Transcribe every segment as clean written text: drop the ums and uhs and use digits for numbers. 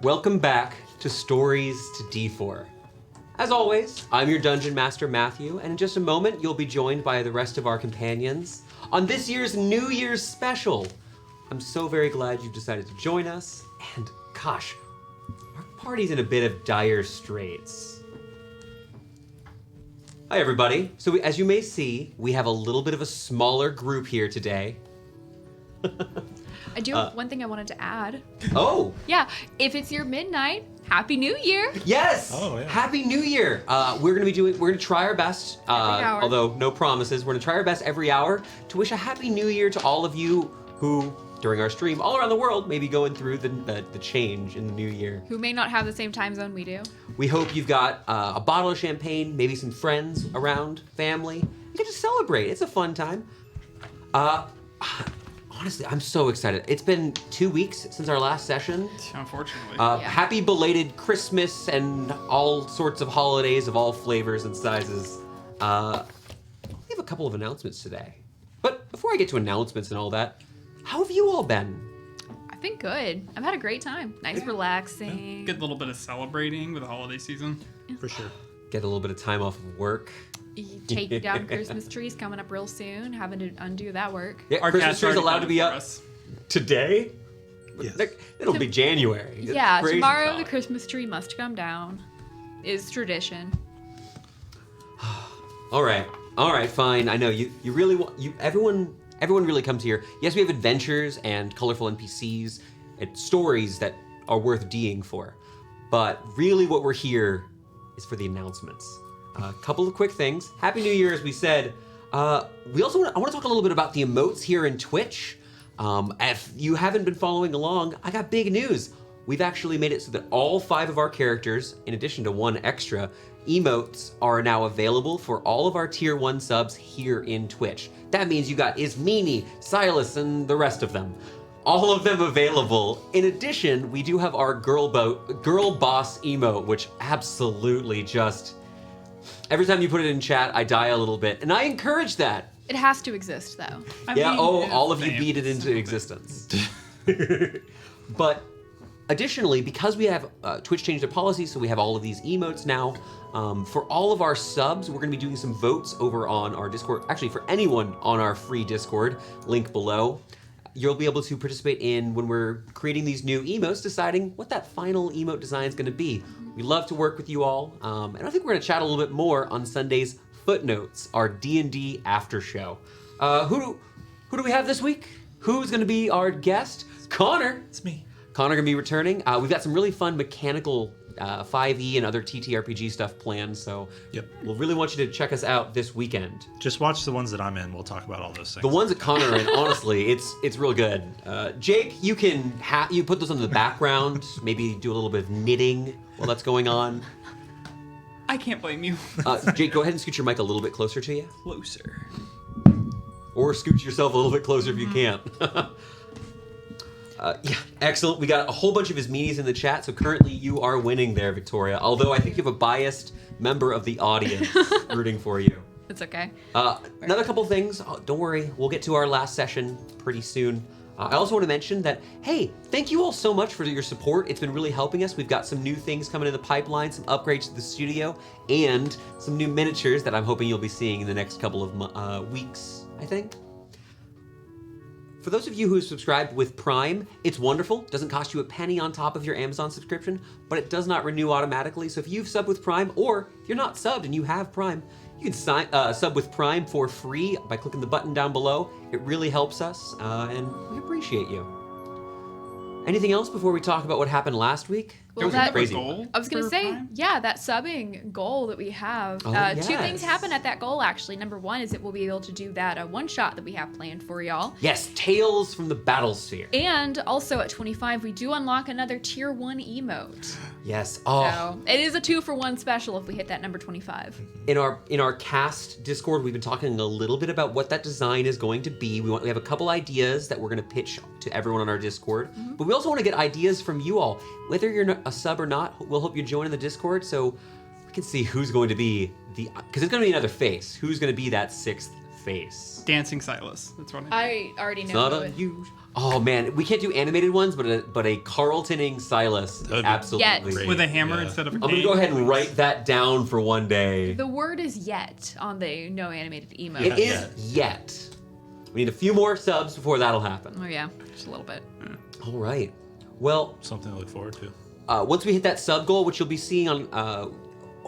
Welcome back to Stories to D4. As always, I'm your Dungeon Master, Matthew, and in just a moment, you'll be joined by the rest of our companions on this year's New Year's special. I'm so very glad you've decided to join us, and gosh, our party's in a bit of dire straits. Hi, everybody. So as you may see, we have a little bit of a smaller group here today. I do have one thing I wanted to add. Oh! Yeah, if it's your midnight, Happy New Year! Yes! Oh, yeah. Happy New Year! We're gonna try our best, hour. although no promises. We're gonna try our best every hour to wish a Happy New Year to all of you who, during our stream, all around the world, may be going through the change in the new year. Who may not have the same time zone we do. We hope you've got a bottle of champagne, maybe some friends around, family. You can just celebrate. It's a fun time. Honestly, I'm so excited. It's been 2 weeks since our last session. Unfortunately. Happy belated Christmas and all sorts of holidays of all flavors and sizes. We have a couple of announcements today. But before I get to announcements and all that, how have you all been? I've been good. I've had a great time. Nice, relaxing. Get a little bit of celebrating with the holiday season. For sure. Get a little bit of time off of work. Taking down Christmas trees coming up real soon. Having to undo that work. Yeah, Our Christmas cat's tree's already allowed done to it be for up us. today? Yes. It'll be January. It's Yeah, crazy tomorrow talk. the Christmas tree must come down. Is tradition. All right, fine. I know you really want everyone really comes here. Yes, we have adventures and colorful NPCs and stories that are worth D'ing for. But really what we're here is for the announcements. A couple of quick things. Happy New Year, as we said. I want to talk a little bit about the emotes here in Twitch. If you haven't been following along, I got big news. We've actually made it so that all 5 of our characters, in addition to 1 extra, emotes are now available for all of our tier 1 subs here in Twitch. That means you got Ismini, Silas, and the rest of them. All of them available. In addition, we do have our girl boss emote, which absolutely just... Every time you put it in chat, I die a little bit, and I encourage that. It has to exist, though. All of you same. beat it into existence. But additionally, because we have Twitch changed their policy, so we have all of these emotes now, for all of our subs, we're going to be doing some votes over on our Discord. Actually, for anyone on our free Discord, link below, you'll be able to participate in when we're creating these new emotes, deciding what that final emote design is going to be. We love to work with you all, and I think we're going to chat a little bit more on Sunday's Footnotes, our D&D after show. Who do we have this week? Who's going to be our guest? Connor. It's me. Connor going to be returning. We've got some really fun mechanical 5e and other TTRPG stuff planned, so we'll really want you to check us out this weekend. Just watch the ones that I'm in. We'll talk about all those things. The ones that Connor are in, honestly, it's real good. Jake, you can you put those on the background, maybe do a little bit of knitting while that's going on. I can't blame you. Jake, go ahead and scoot your mic a little bit closer to you. Closer. Or scoot yourself a little bit closer if you can. Yeah, excellent. We got a whole bunch of his meanies in the chat, so currently you are winning there, Victoria. Although I think you have a biased member of the audience rooting for you. It's okay. Another couple things. Don't worry, we'll get to our last session pretty soon. I also want to mention that, hey, thank you all so much for your support. It's been really helping us. We've got some new things coming in the pipeline, some upgrades to the studio, and some new miniatures that I'm hoping you'll be seeing in the next couple of weeks, I think. For those of you who have subscribed with Prime, it's wonderful. It doesn't cost you a penny on top of your Amazon subscription, but it does not renew automatically. So if you've subbed with Prime, or if you're not subbed and you have Prime, you can sub with Prime for free by clicking the button down below. It really helps us, and we appreciate you. Anything else before we talk about what happened last week? Well, Don't we that- have a Crazy. goal I was going to for say, Prime? yeah, that subbing goal that we have. Oh, 2 yes. things happen at that goal, actually. Number 1 is that we'll be able to do that one-shot that we have planned for y'all. Yes, Tales from the Battlesphere. And also at 25, we do unlock another tier 1 emote. Yes. Oh, So it is a 2-for-1 special if we hit that number 25. in our cast Discord, we've been talking a little bit about what that design is going to be. We have a couple ideas that we're going to pitch to everyone on our Discord, but we also want to get ideas from you all. Whether you're a sub or not, we'll hope you join in the Discord so we can see who's going to be because it's going to be another face. Who's going to be that 6th face? Dancing Silas. That's what I already It's know not who it- unusual. Oh man, we can't do animated ones, but a Carltoning Silas, That'd be absolutely. great. With a hammer Yeah. instead of a I'm cane. gonna go ahead and write that down for one day. The word is yet on the no animated emote. It is yet. We need a few more subs before that'll happen. Oh yeah, just a little bit. All right. Well, Something to look forward to. once we hit that sub goal, which you'll be seeing on,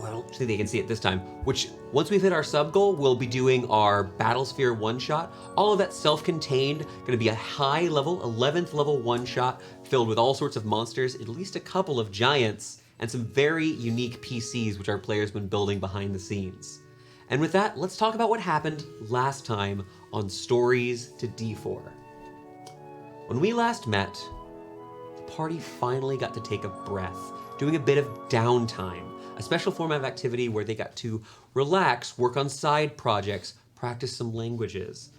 I don't think they can see it this time, which once we've hit our sub goal, we'll be doing our Battlesphere one-shot. All of that self-contained, gonna be a high level, 11th level one-shot, filled with all sorts of monsters, at least a couple of giants, and some very unique PCs which our players have been building behind the scenes. And with that, let's talk about what happened last time on Stories to D4. When we last met, the party finally got to take a breath, doing a bit of downtime, a special form of activity where they got to relax, work on side projects, practice some languages.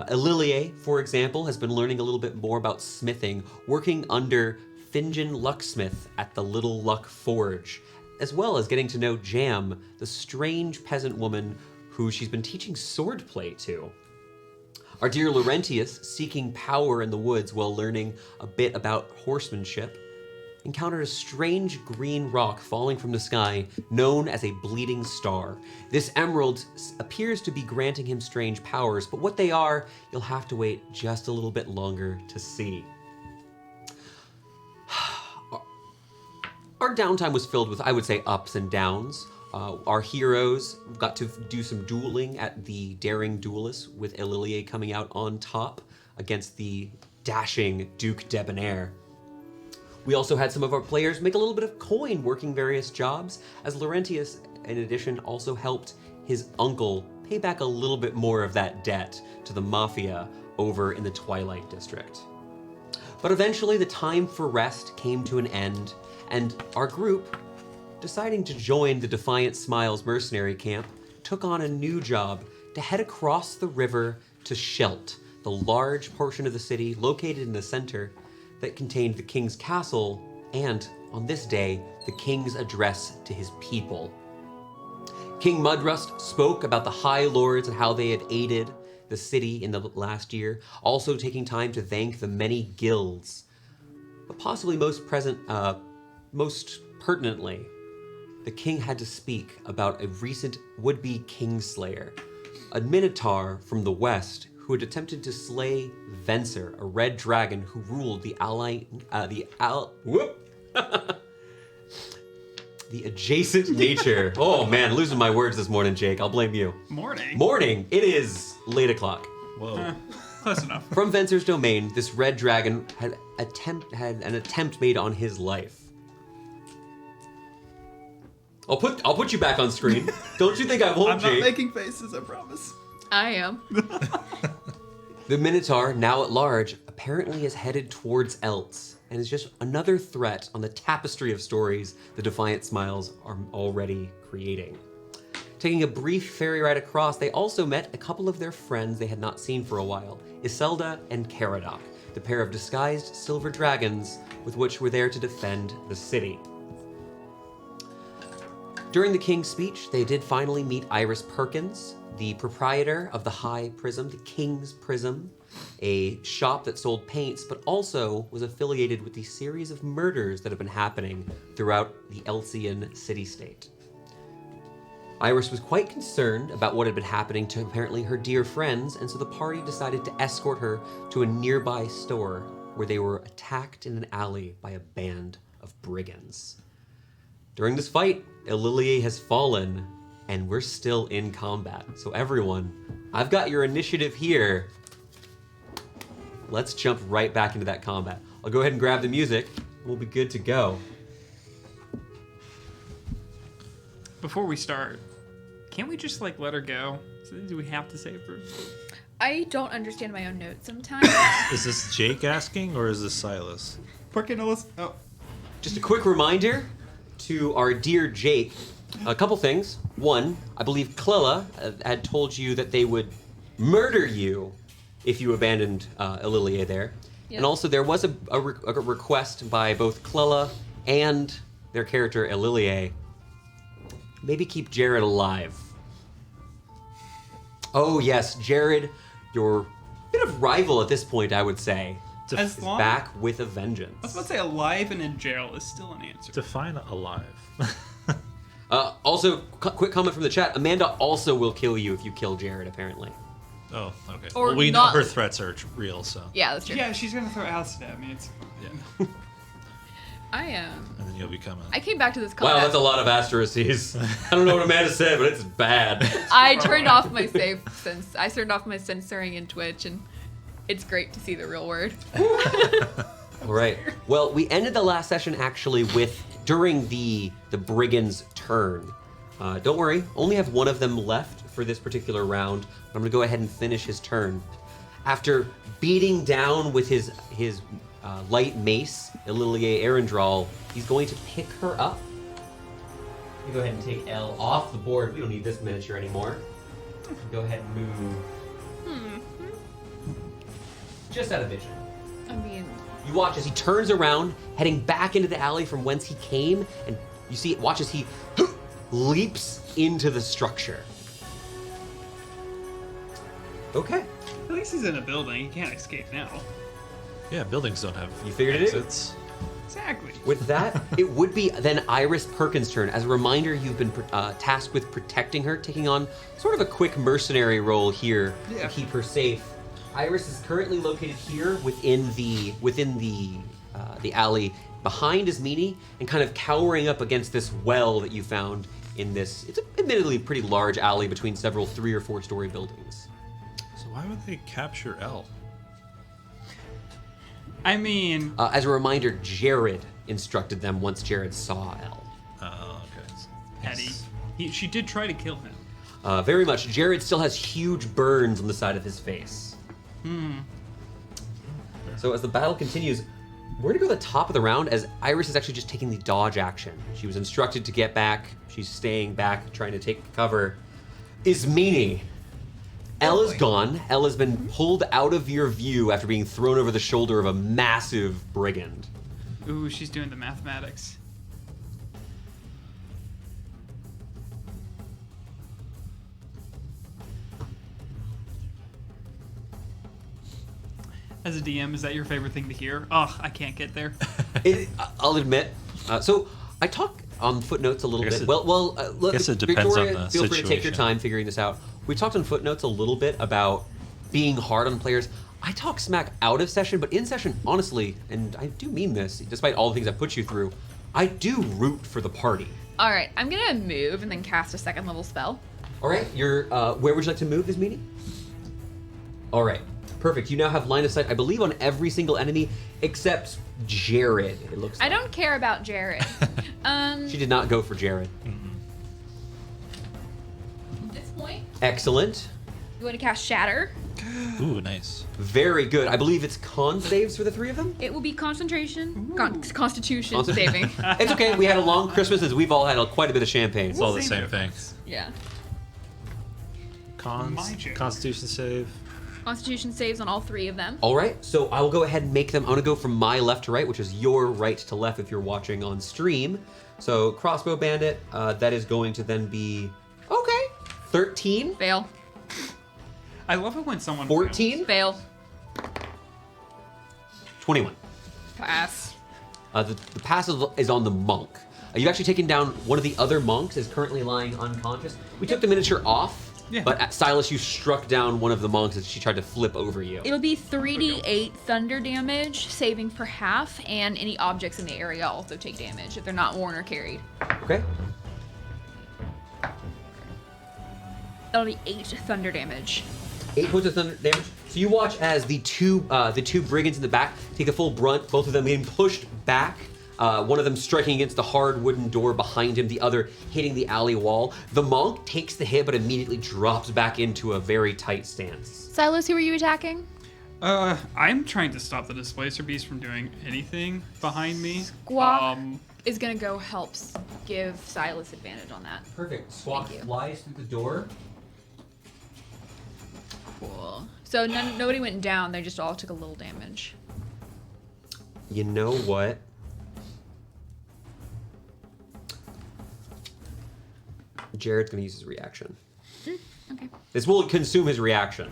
Eliliae, for example, has been learning a little bit more about smithing, working under Fingen Lucksmith at the Little Luck Forge, as well as getting to know Jam, the strange peasant woman who she's been teaching swordplay to. Our dear Laurentius, seeking power in the woods while learning a bit about horsemanship, encountered a strange green rock falling from the sky known as a bleeding star. This emerald appears to be granting him strange powers, but what they are, you'll have to wait just a little bit longer to see. Our downtime was filled with, I would say, ups and downs. Our heroes got to do some dueling at the Daring Duelists, with Eliliae coming out on top against the dashing Duke Debonair. We also had some of our players make a little bit of coin working various jobs, as Laurentius, in addition, also helped his uncle pay back a little bit more of that debt to the Mafia over in the Twilight District. But eventually the time for rest came to an end, and our group, deciding to join the Defiant Smiles mercenary camp, took on a new job to head across the river to Shelt, the large portion of the city located in the center that contained the king's castle and, on this day, the king's address to his people. King Mudrust spoke about the High Lords and how they had aided the city in the last year, also taking time to thank the many guilds. But possibly most pertinently, the king had to speak about a recent would-be kingslayer, a minotaur from the west who had attempted to slay Venser, a red dragon who ruled the adjacent nature. Oh man, losing my words this morning, Jake. I'll blame you. Morning. It is late o'clock. Whoa. Close enough. From Venser's domain, this red dragon had an attempt made on his life. I'll put you back on screen. Don't you think I won't, I'm Jake? not making faces, I promise. I am. The Minotaur, now at large, apparently is headed towards Eltz, and is just another threat on the tapestry of stories the Defiant Smiles are already creating. Taking a brief ferry ride across, they also met a couple of their friends they had not seen for a while, Iselda and Caradoc, the pair of disguised silver dragons with which were there to defend the city. During the king's speech, they did finally meet Iris Perkins, the proprietor of the High Prism, the King's Prism, a shop that sold paints, but also was affiliated with the series of murders that have been happening throughout the Eltzian city-state. Iris was quite concerned about what had been happening to apparently her dear friends, and so the party decided to escort her to a nearby store where they were attacked in an alley by a band of brigands. During this fight, Eliliae has fallen, and we're still in combat. So everyone, I've got your initiative here. Let's jump right back into that combat. I'll go ahead and grab the music. We'll be good to go. Before we start, can't we just let her go? Do we have to save her? I don't understand my own notes sometimes. Is this Jake asking or is this Silas? Pickin, oh. Just a quick reminder to our dear Jake. A couple things. One, I believe Clella had told you that they would murder you if you abandoned Eliliae there. Yep. And also there was a request by both Clella and their character Eliliae. Maybe keep Jared alive. Oh yes, Jared, your bit of rival at this point, I would say. As is long back with a I was vengeance. about to say alive and in jail is still an answer. Define alive. Also, quick comment from the chat. Amanda also will kill you if you kill Jared, apparently. Oh, okay. Or Well, we not- know her threats are real, so. Yeah, that's true. Yeah, she's gonna throw acid at me. It's Yeah. I And then you'll become I came back to this Wow, combat. that's a lot of asterisks. I don't know what Amanda said, but it's bad. I turned off my I turned off my censoring in Twitch, and it's great to see the real word. All right. Well, we ended the last session actually with during the brigand's turn. Don't worry, only have one of them left for this particular round. I'm gonna go ahead and finish his turn. After beating down with his light mace, Eliliae Arendral, he's going to pick her up. You go ahead and take Elle off the board. We don't need this miniature anymore. Go ahead and move. Just out of vision. I mean, You watch as he turns around, heading back into the alley from whence he came, and you see, watch as he leaps into the structure. Okay. at least he's in a building. He can't escape now. Yeah, buildings don't have You figured it out? exits. Exactly. With that, it would be then Iris Perkins' turn. As a reminder, you've been tasked with protecting her, taking on sort of a quick mercenary role here Yeah. to keep her safe. Iris is currently located here within the alley behind Ismini and kind of cowering up against this well that you found in this. It's admittedly a pretty large alley between several 3- or 4-story buildings. So why would they capture Elle? I mean, As a reminder, Jared instructed them once Jared saw Elle. Oh, okay. Eddie. She did try to kill him. Very much. Jared still has huge burns on the side of his face. So as the battle continues, we're gonna go to the top of the round as Iris is actually just taking the dodge action. She was instructed to get back. She's staying back, trying to take cover. Ismini. Elle is gone. Elle has been pulled out of your view after being thrown over the shoulder of a massive brigand. Ooh, she's doing the mathematics. As a DM, is that your favorite thing to hear? Ugh, I can't get there. I'll admit. So I talk on footnotes a little I guess bit. it- Look, guess it depends Victoria, on the feel free to take your situation. time figuring this out. We talked on footnotes a little bit about being hard on players. I talk smack out of session, but in session, honestly, and I do mean this, despite all the things I put you through, I do root for the party. all right, I'm gonna move and then cast a 2nd level spell. All right, where would you like to move this meeting? All right, perfect. You now have line of sight, I believe, on every single enemy except Jared. It looks. I like. don't care about Jared. She did not go for Jared. At this point, Excellent. you want to cast Shatter. Ooh, nice. Very good. I believe it's con saves for the 3 of them. It will be concentration, constitution Consti- saving. It's okay. We had a long Christmas as we've all had quite a bit of champagne. It's all the see same the thing. difference. Yeah. Cons, joke. Constitution save. Constitution saves on all 3 of them. All right, so I will go ahead and make them. I'm gonna go from my left to right, which is your right to left if you're watching on stream. So crossbow bandit, that is going to then be 13, Fail. I love it when someone 14, Fail. 21. Pass. The passive is on the monk. You've actually taken down one of the other monks, is currently lying unconscious. We took the miniature off, Yeah. but at Silas, you struck down one of the monks as she tried to flip over you. It'll be 3d8 thunder damage, saving for half, and any objects in the area also take damage if they're not worn or carried. Okay. That'll be 8 thunder damage. 8 points of thunder damage. So you watch as the two brigands in the back take the full brunt, both of them getting pushed back. One of them striking against the hard wooden door behind him, the other hitting the alley wall. The monk takes the hit, but immediately drops back into a very tight stance. Silas, who are you attacking? I'm trying to stop the Displacer Beast from doing anything behind me. Squawk is gonna go help give Silas advantage on that. Perfect. Squawk Thank you. flies through the door. Cool. So nobody went down, they just all took a little damage. You know what? Jared's gonna use his reaction. Okay. This will consume his reaction.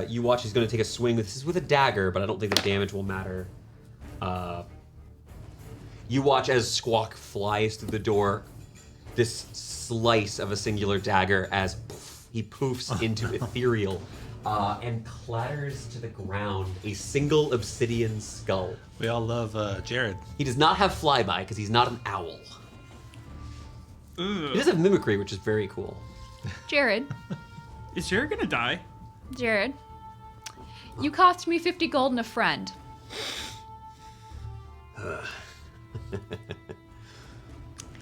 You watch he's going to take a swing. This is with a dagger, but I don't think the damage will matter. You watch as Squawk flies through the door, this slice of a singular dagger as he poofs into ethereal and clatters to the ground, a single obsidian skull. We all love Jared. He does not have flyby because he's not an owl. Ugh. He does have mimicry, which is very cool. Jared. Is Jared gonna die? Jared. You cost me 50 gold and a friend.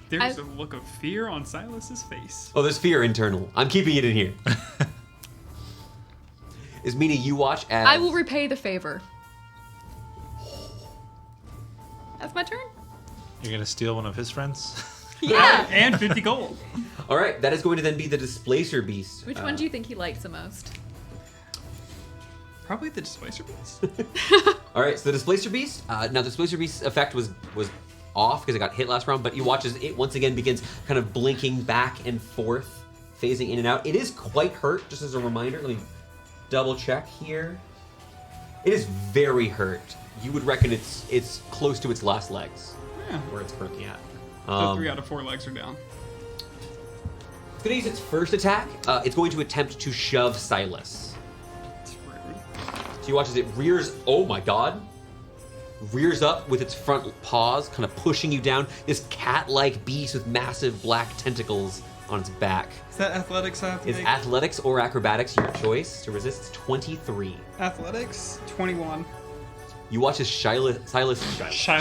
There's a look of fear on Silas's face. Oh, there's fear internal. I'm keeping it in here. Ismina, you watch as... I will repay the favor. That's my turn? You're gonna steal one of his friends? Yeah. And 50 gold. All right, that is going to then be the Displacer Beast. Which one do you think he likes the most? Probably the Displacer Beast. All right, so the Displacer Beast. Now, the Displacer Beast's effect was off because it got hit last round, but you watch as it once again begins kind of blinking back and forth, phasing in and out. It is quite hurt, just as a reminder. Let me double check here. It is very hurt. You would reckon it's close to its last legs, Yeah. where it's currently at. So 3 out of 4 legs are down. It's going to use its first attack. It's going to attempt to shove Silas. It's rude. So you watch as it rears, oh my god, rears up with its front paws, kind of pushing you down. This cat-like beast with massive black tentacles on its back. Is that athletics I have to Is make? athletics or acrobatics your choice? To resist, it's 23. Athletics, 21. You watch as Silas, Shia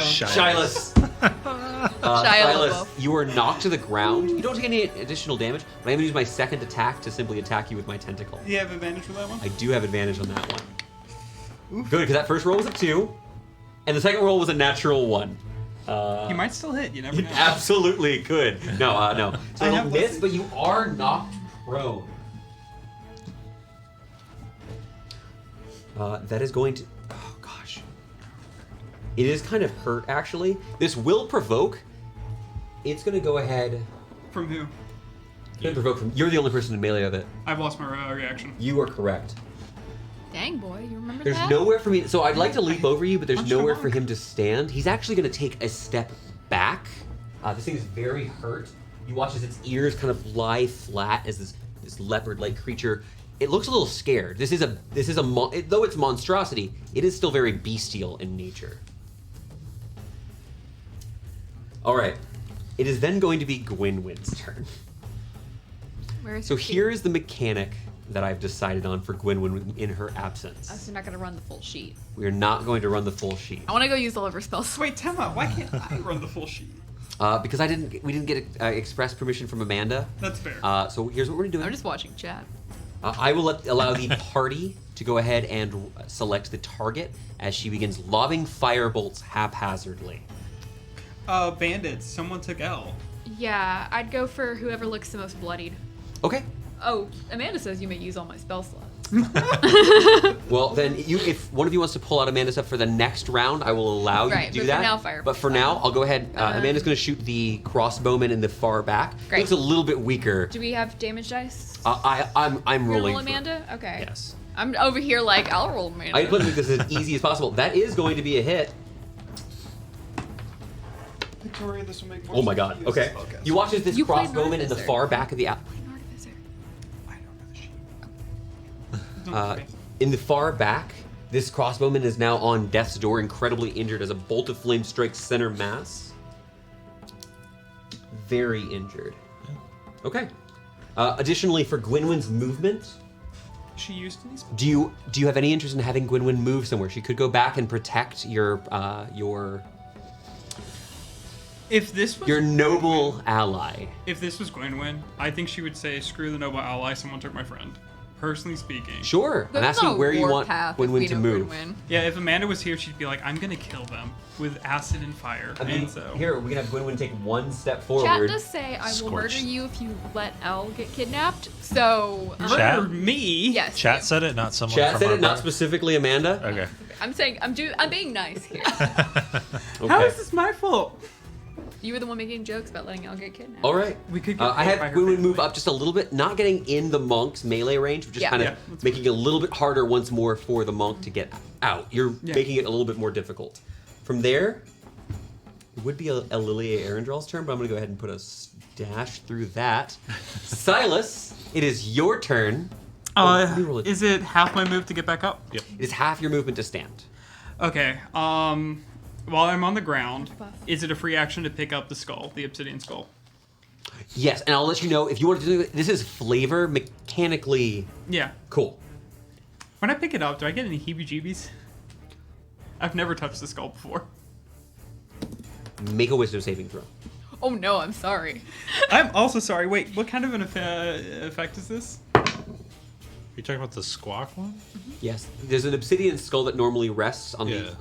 you are knocked to the ground. You don't take any additional damage, but I'm going to use my second attack to simply attack you with my tentacle. Do you have advantage for that one? I do have advantage on that one. Good, because that first roll was a 2, and the second roll was a natural 1. You might still hit, you never know. Absolutely could. No, no. So I it'll have miss, less- but you are knocked prone. That is going to... Oh, gosh. It is kind of hurt, actually. This will provoke. It's going to go ahead... From who? It's gonna provoke from... You're the only person in melee of it. I've lost my reaction. You are correct. Dang, boy, you remember There's that? nowhere for me... So I'd like to leap over you, but there's Punch him nowhere off. for him to stand. He's actually going to take a step back. This thing is very hurt. You watch as its ears kind of lie flat as this leopard-like creature. It looks a little scared. Though it's monstrosity, it is still very bestial in nature. All right. It is then going to be Gwynwyn's turn. Where is So her sheet? here is the mechanic that I've decided on for Gwynwyn in her Oh, absence. so you're not gonna run the full sheet. We are not going to run the full sheet. I want to go use all of her spells. Wait, Tema, why can't I run the full sheet? Because we didn't get express permission from Amanda. That's fair. So here's what we're doing. I'm just watching chat. I will allow the party to go ahead and select the target as she begins lobbing firebolts haphazardly. Bandits, someone took L. Yeah, I'd go for whoever looks the most bloodied. Okay. Oh, Amanda says you may use all my spell slots. Well, then if one of you wants to pull out Amanda's stuff for the next round, I will allow you Right, to do but for that. now, firebolts. But for now, I'll go ahead. Amanda's going to shoot the crossbowman in the far back. Great. Looks a little bit weaker. Do we have damage dice? I'm You're gonna rolling. roll for- Amanda? Okay. Yes. I'm over here like, I'll roll Amanda. I plan to make this as easy as possible. That is going to be a hit. Victoria, this will make more Oh my god. sense. Okay. You watch as this You played crossbowman in the Artificer. far back of the Play an artificer. I don't know the sheet. Don't worry. in the far back, this crossbowman is now on death's door, incredibly injured as a bolt of flame strikes center mass. Very injured. Okay. Additionally, for Gwynwyn's movement, She used these. do you have any interest in having Gwynwyn move somewhere? She could go back and protect your If this was noble ally. If this was Gwynwyn, I think she would say, "Screw the noble ally. Someone took my friend." Personally speaking. Sure. I'm There's asking no where you war want path if Gwynwyn we to know move. Gwynwyn. Yeah, if Amanda was here, she'd be like, "I'm gonna kill them with acid and fire." I mean, and so here we can have Gwynwyn take one step Chat forward. does say I will Scorched. murder you if you let Elle get kidnapped. So murder Chat? me. yes. Chat said it, not someone Chat from said our it, not bar. specifically Amanda. Okay. I'm saying I'm being nice here. Okay. How is this my fault? You were the one making jokes about letting Elle get kidnapped. All right. We could get I hit by have her Gwynwyn move family. up just a little bit, not getting in the monk's melee range, but just Yeah. kind Yeah, of that's making it a little bit harder once more for the monk to get out. You're making it a little bit more difficult. From there, it would be a Eliliae Arundral's turn, but I'm going to go ahead and put a dash through that. Silas, it is your turn. Let me roll it. Is it half my move to get back up? Yep. It is half your movement to stand. Okay. While I'm on the ground, is it a free action to pick up the skull, the obsidian skull? Yes, and I'll let you know if you want to do it. This is flavor mechanically Yeah. cool. When I pick it up, do I get any heebie-jeebies? I've never touched the skull before. Make a wisdom saving throw. Oh no, I'm sorry. I'm also sorry. Wait, what kind of an effect is this? You talking about the squawk one? Yes, there's an obsidian skull that normally rests on the,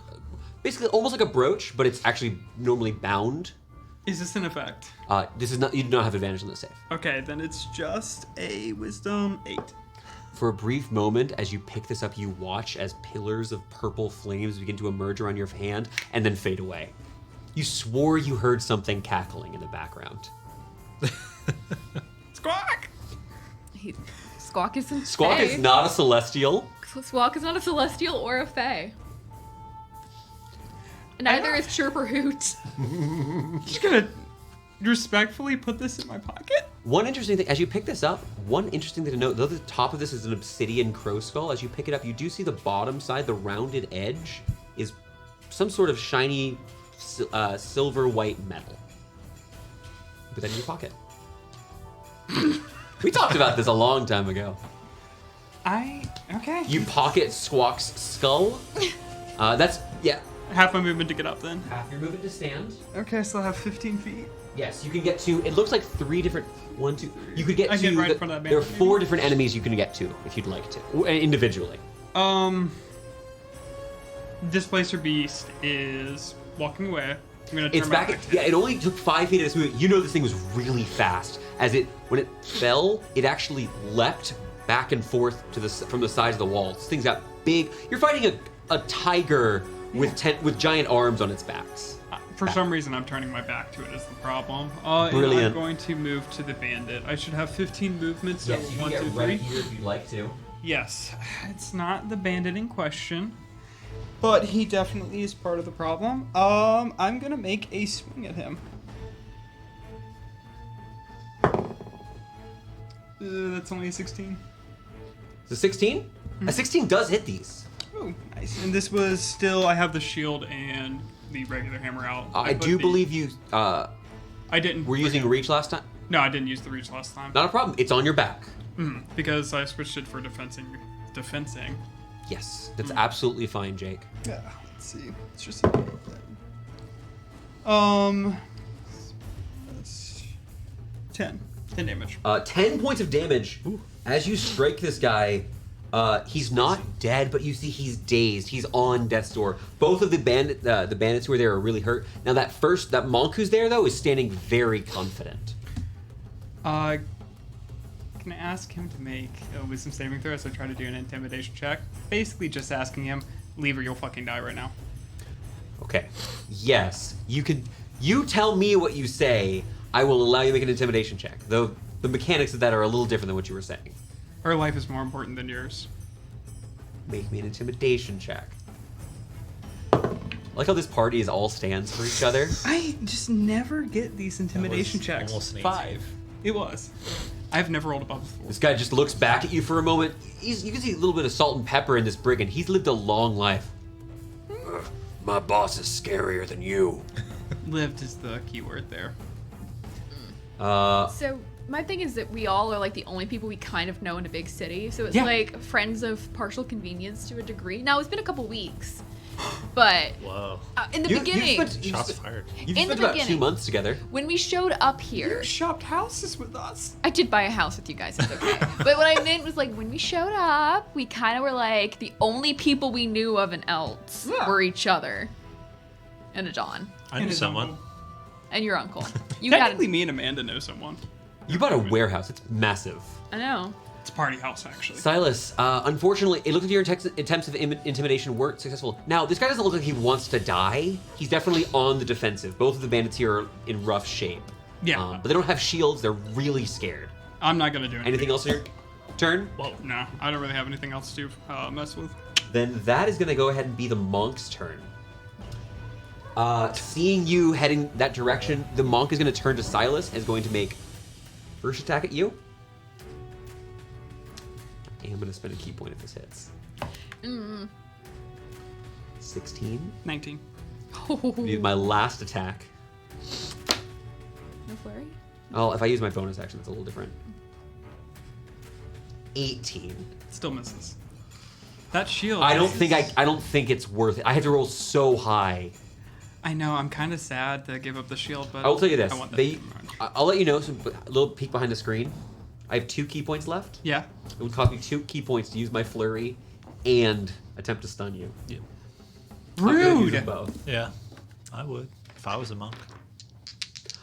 basically almost like a brooch, but it's actually normally bound. Is this an effect? This is not. You do not have advantage on this save. Okay, then it's just a wisdom 8. For a brief moment, as you pick this up, you watch as pillars of purple flames begin to emerge around your hand and then fade away. You swore you heard something cackling in the background. Squawk! Squawk isn't Squawk fae. is not a celestial. Squawk is not a celestial or a fae. Neither is Chirp or Hoot. Just gonna respectfully put this in my pocket. One interesting thing, as you pick this up, one interesting thing to note, though the top of this is an obsidian crow skull, as you pick it up, you do see the bottom side, the rounded edge, is some sort of shiny silver white metal. Put that in your pocket. We talked about this a long time ago. Okay. You pocket Squawk's skull. Yeah. Half my movement to get up then. Half your movement to stand. Okay, so I have 15 feet. Yes, you can get to. It looks like 3 different. 1, 2. You could get I to. get right in front of that there are bandit, 4 maybe? different enemies you can get to if you'd like to, individually. Displacer Beast is walking away. I'm gonna turn It's my back. back to Yeah, it only took 5 feet of this movement. You know this thing was really fast. When it fell, it actually leapt back and forth from the sides of the wall. This thing's got big. You're fighting a tiger with giant arms on its backs. For some reason, I'm turning my back to it is the problem. Brilliant. And I'm going to move to the bandit. I should have 15 movements. So 1, 2, 3. here if you'd like to. Yes, it's not the bandit in question, but he definitely is part of the problem. I'm gonna make a swing at him. That's only a 16. The 16? A 16 does hit these. Oh, nice. And this was still, I have the shield and the regular hammer out. I do believe you. I didn't. Were using reach last time? No, I didn't use the reach last time. Not a problem. It's on your back. Because I switched it for defensing. Yes, that's absolutely fine, Jake. Yeah, let's see. It's just a little thing. That's 10 damage. 10 points of damage. As you strike this guy, he's not dead, but you see he's dazed. He's on death's door. Both of the bandits who are there are really hurt. Now that monk who's there though is standing very confident. Can I ask him to make a wisdom saving throw as I try to do an intimidation check? Basically just asking him, leave or you'll fucking die right now. Okay. Yes, you can. You tell me what you say. I will allow you to make an intimidation check. Though the mechanics of that are a little different than what you were saying. Her life is more important than yours. Make me an intimidation check. I like how this party is all stands for each other. I just never get these intimidation checks. almost an 5. It was. I've never rolled above 4. This guy just looks back at you for a moment. You can see a little bit of salt and pepper in this brigand. He's lived a long life. My boss is scarier than you. Lived is the key word there. So my thing is that we all are like the only people we kind of know in a big city. So it's like friends of partial convenience to a degree. Now it's been a couple weeks, but Whoa. in the beginning, Shots fired. You've In the spent about 2 beginning. months together. when we showed up here, You shopped houses with us. I did buy a house with you guys. It's okay. But what I meant was like when we showed up, we kind of were like the only people we knew of in Eltz were each other and a John I knew someone. and your uncle. You got Technically, me and Amanda know someone. You bought a warehouse. It's massive. I know. It's a party house, actually. Silas, unfortunately, it looks like your attempts of intimidation weren't successful. Now, this guy doesn't look like he wants to die. He's definitely on the defensive. Both of the bandits here are in rough shape. Yeah. But they don't have shields. They're really scared. I'm not gonna do anything. Anything else in your turn? Well, no, I don't really have anything else to mess with. Then that is going to go ahead and be the monk's turn. Seeing you heading that direction, the monk is going to turn to Silas and is going to make first attack at you. And I'm going to spend a key point if this hits. 16. 19. Need my last attack. No flurry? Oh, if I use my bonus action, it's a little different. 18. Still misses. That shield. I don't think it's worth it. I have to roll so high. I know. I'm kind of sad to give up the shield, but I will tell you this. I want that I'll let you know. A little peek behind the screen. I have 2 key points left. Yeah. It would cost me 2 key points to use my flurry and attempt to stun you. Yeah. I'm gonna use Rude. them both. Yeah, I would if I was a monk.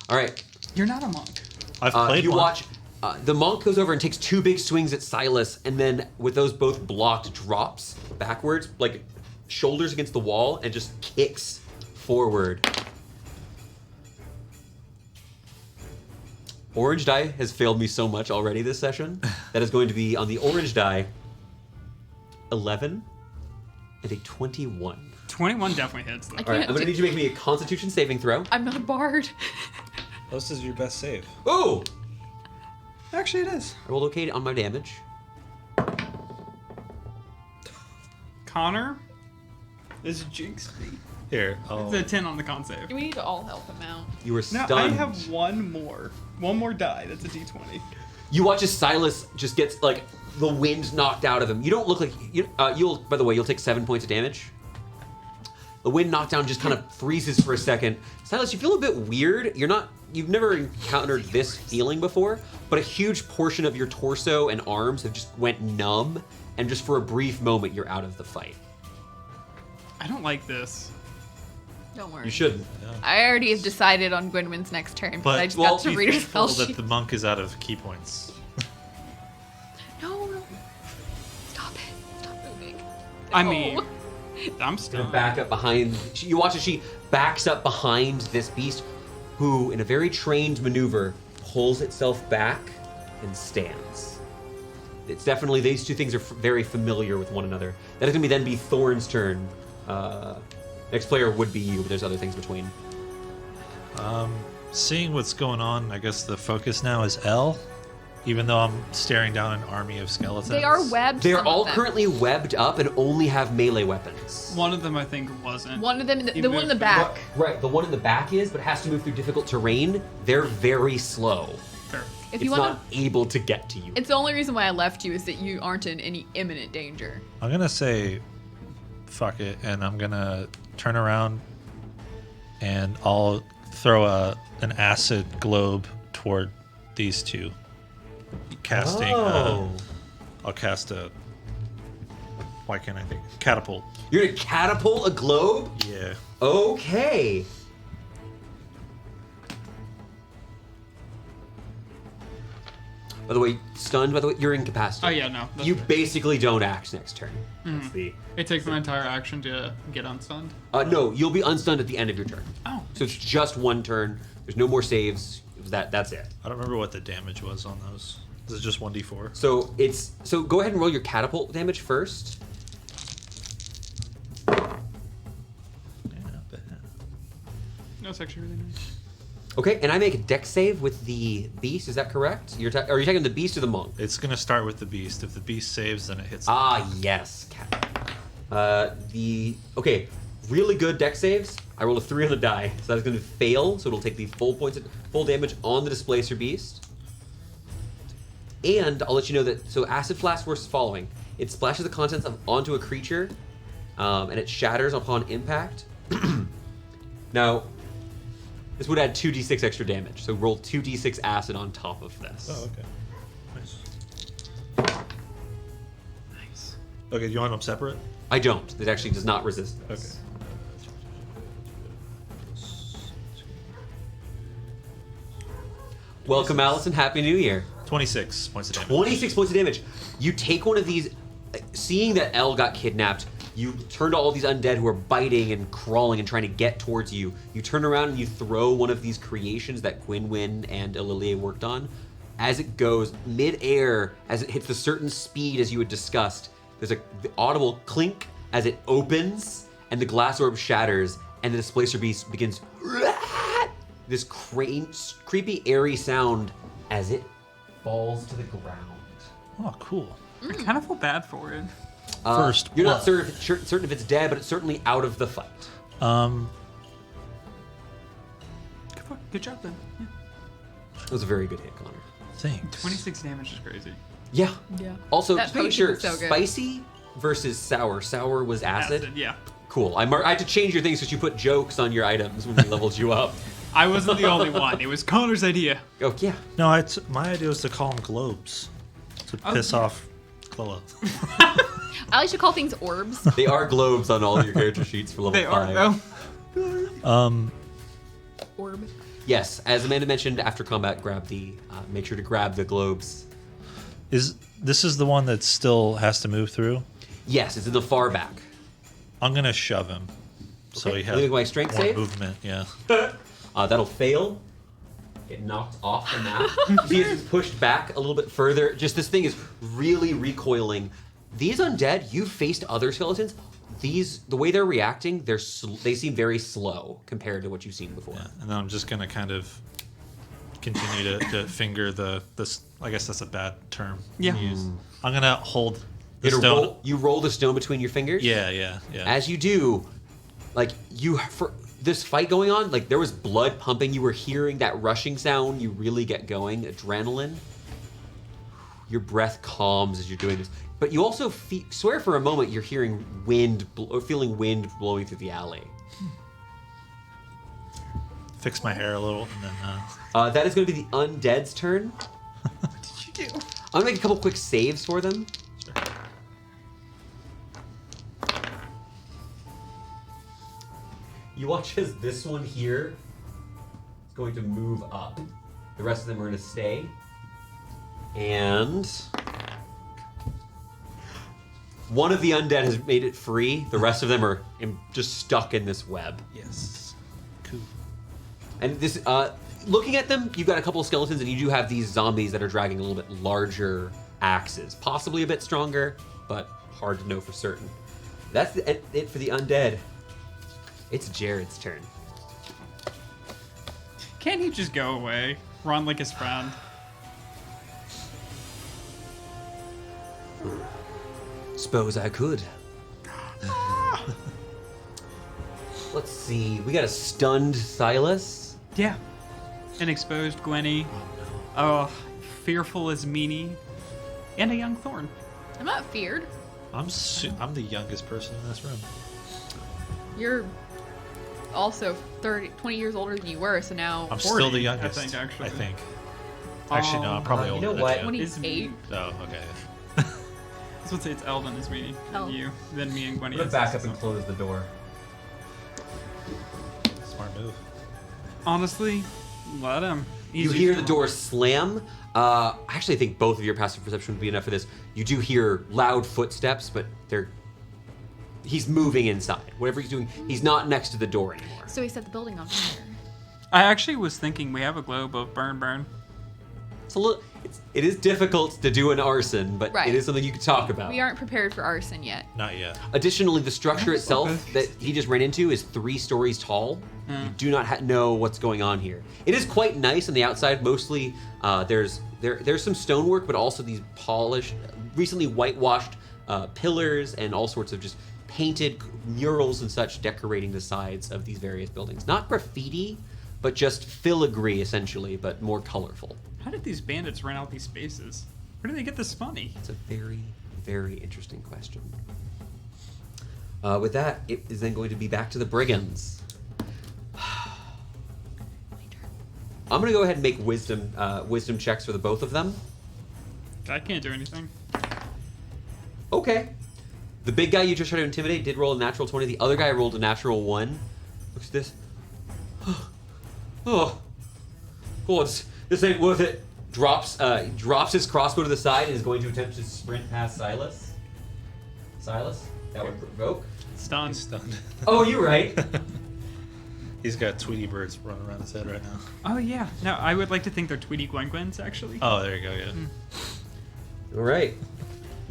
All right. You're not a monk. I've played You one. watch. The monk goes over and takes 2 big swings at Silas, and then with those both blocked, drops backwards, like shoulders against the wall, and just kicks forward. Orange die has failed me so much already this session. That is going to be on the orange die 11 and a 21. 21 definitely hits, though. I All right, can't I'm going to do- need you to make me a Constitution saving throw. I'm not a bard. This is your best save. Ooh! Actually, it is. I will locate it on my damage. Connor is jinxed me. Here. It's a 10 on the con save. We need to all help him out. You were Now, stunned. I have one more die. That's a d20. You watch as Silas just gets like the wind knocked out of him. You don't look like you'll. By the way, you'll take 7 points of damage. The wind knockdown just kind of freezes for a second. Silas, you feel a bit weird. You've never encountered this feeling before, but a huge portion of your torso and arms have just went numb, and just for a brief moment, you're out of the fight. I don't like this. Don't worry. You shouldn't. I already have decided on Gwynwyn's next turn, but But I just well, got to Be read her spell thankful that sheet. the monk is out of key points. No. Stop it. Stop moving. I No. mean, I'm Gonna still back up behind. You watch as she backs up behind this beast, who, in a very trained maneuver, pulls itself back and stands. It's definitely, these two things are very familiar with one another. That is going to then be Thorn's turn. Next player would be you, but there's other things between. Seeing what's going on, I guess the focus now is L. Even though I'm staring down an army of skeletons. They are webbed. They're some of all them. currently webbed up and only have melee weapons. one of them, I think, wasn't. One of them, the Even one in if- the back. Right, the one in the back is, but has to move through difficult terrain. They're very slow. Fair. If It's you want not able to get to you. it's the only reason why I left you is that you aren't in any imminent danger. I'm gonna say, fuck it, and I'm gonna turn around, and I'll throw an acid globe toward these two. Casting. Oh. I'll cast a. Why can't I think? Catapult. You're gonna catapult a globe? Yeah. Okay. By the way, stunned, by the way, you're incapacitated. Oh, yeah, no. that's You fair. basically don't act next turn. That's the. It takes my entire action to get unstunned. No, you'll be unstunned at the end of your turn. Oh. So it's just one turn. There's no more saves. That's it. I don't remember what the damage was on those. Is it just 1d4? So go ahead and roll your catapult damage first. Yeah, not bad. That's actually really nice. Okay, and I make a dex save with the beast. Is that correct? Are you taking the beast or the monk? It's gonna start with the beast. If the beast saves, then it hits. Ah, yes. Okay, really good dex saves. I rolled a 3 on the die, so that's going to fail. So it'll take the full damage on the displacer beast. And I'll let you know that acid flask works following. It splashes the contents onto a creature, and it shatters upon impact. Now, this would add 2d6 extra damage. So roll 2d6 acid on top of this. Oh, okay. Nice. Okay, you want them separate? I don't. It actually does not resist Okay. this. Welcome, Allison. Happy New Year. 26 points of damage. 26 points of damage. You take one of these, seeing that Elle got kidnapped, you turn to all these undead who are biting and crawling and trying to get towards you. You turn around and you throw one of these creations that Gwynwyn and Eliliae worked on. As it goes mid-air, as it hits a certain speed as you had discussed, there's the audible clink as it opens and the glass orb shatters and the displacer beast begins this creepy, airy sound as it falls to the ground. Oh, cool. I kind of feel bad for it. First You're not blood. certain if it's dead, but it's certainly out of the fight. Good job then. Yeah. That was a very good hit, Connor. Thanks. 26 damage is crazy. Yeah. Yeah. Also, That just make potion sure was so good. spicy versus sour. Sour was acid. Yeah. Cool. I had to change your things because you put jokes on your items when we leveled you up. I wasn't the only one. It was Connor's idea. Oh yeah. No, my idea was to call them globes. To piss off Cloa. I like to call things orbs. They are globes on all your character sheets for level They 5. are though. Orb. Yes, as Amanda mentioned, after combat, make sure to grab the globes. This is the one that still has to move through? Yes, it's in the far back. I'm gonna shove him. So Okay, he has make my strength more save. movement, yeah. That'll fail. Get knocked off the map. You see it's pushed back a little bit further. Just this thing is really recoiling. These undead, you've faced other skeletons. The way they're reacting, they seem very slow compared to what you've seen before. Yeah. And then I'm just gonna kind of continue to finger this. I guess that's a bad term Yeah. to use. I'm gonna hold the stone. You roll the stone between your fingers. Yeah. As you do, for this fight going on, there was blood pumping. You were hearing that rushing sound. You really get going. Adrenaline. Your breath calms as you're doing this. But you also swear for a moment you're hearing feeling wind blowing through the alley. Fix my hair a little, and then. That is going to be the undead's turn. What did you do? I'm going to make a couple quick saves for them. Sure. You watch as this one here is going to move up. The rest of them are going to stay. And one of the undead has made it free. The rest of them are just stuck in this web. Yes. Cool. And this, looking at them, you've got a couple of skeletons, and you do have these zombies that are dragging a little bit larger axes. Possibly a bit stronger, but hard to know for certain. That's it for the undead. It's Jared's turn. Can't he just go away? Run like his friend. Suppose I could. Let's see. We got a stunned Silas. Yeah. An exposed Gwenny. Oh, fearful as Meanie. And a young Thorn. I'm not feared. I'm the youngest person in this room. You're also 20 years older than you were, so now I'm 40, still the youngest. I think, actually. Actually, no, I'm probably you older know than what? you. 28. Oh, okay. I was going to say it's Eldon as Meanie. Oh. Than you. Then me and Gwenny. I'm gonna back up and close the door. Smart move. Honestly, let him. You hear the door slam. I actually think both of your passive perception would be enough for this. You do hear loud footsteps, but he's moving inside. Whatever he's doing, he's not next to the door anymore. So he set the building on fire. I actually was thinking we have a globe of burn. It is difficult to do an arson, but Right. it is something you could talk about. We aren't prepared for arson yet. Not yet. Additionally, the structure That's itself okay. that he just ran into is 3 stories tall. You do not know what's going on here. It is quite nice on the outside. Mostly, there's some stonework, but also these polished, recently whitewashed pillars and all sorts of just painted murals and such decorating the sides of these various buildings. Not graffiti, but just filigree essentially, but more colorful. How did these bandits rent out these spaces? Where do they get this money? It's a very, very interesting question. With that, it is then going to be back to the brigands. I'm going to go ahead and make wisdom checks for the both of them. I can't do anything. Okay. The big guy you just tried to intimidate did roll a natural 20. The other guy rolled a natural 1. Look at this. Oh. God, this This ain't worth it. Drops his crossbow to the side and is going to attempt to sprint past Silas. Silas, that would provoke. Stunned. He's stunned. Oh, you're right. He's got Tweety birds running around his head right now. Oh yeah. No, I would like to think they're Tweety Gwen-Gwens actually. Oh, there you go. Yeah. All right.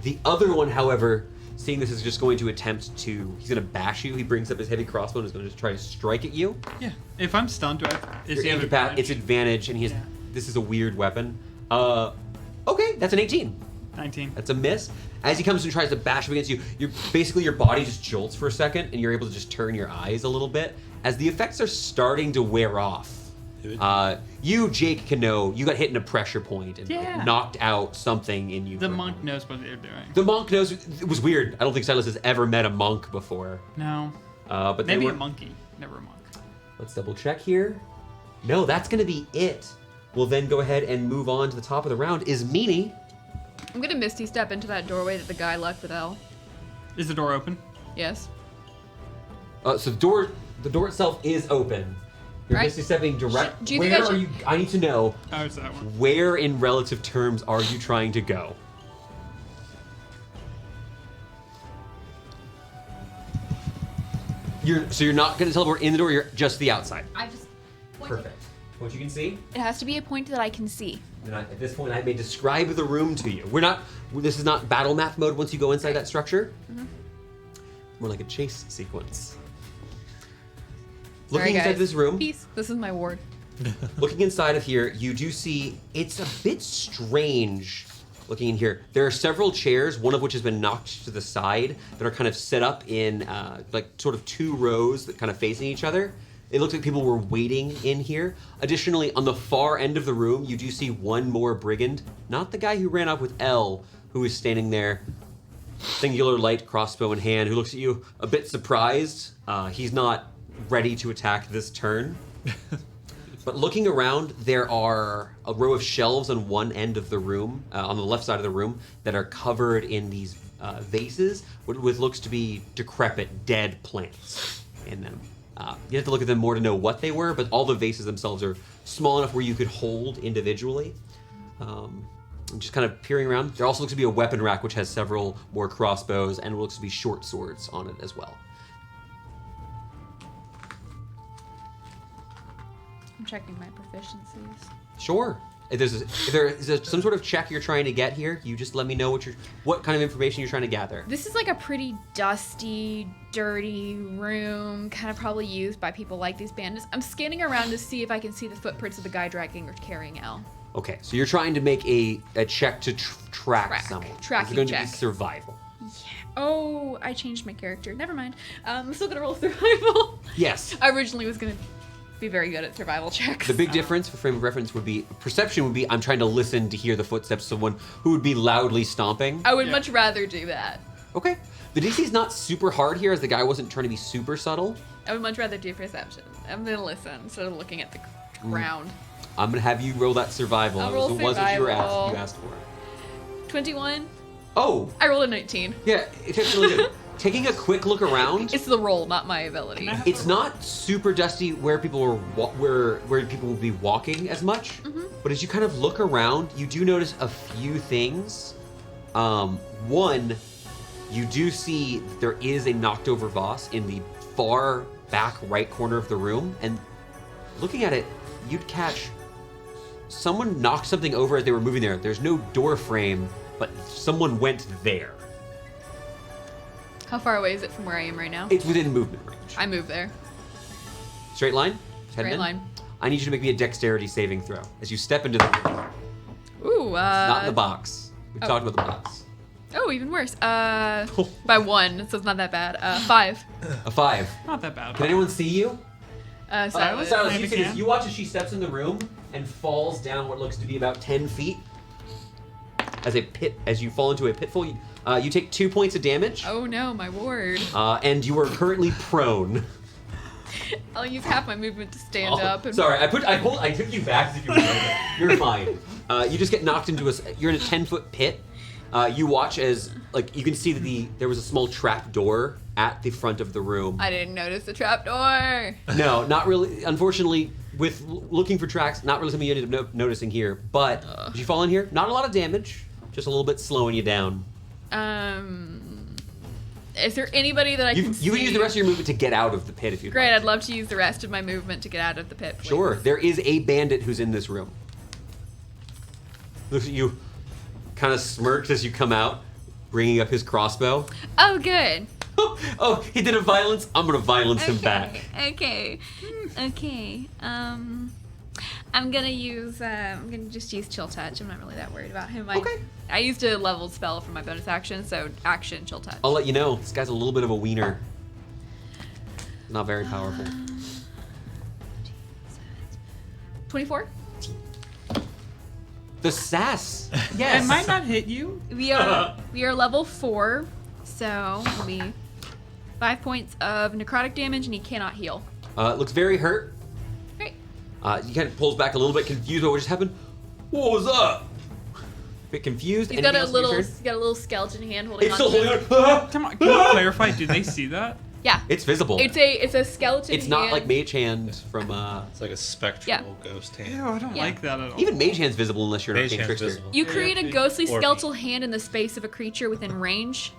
The other one, however, seeing this is just going to attempt to. He's going to bash you. He brings up his heavy crossbow and is going to try to strike at you. Yeah. If I'm stunned, is he have It's advantage, and he has. Yeah. This is a weird weapon. Okay, that's an 18. 19. That's a miss. As he comes and tries to bash up against you, your body just jolts for a second, and you're able to just turn your eyes a little bit as the effects are starting to wear off. You, Jake, can know you got hit in a pressure point and Yeah. knocked out something in you. The monk knows what they're doing. The monk knows. It was weird. I don't think Silas has ever met a monk before. No. But Maybe they a were, monkey. Never a monk. Let's double check here. No, that's going to be it. We'll then go ahead and move on to the top of the round. Is Meanie. I'm gonna Misty step into that doorway that the guy left with Elle. Is the door open? Yes. So the door itself is open. You're Right. basically stepping direct. Do you think where I are should- you? I need to know Oh, it's that one. where in relative terms are you trying to go? You're not going to teleport in the door. You're just the outside. I just. Perfect. What you can see. It has to be a point that I can see. And at this point, I may describe the room to you. This is not battle map mode once you go inside that structure. More like a chase sequence. Sorry, Looking inside guys. this room, Peace. This is my ward. looking inside of here, you do see it's a bit strange looking in here. There are several chairs, one of which has been knocked to the side, that are kind of set up in like sort of two rows that kind of facing each other. It looks like people were waiting in here. Additionally, on the far end of the room, you do see one more brigand. Not the guy who ran up with Elle, who is standing there, singular light crossbow in hand, who looks at you a bit surprised. He's not ready to attack this turn. But looking around, there are a row of shelves on one end of the room, on the left side of the room, that are covered in these vases with looks to be decrepit, dead plants in them. You have to look at them more to know what they were, but all the vases themselves are small enough where you could hold individually. Just kind of peering around. There also looks to be a weapon rack which has several more crossbows and looks to be short swords on it as well. I'm checking my proficiencies. Sure. If there is some sort of check you're trying to get here, you just let me know what kind of information you're trying to gather. This is like a pretty dusty, dirty room, kind of probably used by people like these bandits. I'm scanning around to see if I can see the footprints of the guy dragging or carrying Elle. Okay, so you're trying to make a check to track someone. Tracking It's going check. to be survival. Oh, I changed my character. Never mind. I'm still gonna roll survival. Yes. I originally was gonna be very good at survival checks. The big difference for frame of reference would be perception would be I'm trying to listen to hear the footsteps of someone who would be loudly stomping. I would much rather do that. Okay. The DC's not super hard here as the guy wasn't trying to be super subtle. I would much rather do perception. I'm gonna listen instead of looking at the ground. I'm gonna have you roll that survival. I'll roll It was what you survival. asked for. 21. Oh, I rolled a 19. yeah, it's actually good. Taking a quick look around, It's the roll, not my ability. it's not super dusty where people are where people will be walking as much. But as you kind of look around, you do notice a few things. One, you do see that there is a knocked over vase in the far back right corner of the room, and looking at it, you'd catch someone knocked something over as they were moving there. There's no door frame, but someone went there. How far away is it from where I am right now? It's within movement range. I move there. Straight line? Heading Straight in? line. I need you to make me a dexterity saving throw as you step into the room. Ooh, Not in the box. We talked about the box. Oh, even worse. By 1, so it's not that bad. 5. A 5. Not that bad. Can anyone see you? Silas. Silas, you Maybe see this. can. You watch as she steps in the room and falls down what looks to be about 10 feet. As you fall into a pitfall, you take 2 points of damage, Oh no, my ward. and you are currently prone. I'll use half my movement to stand up. And Sorry, I took you back as if you were dead. You're fine. You just get knocked into you're in a 10-foot pit. You watch as, like, you can see that there was a small trap door at the front of the room. I didn't notice the trapdoor. No, not really. Unfortunately, looking for tracks, not really something you ended up noticing here, but did you fall in here? Not a lot of damage, just a little bit slowing you down. Is there anybody that I can see? You can use the rest of your movement to get out of the pit if you'd Great, like. I'd love to use the rest of my movement to get out of the pit, please. Sure, there is a bandit who's in this room. Looks at you, kind of smirks as you come out, bringing up his crossbow. Oh, good. Oh, he did a violence. I'm gonna violence him back. Okay. I'm gonna just use Chill Touch. I'm not really that worried about him. Okay. I used a leveled spell for my bonus action, so action Chill Touch. I'll let you know. This guy's a little bit of a wiener. Not very powerful. 24. The sass. It might not hit you. We are level 4, so it'll be 5 points of necrotic damage, and he cannot heal. Looks very hurt. Great. He kind of pulls back a little bit, confused by what just happened. What was up? Bit confused. He's got a Anything else on your turn? little skeleton hand holding It's on still to holding him. on. Come on, can you clarify? Do they see that? Yeah. It's visible. It's a skeleton It's hand. not like Mage Hand from. It's like a spectral Yeah. ghost hand. Ew, I don't Yeah. like that at all. Even Mage Hand's visible unless you're an Mage arcane hand's trickster. visible. You create a Yeah, ghostly or me. skeletal hand in the space of a creature within range.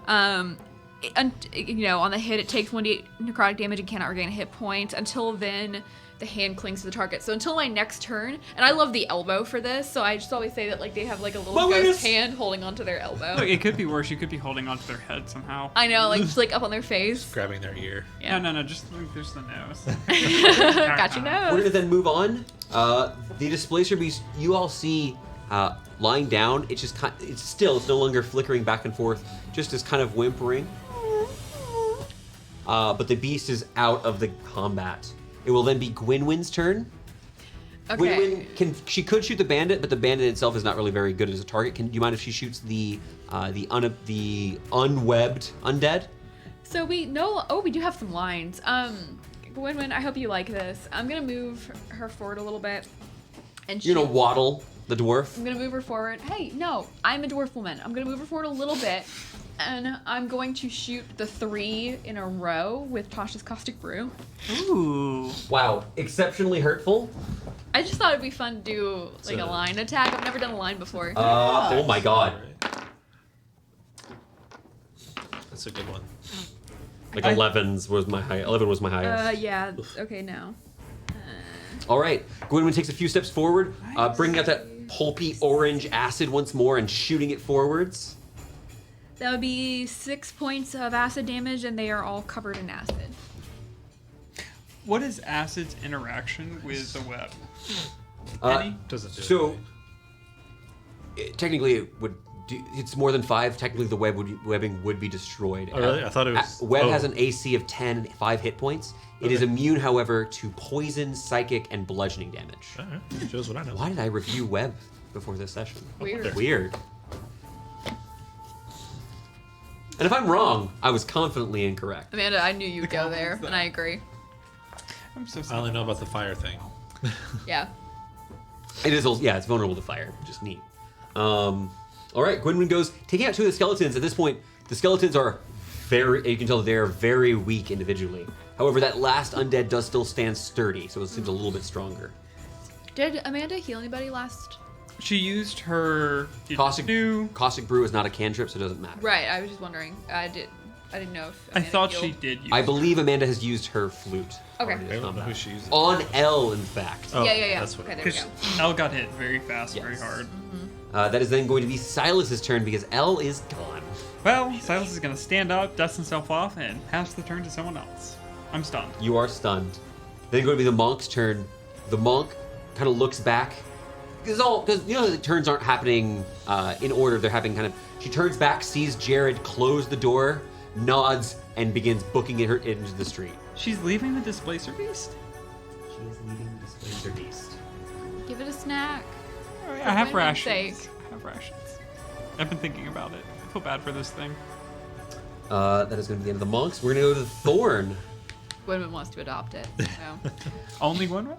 On the hit, it takes 1d8 necrotic damage and cannot regain a hit point. Until then, the hand clings to the target. So until my next turn, and I love the elbow for this, so I just always say that like they have like a little My ghost goodness. hand holding onto their elbow. Look, it could be worse. You could be holding onto their head somehow. I know, like just like up on their face. Grabbing their ear. Yeah. No, just look, there's the nose. Got your We're nose. gonna then move on. The Displacer Beast, you all see lying down. It's just it's no longer flickering back and forth, just as kind of whimpering. But the beast is out of the combat. It will then be Gwynwyn's turn. Okay. She could shoot the bandit, but the bandit itself is not really very good as a target. Do you mind if she shoots the unwebbed undead? So we do have some lines. Gwynwyn, I hope you like this. I'm gonna move her forward a little bit. And You're gonna waddle the dwarf. I'm gonna move her forward. Hey, no, I'm a dwarf woman. I'm gonna move her forward a little bit, and I'm going to shoot the 3 in a row with Tasha's Caustic Brew. Ooh. Wow, exceptionally hurtful. I just thought it'd be fun to do like a line attack. I've never done a line before. Oh my god. That's a good one. Like 11 was my highest. Yeah. Okay, now. All right, Gwynwyn takes a few steps forward, bringing out that pulpy orange acid once more and shooting it forwards. That would be 6 points of acid damage, and they are all covered in acid. What is acid's interaction with the web? Uh, Any? Doesn't do So, anything. technically, it's more than 5. Technically, the webbing would be destroyed. Oh, really? I thought it was. Web oh. has an AC of 10 and 5 hit points. It is Okay. immune, however, to poison, psychic, and bludgeoning damage. All right. Shows what I know. Why did I review web before this session? Weird. Weird. And if I'm wrong, I was confidently incorrect. Amanda, I knew you'd The go there, confidence and I agree. I'm so I sorry. only know about the fire thing. Yeah. It is, it's vulnerable to fire, which is neat. All right, Gwynwyn goes, taking out 2 of the skeletons. At this point, the skeletons are you can tell they're very weak individually. However, that last undead does still stand sturdy, so it seems a little bit stronger. Did Amanda heal anybody last? She used her Caustic do. Brew is not a cantrip, so it doesn't matter. Right, I was just wondering. I didn't know if I Amanda thought healed. she did use. I believe Amanda has used her flute. Okay. already I in don't know combat. who she used. On L, in fact. Oh, Yeah. That's what Okay, there we Because go. Elle got hit very fast, very Yes. hard. That is then going to be Silas's turn because L is gone. Well, Silas is gonna stand up, dust himself off, and pass the turn to someone else. I'm stunned. You are stunned. Then going to be the monk's turn. The monk kind of looks back. Because the turns aren't happening in order. They're happening kind of. She turns back, sees Jared close the door, nods, and begins booking her into the street. She's leaving the Displacer Beast? She is leaving the Displacer Beast. Give it a snack. I have Gwynwyn's rations. sake. I have rations. I've been thinking about it. I feel bad for this thing. That is going to be the end of the monks. We're going to go to the Thorn. Gwynwyn wants to adopt it. So. Only one way?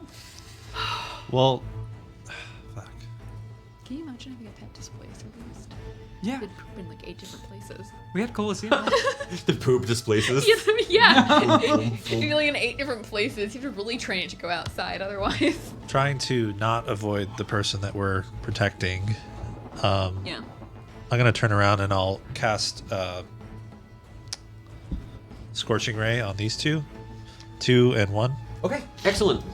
Well, fuck. Can you imagine having a pet displacer beast? Yeah, They'd poop in like 8 different places. we had Colosseum. The poop displaces. Yes, yeah. You're like in 8 different places. You have to really train it to go outside, otherwise. Trying to not avoid the person that we're protecting. Yeah. I'm gonna turn around and I'll cast Scorching Ray on these 2. 2 and 1. Okay, excellent.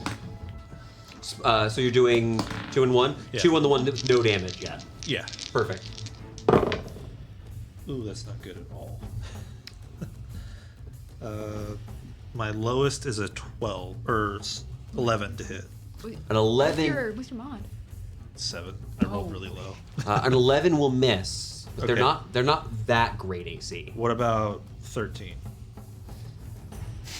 So you're doing 2 and 1? Yeah. 2 on the one with no damage yet. Yeah. Perfect. Ooh, that's not good at all. My lowest is a 12 or 11 to hit. Wait, An 11. what's your mod? 7. I rolled Oh. really low. An 11 will miss, but Okay. they're not that great AC. What about 13?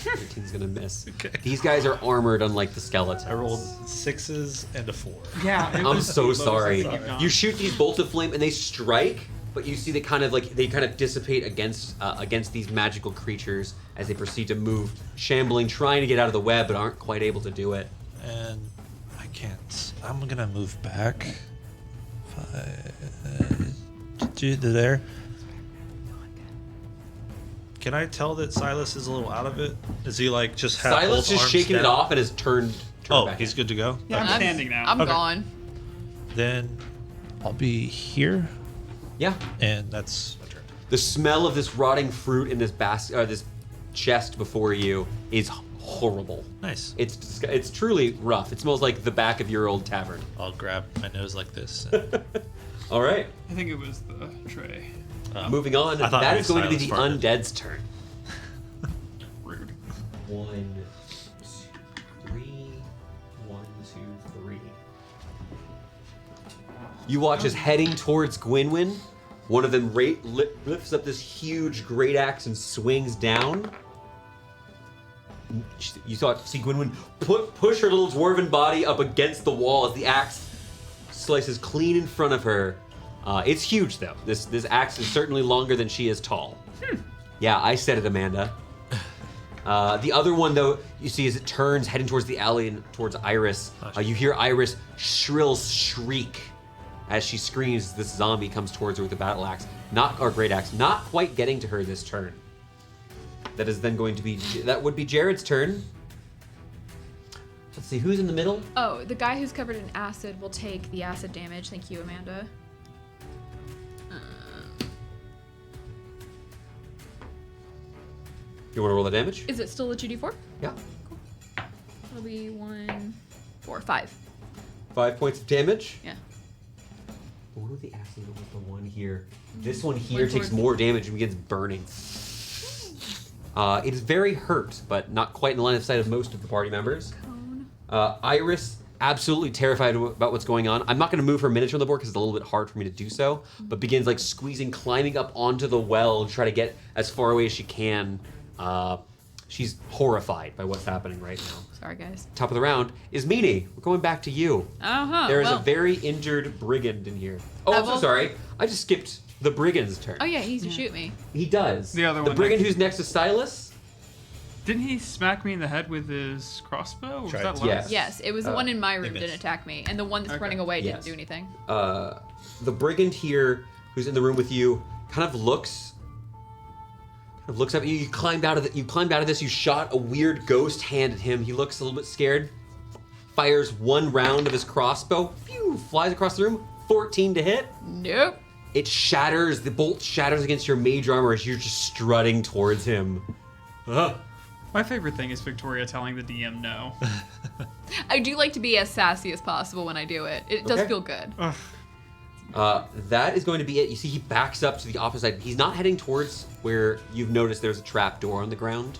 13's gonna miss. Okay. These guys are armored, unlike the skeletons. I rolled 6s and a 4. Yeah, it I'm was so the lowest sorry. thing you've done. You shoot these bolts of flame and they strike, but you see they kind of dissipate against these magical creatures as they proceed to move, shambling, trying to get out of the web, but aren't quite able to do it. And I can't. I'm gonna move back. 5 to there. Can I tell that Silas is a little out of it? Is he like just have Silas both is arms shaking it down? off and has turned Oh, back. he's good to go. Yeah, I'm Okay. standing now. I'm Okay. gone. Then I'll be here, Yeah. and that's my turn. The smell of this rotting fruit in this this chest before you is horrible. Nice. It's truly rough. It smells like the back of your old tavern. I'll grab my nose like this. All right. I think it was the tray. Moving on. I thought That maybe is going to be the Silas farted. undead's turn. Rude. 1, 2, 3. 1, 2, 3. You watch as heading towards Gwynwyn, one of them lifts up this huge great axe and swings down. You see Gwynwyn push her little dwarven body up against the wall as the axe slices clean in front of her. It's huge though. This axe is certainly longer than she is tall. Yeah, I said it, Amanda. The other one, though, you see as it turns, heading towards the alley and towards Iris, you hear Iris' shrill shriek as she screams as this zombie comes towards her with a battle axe, great axe, not quite getting to her this turn. That would be Jared's turn. Let's see, who's in the middle? Oh, the guy who's covered in acid will take the acid damage. Thank you, Amanda. You want to roll the damage? Is it still a 2d4? Yeah. It'll be 1, 4, 5. 5 points of damage. Yeah. The one with the acid was the one here. This one here One takes towards- more damage and begins burning. It is very hurt, but not quite in the line of sight of most of the party members. Cone. Iris, absolutely terrified about what's going on. I'm not going to move her miniature on the board because it's a little bit hard for me to do so, but begins like squeezing, climbing up onto the well to try to get as far away as she can. She's horrified by what's happening right now. Sorry, guys. Top of the round is Meanie. We're going back to you. Uh-huh. There is well. a very injured brigand in here. Oh, I'm so well- sorry. I just skipped the brigand's turn. Oh, yeah, he's to shoot me. He does. The other The one brigand next- who's next to Silas? Didn't he smack me in the head with his crossbow? Or was Tried that to. last? Yes. Yes, it was the one in my room missed. didn't attack me, and the one that's Okay. running away Yes. didn't do anything. The brigand here, who's in the room with you, kind of looks up at you. You climbed out of this. You shot a weird ghost hand at him. He looks a little bit scared. Fires one round of his crossbow. Phew, flies across the room. 14 to hit. Nope. It shatters. The bolt shatters against your mage armor as you're just strutting towards him. My favorite thing is Victoria telling the DM no. I do like to be as sassy as possible when I do it. It does Okay. feel good. That is going to be it. You see, he backs up to the opposite. He's not heading towards where you've noticed there's a trap door on the ground,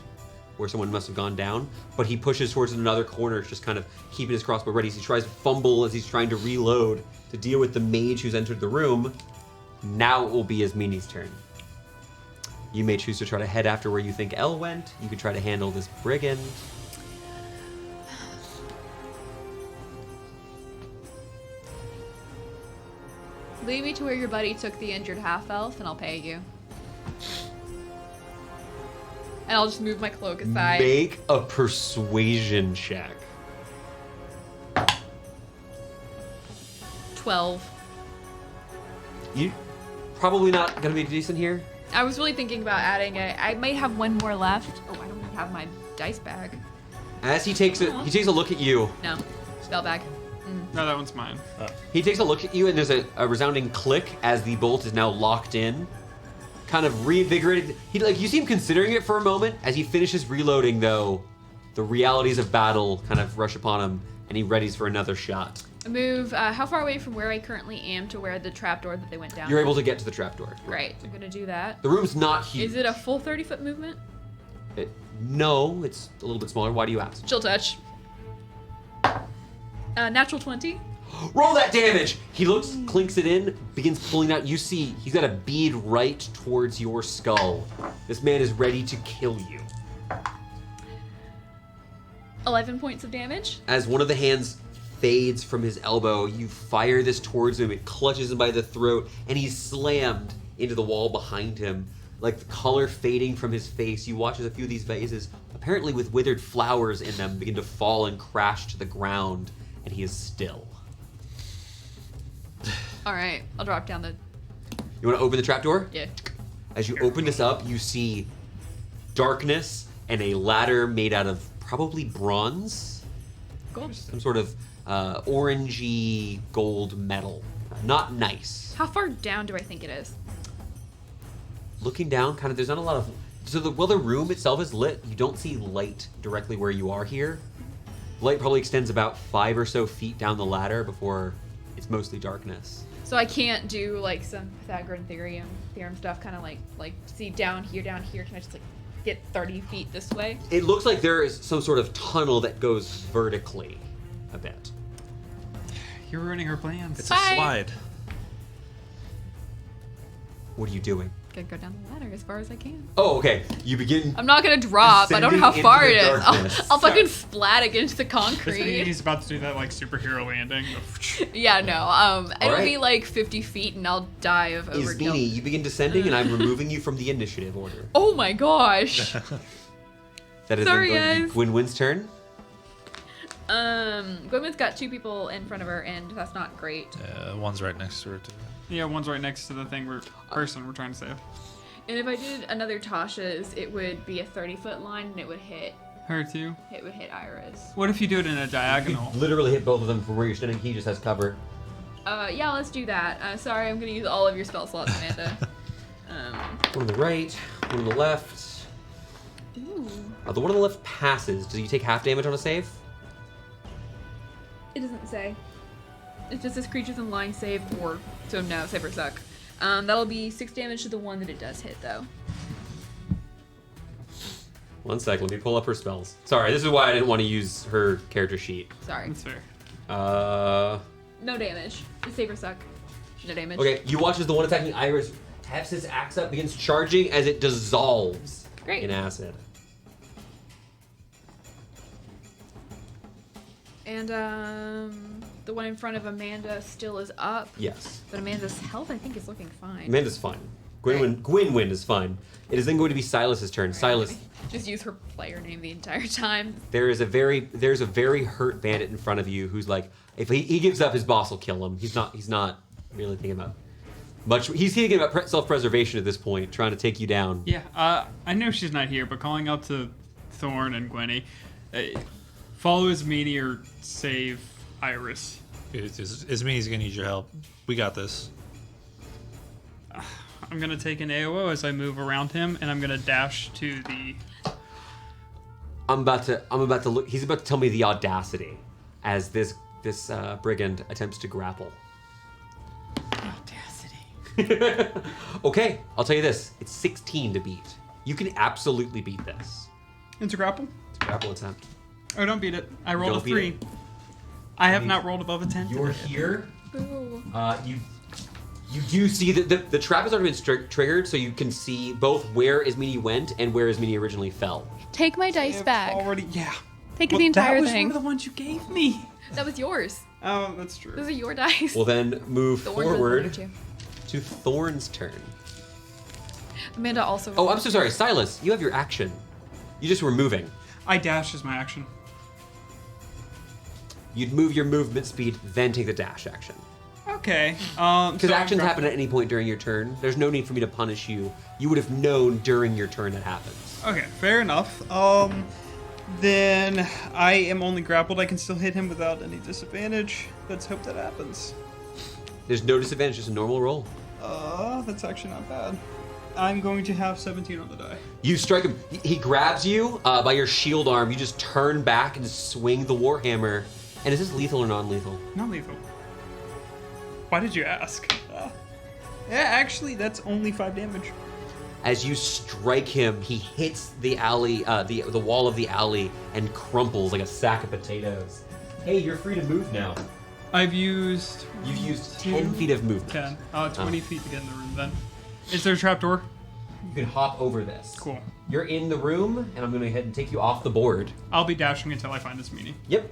where someone must have gone down. But he pushes towards another corner, just kind of keeping his crossbow ready. As he tries to fumble as he's trying to reload to deal with the mage who's entered the room. Now it will be his Meanie's turn. You may choose to try to head after where you think Elle went. You could try to handle this brigand. Lead me to where your buddy took the injured half-elf, and I'll pay you. And I'll just move my cloak aside. Make a persuasion check. 12. You probably not gonna be decent here. I was really thinking about adding I might have one more left. Oh, I don't even have my dice bag. As he takes a look at you. No, spell bag. No, that one's mine. He takes a look at you, and there's a resounding click as the bolt is now locked in. Kind of reinvigorated. You see him considering it for a moment. As he finishes reloading, though, the realities of battle kind of rush upon him, and he readies for another shot. Move how far away from where I currently am to where the trapdoor that they went down? You're able to get to the trapdoor. Great, I'm gonna do that. The room's not huge. Is it a full 30-foot movement? No, it's a little bit smaller. Why do you ask? Chill touch. Natural 20. Roll that damage! He looks, clinks it in, begins pulling out. You see, he's got a bead right towards your skull. This man is ready to kill you. 11 points of damage. As one of the hands fades from his elbow, you fire this towards him. It clutches him by the throat, and he's slammed into the wall behind him. Like the color fading from his face, you watch as a few of these vases, apparently with withered flowers in them, begin to fall and crash to the ground, and he is still. All right, I'll drop down the... You want to open the trapdoor? Yeah. As you open this up, you see darkness and a ladder made out of probably bronze. Gold. Some sort of orangey gold metal. Not nice. How far down do I think it is? Looking down, kind of, there's not a lot of... So the room itself is lit. You don't see light directly where you are here. Light probably extends about 5 or so feet down the ladder before it's mostly darkness. So I can't do like some Pythagorean theorem stuff, kind of like see down here. Can I just like get 30 feet this way? It looks like there is some sort of tunnel that goes vertically a bit. You're ruining her plans. It's Bye. a slide. What are you doing? Gonna go down the ladder as far as I can. Oh, okay. You begin... I'm not gonna drop. I don't know how Descending far into it the is. darkness. I'll fucking splat against the This concrete. he's about to do that like superhero landing. Yeah, no. It'll right. be like 50 feet and I'll die of overkill. Ismini, you begin descending, and I'm removing you from the initiative order. Oh my gosh. That is Sorry, then going to guys. be Gwynwyn's turn. Gwynwyn's got 2 people in front of her, and that's not great. One's right next to her, too. Yeah, one's right next to the thing person we're trying to save. And if I did another Tasha's, it would be a 30-foot line, and it would hit Her too. Iris. What if you do it in a diagonal? Literally hit both of them from where you're standing. He just has cover. Yeah, let's do that. Sorry, I'm gonna use all of your spell slots, Amanda. One on the right, one on the left. Ooh. The one on the left passes. Does he take half damage on a save? It doesn't say. It's just this creature's in line save, or so no, save or suck. That'll be 6 damage to the one that it does hit, though. 1 sec, let me pull up her spells. Sorry, this is why I didn't want to use her character sheet. Sorry. That's fair. No damage. Just save or suck. No damage. Okay, you watch as the one attacking Iris taps his axe up, begins charging as it dissolves Great. in acid. And the one in front of Amanda still is up. Yes. But Amanda's health, I think, is looking fine. Amanda's fine. Gwynwyn is fine. It is then going to be Silas's turn. Silas, Just use her player name the entire time. there's a very hurt bandit in front of you who's like, if he gives up, his boss will kill him. He's not really thinking about much. He's thinking about self-preservation at this point, trying to take you down. Yeah, I know she's not here, but calling out to Thorn and Gwenny, follow Ismini or save Iris. Ismini's gonna need your help. We got this. I'm gonna take an AOO as I move around him, and I'm gonna dash to the. I'm about to look. He's about to tell me the audacity as this brigand attempts to grapple. Audacity. Okay, I'll tell you this. It's 16 to beat. You can absolutely beat this. It's a grapple. It's a grapple attempt. Oh, don't beat it. I rolled a Don't beat 3. it. I have not rolled above a 10. You're here. Ooh. You do see that the trap has already been triggered, so you can see both where Ismini went and where Ismini originally fell. Take my dice I've back. Already, yeah. Take Well, the entire that was thing. one of the ones you gave me. That was yours. Oh, that's true. Those are your dice. We'll then move The orange one's forward under you. to Thorn's turn. Amanda also. Oh, I'm so sorry. Silas, you have your action. You just were moving. I dash as my action. You'd move your movement speed, then take the dash action. Okay. Okay. Because so actions I'm happen at any point during your turn. There's no need for me to punish you. You would have known during your turn it happens. Okay, fair enough. Then I am only grappled. I can still hit him without any disadvantage. Let's hope that happens. There's no disadvantage, just a normal roll. That's actually not bad. I'm going to have 17 on the die. You strike him. He grabs you by your shield arm. You just turn back and swing the warhammer. And is this lethal or non-lethal? Not lethal. Why did you ask? Yeah, actually, that's only 5 damage. As you strike him, he hits the alley, the wall of the alley, and crumples like a sack of potatoes. Hey, you're free to move now. I've used... You've used 10 feet of movement. 10. 20 feet to get in the room then. Is there a trapdoor? You can hop over this. Cool. You're in the room, and I'm going to go ahead and take you off the board. I'll be dashing until I find this meanie. Yep.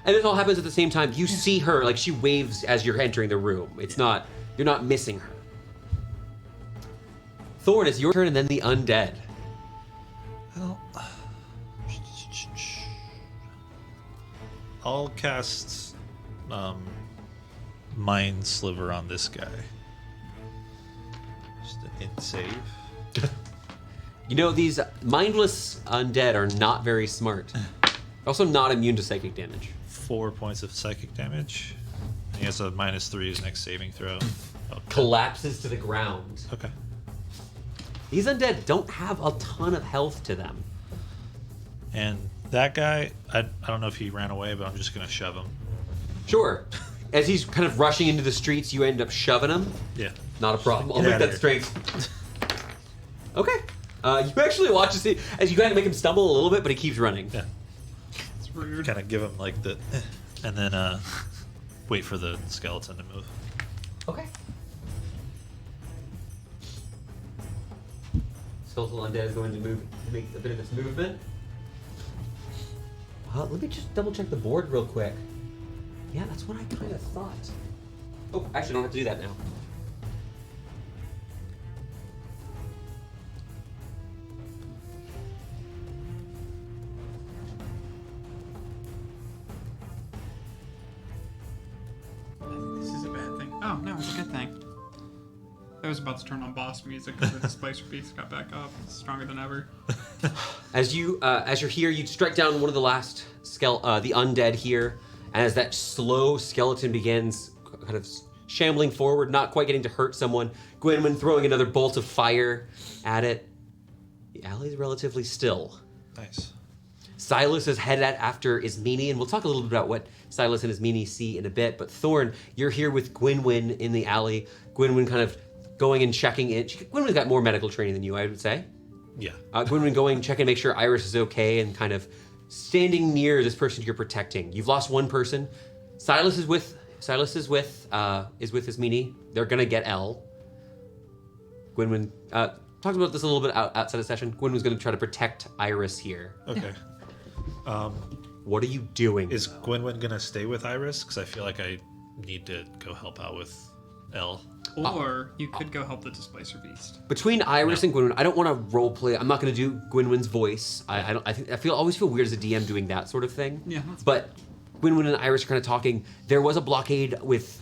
And this all happens at the same time. You see her, like she waves as you're entering the room. It's not, you're not missing her. Thorn, it's your turn and then the undead. Well, I'll cast Mind Sliver on this guy. Just an int save. You know, these mindless undead are not very smart. They're also not immune to psychic damage. 4 points of psychic damage. He has a -3 his next saving throw. Oh, Collapses to the ground. okay. These undead don't have a ton of health to them. And that guy, I don't know if he ran away, but I'm just going to shove him. Sure. As he's kind of rushing into the streets, you end up shoving him. Yeah. Not a problem. I'll Get make outta that here. strength. Okay. You actually watch to see as you kind of make him stumble a little bit, but he keeps running. Yeah. It's rude. Kind of give him like the, and then wait for the skeleton to move. Okay. Skeletal undead is going to move to make a bit of its movement. Let me just double check the board real quick. Yeah, that's what I kind of thought. Oh, actually, I don't have to do that now. This is a bad thing. Oh, no, it's a good thing. I was about to turn on boss music because the Displacer Beast got back up. It's stronger than ever. As you're here, you strike down one of the last the undead here, and as that slow skeleton begins kind of shambling forward, not quite getting to hurt someone, Gwynwyn throwing another bolt of fire at it. The alley's relatively still. Nice. Silas is headed after Ismini, and we'll talk a little bit about what Silas and Ismini see in a bit. But Thorn, you're here with Gwynwyn in the alley. Gwynwyn kind of going and checking in. Gwynwyn's got more medical training than you, I would say. Yeah. Gwynwyn going, checking, make sure Iris is okay, and kind of standing near this person you're protecting. You've lost one person. Silas is with Ismini. They're gonna get L. Gwynwyn talked about this a little bit outside of session. Gwynwyn's gonna try to protect Iris here. Okay. What are you doing? Is Gwynwyn gonna stay with Iris? Because I feel like I need to go help out with L. Or you could go help the Displacer Beast. Between Iris and Gwynwyn, I don't want to role play. I'm not going to do Gwynwyn's voice. I always feel weird as a DM doing that sort of thing. Yeah, that's But Gwynwyn and Iris are kind of talking. There was a blockade with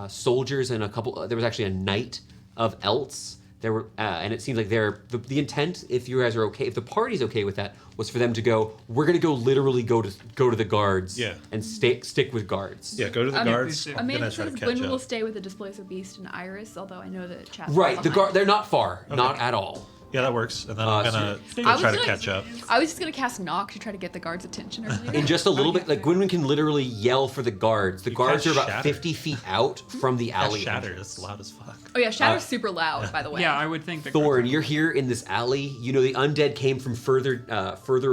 soldiers and there was actually a knight of Eltz. There were, and it seems like the intent, if you guys are okay, if the party's okay with that, was for them to go. We're gonna go literally go to the guards. Yeah. And stick with guards. Yeah, go to the guards. please do. I'm Amanda gonna try says to catch Gwyn will up. stay with the Displacer Beast and Iris, although I know that chat. Right. The guard. They're not far. Not at all. Yeah, that works. And then I'm gonna so- go I was try to gonna- catch up. I was just gonna cast Knock to try to get the guards' attention earlier. In just a little bit, like Gwynwyn can literally yell for the guards. The guards are cast about Shatter. 50 feet out from the That alley. shatter entrance. is loud as fuck. Oh yeah, Shatter's super loud, by the way. Yeah, I would think that. Thorn, you're here in this alley. You know the undead came from further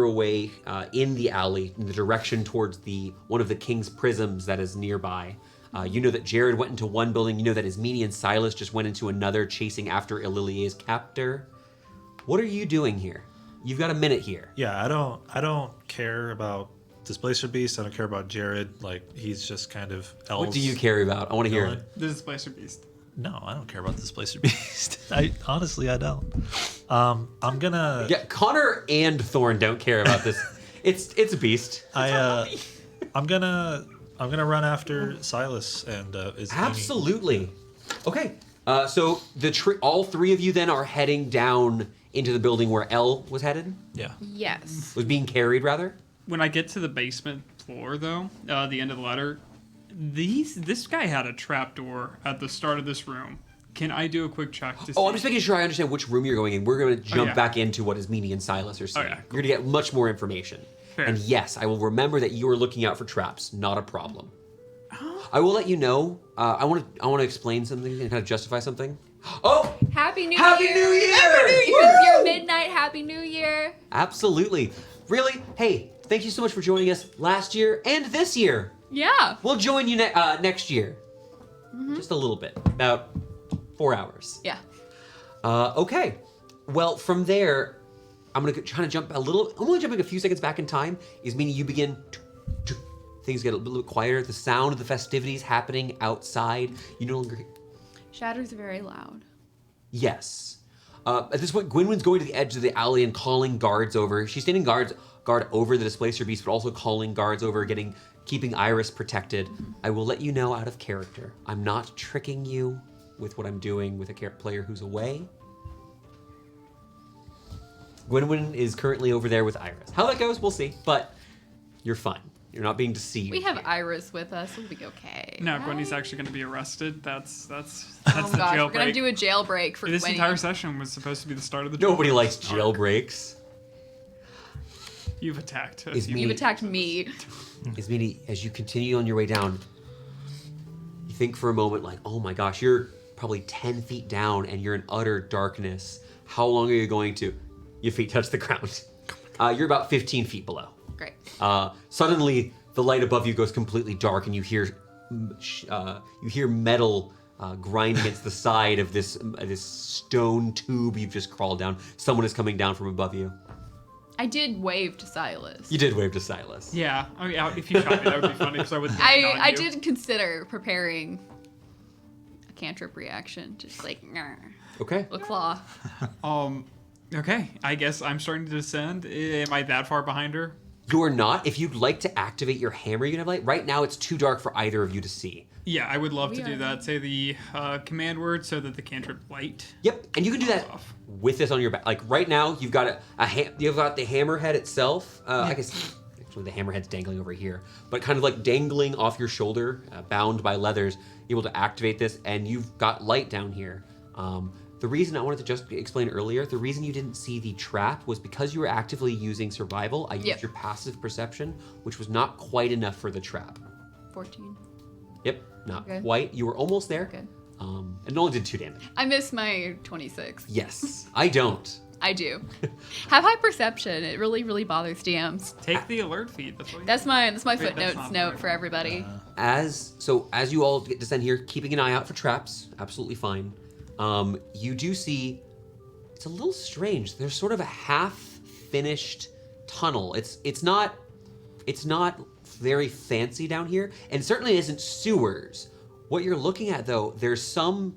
away in the alley, in the direction towards one of the king's prisms that is nearby. You know that Jared went into one building. You know that Ismini and Silas just went into another, chasing after Eliliae's captor. What are you doing here? You've got a minute here. Yeah, I don't care about Displacer Beast. I don't care about Jared. Like he's just kind of L's What do you care about? I want to hear villain. it. The Displacer Beast. No, I don't care about Displacer Beast. I don't. I'm gonna. Yeah, Connor and Thorn don't care about this. It's a beast. I'm gonna I'm gonna run after Silas and is Absolutely. Okay. So all three of you then are heading down into the building where Elle was headed. Yeah. Yes. Was being carried rather. When I get to the basement floor, though, the end of the ladder, this guy had a trapdoor at the start of this room. Can I do a quick check to see? Oh, I'm just making sure I understand which room you're going in. We're going to jump yeah. back into what is Meanie and Silas are saying. yeah, You're going to get much more information. Fair. And yes, I will remember that you are looking out for traps. Not a problem. I will let you know. I want to explain something and kind of justify something. Oh, Happy New Happy Year! New Year! Happy New Year! Woo! Your midnight Happy New Year! absolutely. Really? Hey, thank you so much for joining us last year and this year. Yeah. We'll join you next year. Just a little bit, about 4 hours. Yeah. Okay. Well, from there, I'm gonna try to jump a little. I'm only jumping a few seconds back in time. Is meaning you begin. Things get a little bit quieter. The sound of the festivities happening outside. You no longer. Shatters are very loud. Yes. At this point, Gwynwyn's going to the edge of the alley and calling guards over. She's standing guard over the Displacer Beast, but also calling guards over, keeping Iris protected. I will let you know out of character. I'm not tricking you with what I'm doing with a player who's away. Gwynwyn is currently over there with Iris. How that goes, we'll see. But you're fine. You're not being deceived. We have here. Iris with us. We'll be okay. No, right? Gwenny's actually going to be arrested. That's Oh the gosh, jailbreak. we're gonna do a jailbreak for This Gwenny. entire session was supposed to be the start of the Nobody jailbreak. likes jailbreaks. You've attacked us. Is me- You've attacked me. Ismini, as you continue on your way down, you think for a moment like, oh my gosh, you're probably 10 feet down and you're in utter darkness. How long are you going to? Your feet touch the ground. You're about 15 feet below. Great. Suddenly, the light above you goes completely dark and you hear metal grind against the side of this stone tube you've just crawled down. Someone is coming down from above you. I did wave to Silas. You did wave to Silas. Yeah. Oh, yeah. If you shot me, that would be funny because I would. I did consider preparing a cantrip reaction, just like Okay. a claw. Okay. I guess I'm starting to descend. Am I that far behind her? You're not. If you'd like to activate your hammer, you can have light. Right now, it's too dark for either of you to see. Yeah, I would love We to do are- that. Say the command word so that the cantrip light. Yep, and you can do that Off. with this on your back. Like right now, you've got you've got the hammerhead itself. I guess actually the hammerhead's dangling over here, but kind of like dangling off your shoulder, bound by leathers. You're able to activate this, and you've got light down here. The reason I wanted to just explain earlier, the reason you didn't see the trap was because you were actively using survival. I used Yep. your passive perception, which was not quite enough for the trap. 14. Yep, not Okay. quite. You were almost there. Good. And it only did 2 damage. I missed my 26. Yes, I don't. I do. Have high perception. It really, really bothers DMs. Take the alert feed. That's what. That's my that's footnotes not note right. for everybody. As you all descend here, keeping an eye out for traps, absolutely fine. You do see it's a little strange. There's sort of a half-finished tunnel. It's not very fancy down here, and certainly isn't sewers. What you're looking at though, there's some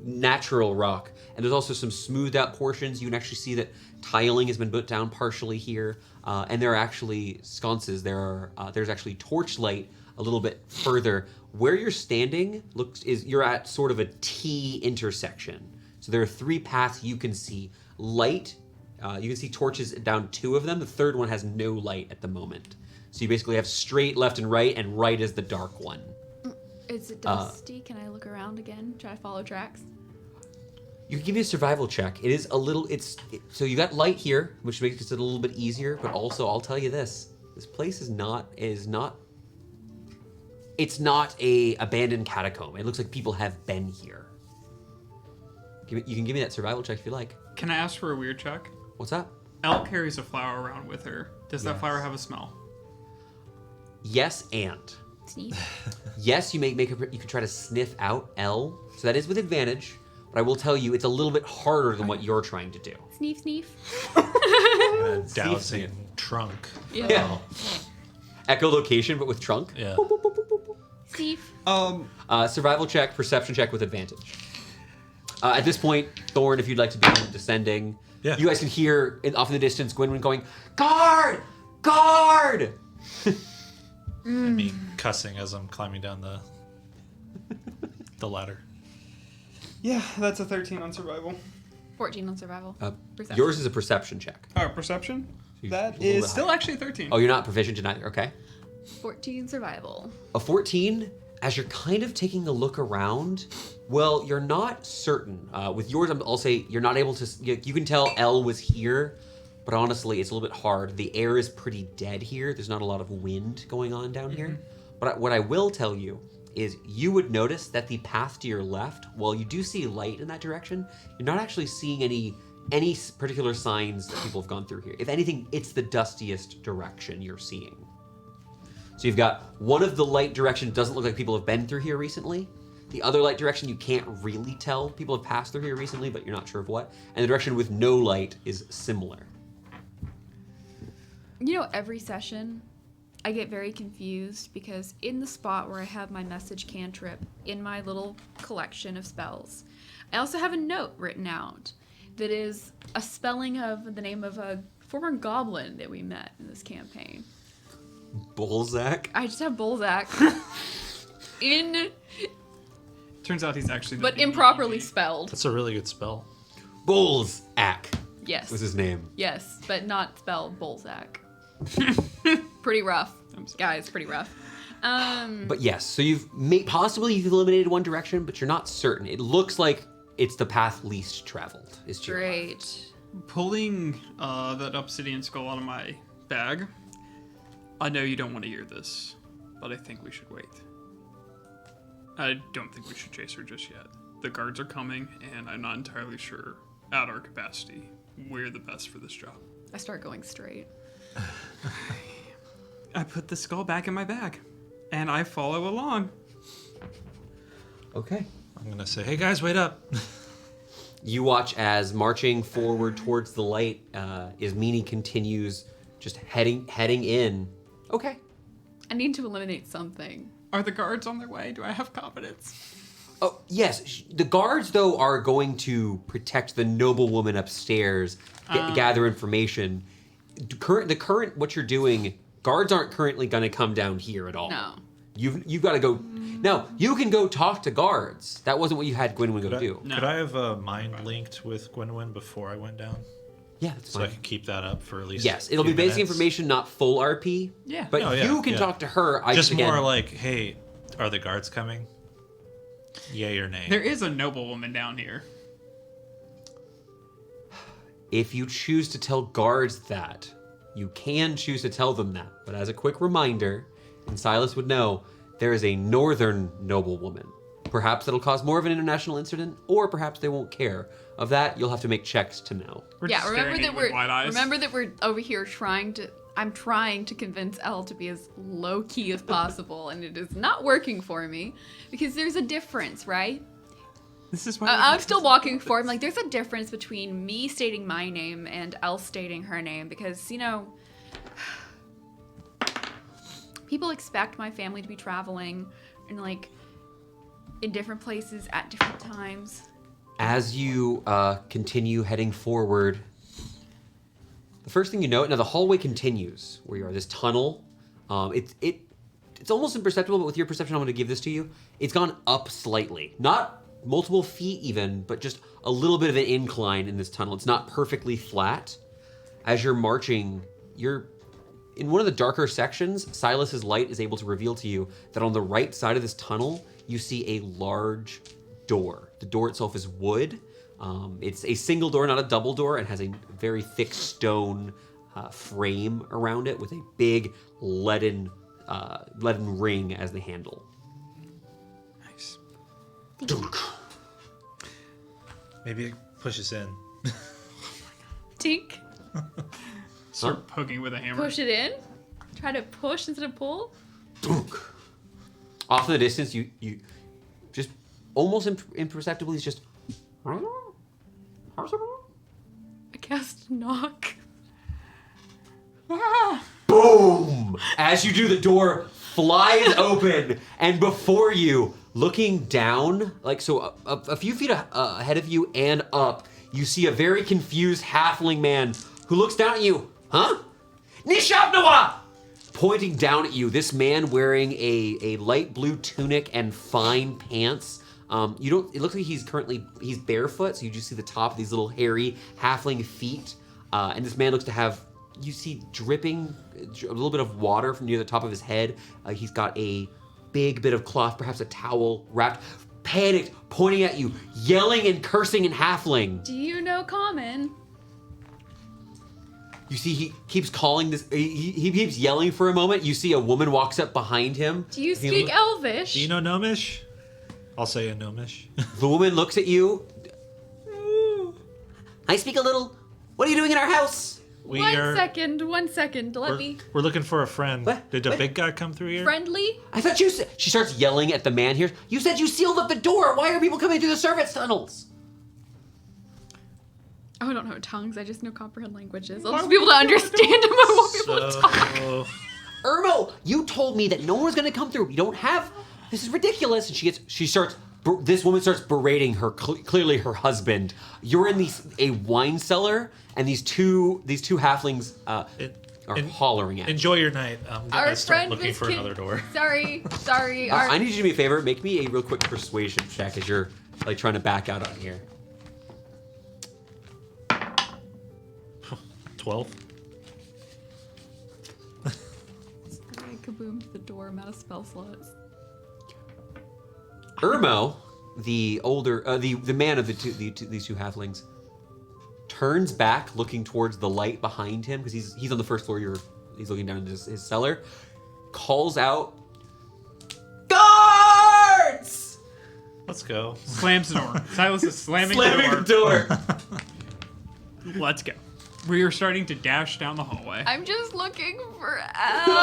natural rock, and there's also some smoothed out portions. You can actually see that tiling has been put down partially here, and there are actually sconces. There's actually torchlight a little bit further. Where you're standing you're at sort of a T intersection. So there are 3 paths you can see. Light, you can see torches down 2 of them. The third one has no light at the moment. So you basically have straight left and right is the dark one. Is it dusty? Can I look around again? Try to follow tracks? You can give me a survival check. It is a little, so you got light here, which makes it a little bit easier, but also I'll tell you this place is not it's not a abandoned catacomb. It looks like people have been here. You can give me that survival check if you like. Can I ask for a weird check? What's up? Elle carries a flower around with her. Does that Yes. flower have a smell? Yes, and. Sneeze. Yes, you can try to sniff out L, so that is with advantage, but I will tell you it's a little bit harder than what you're trying to do. Sneef, sneef. Dowsing trunk. Yeah. Echolocation, but with trunk. Yeah. Sneef. Survival check, perception check with advantage. At this point, Thorn, if you'd like to begin descending, Yeah. you guys can hear off in the distance Gwynwyn going, "Guard! Guard!" And me cussing as I'm climbing down the ladder. Yeah, that's a 13 on survival. 14 on survival. Perception. Yours is a perception check. Oh, perception? You- That a little is bit still higher. actually 13. Oh, you're not proficient in either. Okay. 14 survival. A 14, as you're kind of taking a look around, well, you're not certain. With yours, I'll say you're not able to, you can tell Elle was here, but honestly, it's a little bit hard. The air is pretty dead here. There's not a lot of wind going on down here. But what I will tell you is you would notice that the path to your left, while you do see light in that direction, you're not actually seeing any particular signs that people have gone through here. If anything, it's the dustiest direction you're seeing. So you've got one of the light direction doesn't look like people have been through here recently. The other light direction you can't really tell. People have passed through here recently, but you're not sure of what. And the direction with no light is similar. You know, every session, I get very confused because in the spot where I have my message cantrip in my little collection of spells, I also have a note written out that is a spelling of the name of a former goblin that we met in this campaign. Bullsack? I just have Bullsack in, Turns out he's actually. but improperly spelled. That's a really good spell. Bullsack Yes. was his name. Yes, but not spelled Bullsack. Pretty rough. Guys, pretty rough. But yes, so possibly you've eliminated one direction, but you're not certain. It looks like it's the path least traveled. Is to your left. Great. Pulling that obsidian skull out of my bag. I know you don't want to hear this, but I think we should wait. I don't think we should chase her just yet. The guards are coming, and I'm not entirely sure, at our capacity, we're the best for this job. I start going straight. I put the skull back in my bag, and I follow along. Okay. I'm gonna say, hey guys, wait up. You watch as marching forward towards the light, Ismini continues just heading in. Okay. I need to eliminate something. Are the guards on their way? Do I have confidence? Oh, yes. The guards, though, are going to protect the noblewoman upstairs, gather information. What you're doing, guards aren't currently going to come down here at all. No. You've got to go. Now, you can go talk to guards. That wasn't what you had Gwynwyn go do. No. Could I have mind linked with Gwynwyn before I went down? Yeah, that's So fine. I could keep that up for at least. Yes, a it'll be few basic minutes? information, not full RP. Yeah. But Oh, yeah, you can yeah. talk to her. Just again, more like, hey, are the guards coming? Yay or nay? There is a noblewoman down here. If you choose to tell guards that, you can choose to tell them that. But as a quick reminder, and Silas would know, there is a northern noblewoman. Perhaps that'll cause more of an international incident, or perhaps they won't care. Of that, you'll have to make checks to know. We're Yeah, just remember staring that at you with wide eyes. remember that we're over here I'm trying to convince Elle to be as low key as possible, and it is not working for me because there's a difference, right? This is why I'm still walking forward. I'm like, there's a difference between me stating my name and Elle stating her name because, you know, people expect my family to be traveling and like in different places at different times. As you continue heading forward, the first thing you know, now the hallway continues where you are. This tunnel, it's almost imperceptible, but with your perception, I'm going to give this to you. It's gone up slightly, not multiple feet even, but just a little bit of an incline in this tunnel. It's not perfectly flat. As you're marching, you're in one of the darker sections. Silas's light is able to reveal to you that on the right side of this tunnel, you see a large door. The door itself is wood. It's a single door, not a double door, and has a very thick stone frame around it with a big leaden ring as the handle. Nice. Maybe it pushes in. Tink, Start poking with a hammer. push it in. Try to push instead of pull. Off in the distance, you just almost imperceptibly, it's just. I cast knock. Boom! As you do, the door flies open, and before you, looking down, like so, a few feet ahead of you and up, you see a very confused halfling man who looks down at you. Huh? Nishabnawa! pointing down at you. This man wearing a light blue tunic and fine pants. It looks like he's barefoot, so you just see the top of these little hairy halfling feet. And this man looks to have, you see dripping a little bit of water from near the top of his head. He's got a big bit of cloth, perhaps a towel wrapped, panicked, pointing at you, yelling and cursing in halfling. Do you know common? You see he keeps calling this, he keeps yelling for a moment. You see a woman walks up behind him. Do you speak Elvish? Do you know Gnomish? I'll say a Gnomish. The woman looks at you. I speak a little. What are you doing in our house? One second. We're looking for a friend. What? Did a big guy come through here? Friendly? I thought you said. She starts yelling at the man here. You said you sealed up the door. Why are people coming through the service tunnels? Oh, I don't know tongues. I just know comprehend languages. I'll just be able to understand them. I won't be able to talk. Irmo, you told me that no one was going to come through. You don't have. This is ridiculous. And this woman starts berating her, clearly her husband. You're in a wine cellar, and these two halflings are hollering at you. Enjoy your night. I'm Our gonna start friend looking was for another door. Sorry. I need you to do me a favor. Make me a real quick persuasion check as you're like trying to back out on here. 12. Kaboom! The door. I'm out of spell slots. Irmo, the older, the man of these two halflings, turns back, looking towards the light behind him because he's on the first floor. He's looking down into his cellar. Calls out, "Guards!" Let's go. Slams the door. Silas is slamming the door. Let's go. We are starting to dash down the hallway. I'm just looking for L.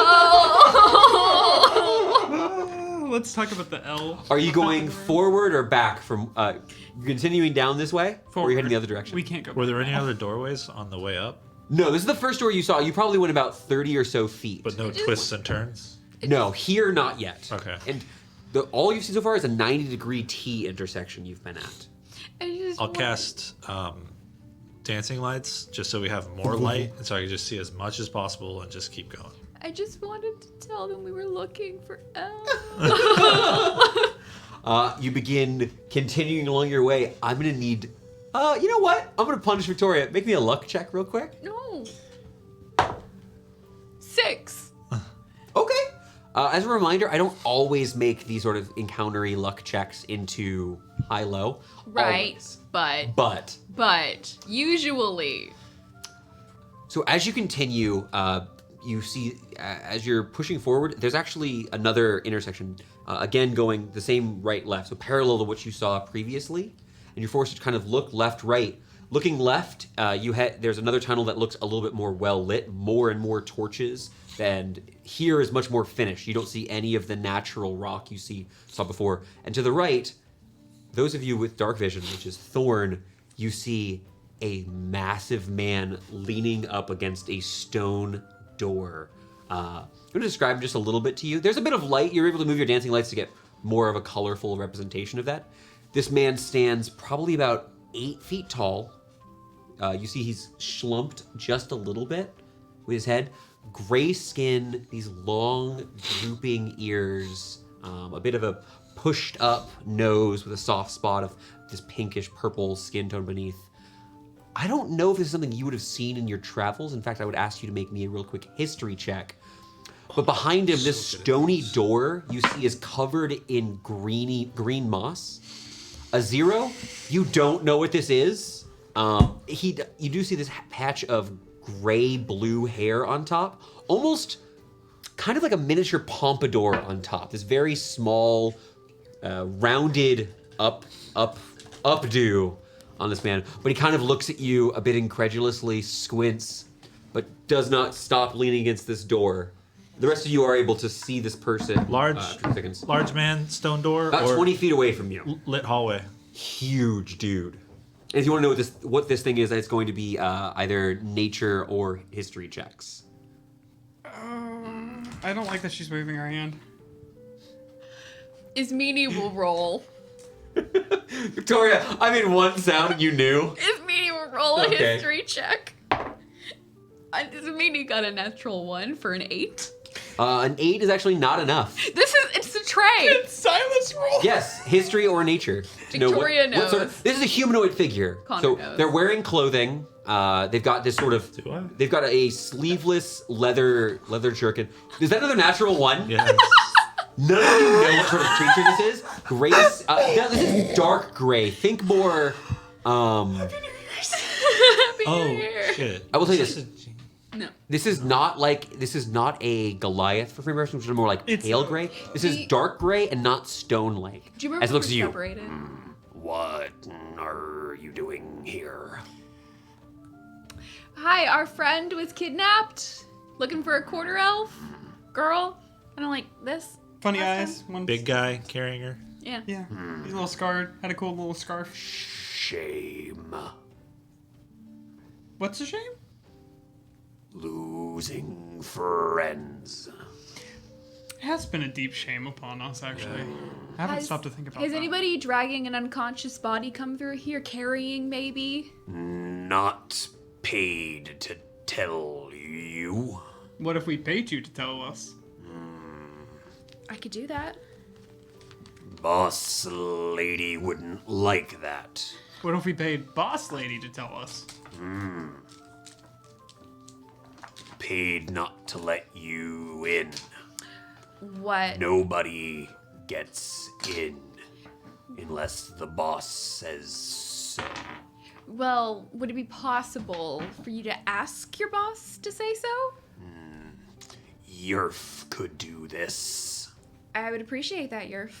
Let's talk about the L. Are you going forward or back from continuing down this way? Or are you heading the other direction? We can't go. Were there any other doorways on the way up? No, this is the first door you saw. You probably went about 30 or so feet. But no twists and turns? No, here not yet. Okay. And all you've seen so far is a 90-degree T intersection you've been at. I'll cast dancing lights just so we have more light, and so I can just see as much as possible and just keep going. I just wanted to tell them we were looking for L. You begin continuing along your way. I'm gonna need. You know what? I'm gonna punish Victoria. Make me a luck check real quick. No. 6. Okay. As a reminder, I don't always make these sort of encountery luck checks into high-low. Right, always. But usually. So as you continue, you see as you're pushing forward, there's actually another intersection, again going the same right-left, so parallel to what you saw previously, and you're forced to kind of look left-right. Looking left, there's another tunnel that looks a little bit more well-lit, more and more torches, and here is much more finished. You don't see any of the natural rock you saw before. And to the right, those of you with dark vision, which is Thorn, you see a massive man leaning up against a stone door. I'm going to describe just a little bit to you. There's a bit of light. You're able to move your dancing lights to get more of a colorful representation of that. This man stands probably about 8 feet tall. You see he's schlumped just a little bit with his head. Gray skin, these long, drooping ears, a bit of a pushed up nose with a soft spot of this pinkish purple skin tone beneath. I don't know if this is something you would have seen in your travels. In fact, I would ask you to make me a real quick history check. But behind him, this stony door you see is covered in green moss. A 0, you don't know what this is. You do see this patch of gray-blue hair on top, almost kind of like a miniature pompadour on top. This very small, rounded updo on this man. But he kind of looks at you a bit incredulously, squints, but does not stop leaning against this door. The rest of you are able to see this person. Large man, stone door, about or 20 feet away from you. Lit hallway. Huge dude. And if you want to know what this thing is, it's going to be either nature or history checks. I don't like that she's waving her hand. Ismini will roll. Victoria, I mean one sound you knew. Ismini will roll a Okay. history check. Ismini got a natural 1 for an 8. An 8 is actually not enough. It's a tray. Silence roll. Yes, history or nature. To know Victoria what sort knows. of, this is a humanoid figure. Connor so knows. they're wearing clothing. They've got this sort of. Do I? They've got a sleeveless leather jerkin. Is that another natural one? Yes. None of you know what sort of creature this is. Gray. No, this is dark gray. Think more. Happy Oh New Year. shit. I will tell you this. No. This is not a Goliath for free version, which is more like It's pale not. gray. This is dark gray and not stone-like. Do you remember as it looks when at we you. separated? What are you doing here? Hi, our friend was kidnapped. Looking for a quarter elf girl. I don't like this. Funny Last eyes. One Big guy carrying her. Yeah. Yeah. He's a little scarred. Had a cool little scarf. Shame. What's the shame? Losing friends. It has been a deep shame upon us, actually. I haven't stopped to think about Has that. anybody dragging an unconscious body come through here, carrying maybe? Not paid to tell you. What if we paid you to tell us? I could do that. Boss lady wouldn't like that. What if we paid Boss Lady to tell us? Paid not to let you in. What? Nobody gets in unless the boss says so. Well, would it be possible for you to ask your boss to say so? Yerf could do this. I would appreciate that, Yerf.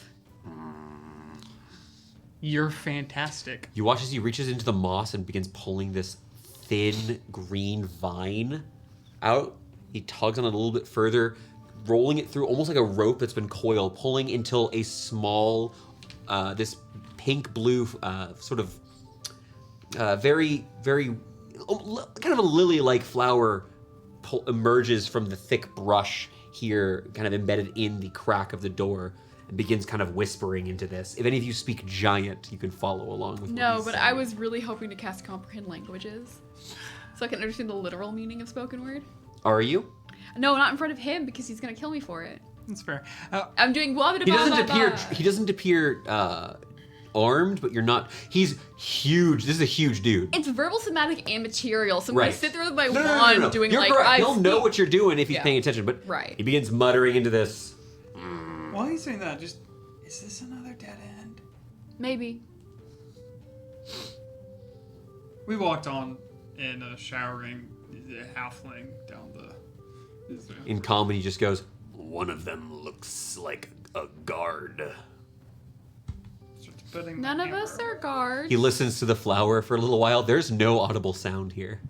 You're fantastic. You watch as he reaches into the moss and begins pulling this thin green vine out. He tugs on it a little bit further, rolling it through almost like a rope that's been coiled, pulling until a small, this pink-blue sort of very kind of a lily-like flower emerges from the thick brush here, kind of embedded in the crack of the door, and begins kind of whispering into this. If any of you speak giant, you can follow along with what No, he's but saying. I was really hoping to cast Comprehend Languages, so I can understand the literal meaning of spoken word. Are you? No, not in front of him, because he's gonna kill me for it. That's fair. I'm doing blah blah He blah doesn't blah appear. blah. He doesn't appear armed, but you're not. He's huge. This is a huge dude. It's verbal, somatic, and material. So I'm Right. gonna sit there with my No, wand doing You're like correct. I He'll know speak- what you're doing if he's Yeah. paying attention. But Right. he begins muttering into this. While he's saying that, just, is this another dead end? Maybe. We walked on in a showering halfling down the... In calm, and he just goes, "One of them looks like a guard." None of us are guards. He listens to the flower for a little while. There's no audible sound here.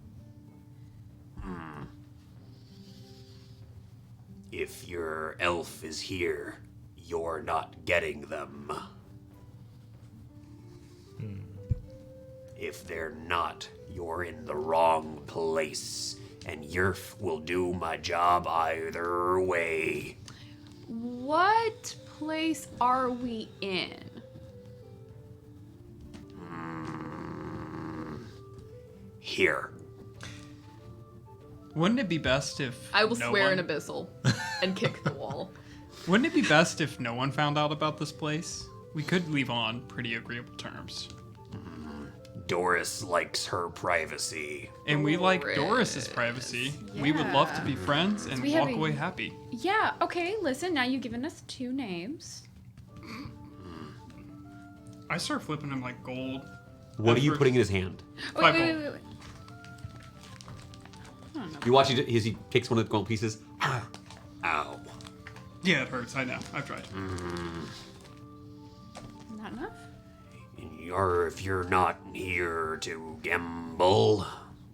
If your elf is here, you're not getting them. If they're not, you're in the wrong place, and Yerf will do my job either way. What place are we in? Here. Wouldn't it be best if I will no swear one... an abyssal and kick the wall. Wouldn't it be best if no one found out about this place? We could leave on pretty agreeable terms. Doris likes her privacy. And we like Doris's privacy. We would love to be friends and we have walk a- away happy. Yeah, okay, listen, now you've given us 2 names. I start flipping him like gold. What are you Effort. putting in his hand? Wait, Five wait, gold. wait, wait. I don't know. You watch as he takes one of the gold pieces. Ow. Yeah, it hurts. I know. I've tried. Not enough? If you're not here to gamble,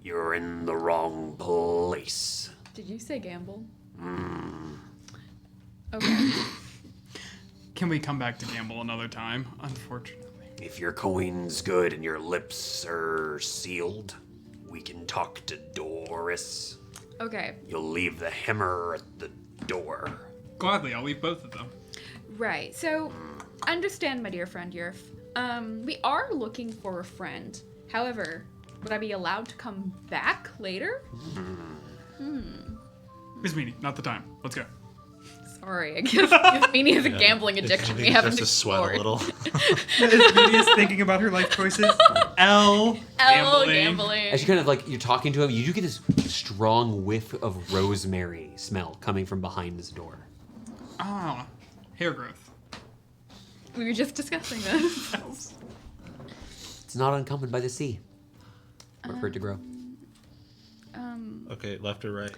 you're in the wrong place. Did you say gamble? Okay. Can we come back to gamble another time? Unfortunately. If your coin's good and your lips are sealed, we can talk to Doris. Okay, You'll leave the hammer at the door. Gladly, I'll leave both of them. right. So, understand, my dear friend Yerf. We are looking for a friend. However, would I be allowed to come back later? This meeting, not the time. Let's go. Sorry, I guess Meanie has a gambling addiction we haven't Starts to sweat a explored. little. As Meany is thinking about her life choices. L Gambling. gambling. As you kind of like you're talking to him, you do get this strong whiff of rosemary smell coming from behind this door. Ah, hair growth. We were just discussing this. It's not uncommon by the sea. For it to grow. Okay, left or right?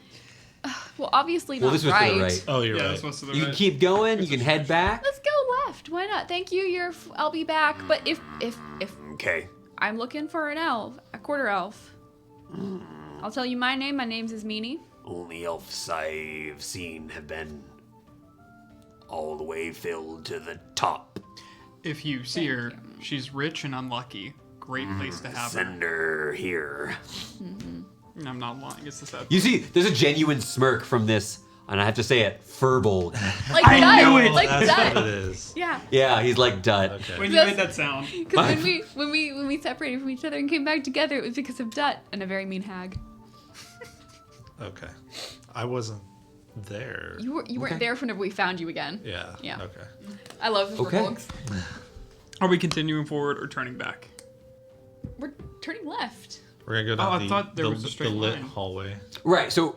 Well, obviously not Well, this was right. to the right. Oh, you're Yeah, right. this was to the You can right. keep going. You can head back. Let's go left. Why not? Thank you. I'll be back. But if Okay. I'm looking for an elf, a quarter elf, I'll tell you my name. My name's Meanie. Only elves I've seen have been all the way filled to the top. If you see her, she's rich and unlucky. Great place to have her. Send her here. I'm not lying. It's the sad. You see, there's a genuine smirk from this, and I have to say it, Furbolg. Like I Dud. knew it! Like That's Dud. what it is. Yeah. Yeah, he's like Dut. Okay. When you That's- made that sound, Because when we separated from each other and came back together, it was because of Dut and a very mean hag. Okay. I wasn't there. You weren't Okay. there whenever we found you again. Yeah. Yeah. Okay. I love the Okay. Furbolgs. are we continuing forward or turning back? We're turning left. We're gonna go Oh, down I thought there was a straight the lit line. hallway. Right, so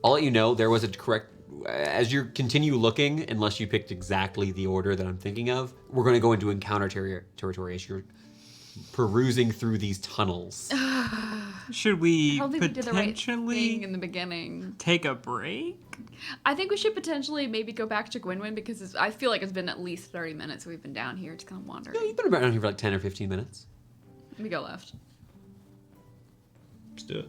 I'll let you know there was a correct. As you continue looking, unless you picked exactly the order that I'm thinking of, we're going to go into encounter territory as you're perusing through these tunnels. Should I we don't think we did the right thing potentially in the beginning. take a break? I think we should potentially maybe go back to Gwynwyn because I feel like it's been at least 30 minutes we've been down here just kind of wandering. You've been around here for like 10 or 15 minutes. We go left. Let's do it.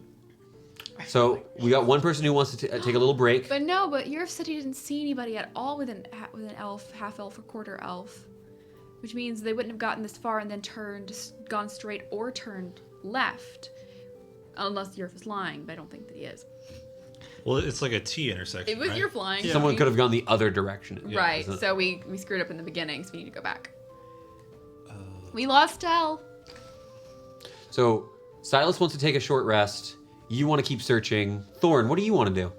So we got one person who wants to take a little break. But Europe said he didn't see anybody at all with an elf, half elf, or quarter elf, which means they wouldn't have gotten this far and then gone straight or turned left, unless Europe is lying. But I don't think that he is. Well, it's like a T intersection. It was right? your flying. Someone could have gone the other direction. Right. isn't it? So we screwed up in the beginning, so we need to go back. We lost El. So Silas wants to take a short rest. You want to keep searching. Thorn, what do you want to do?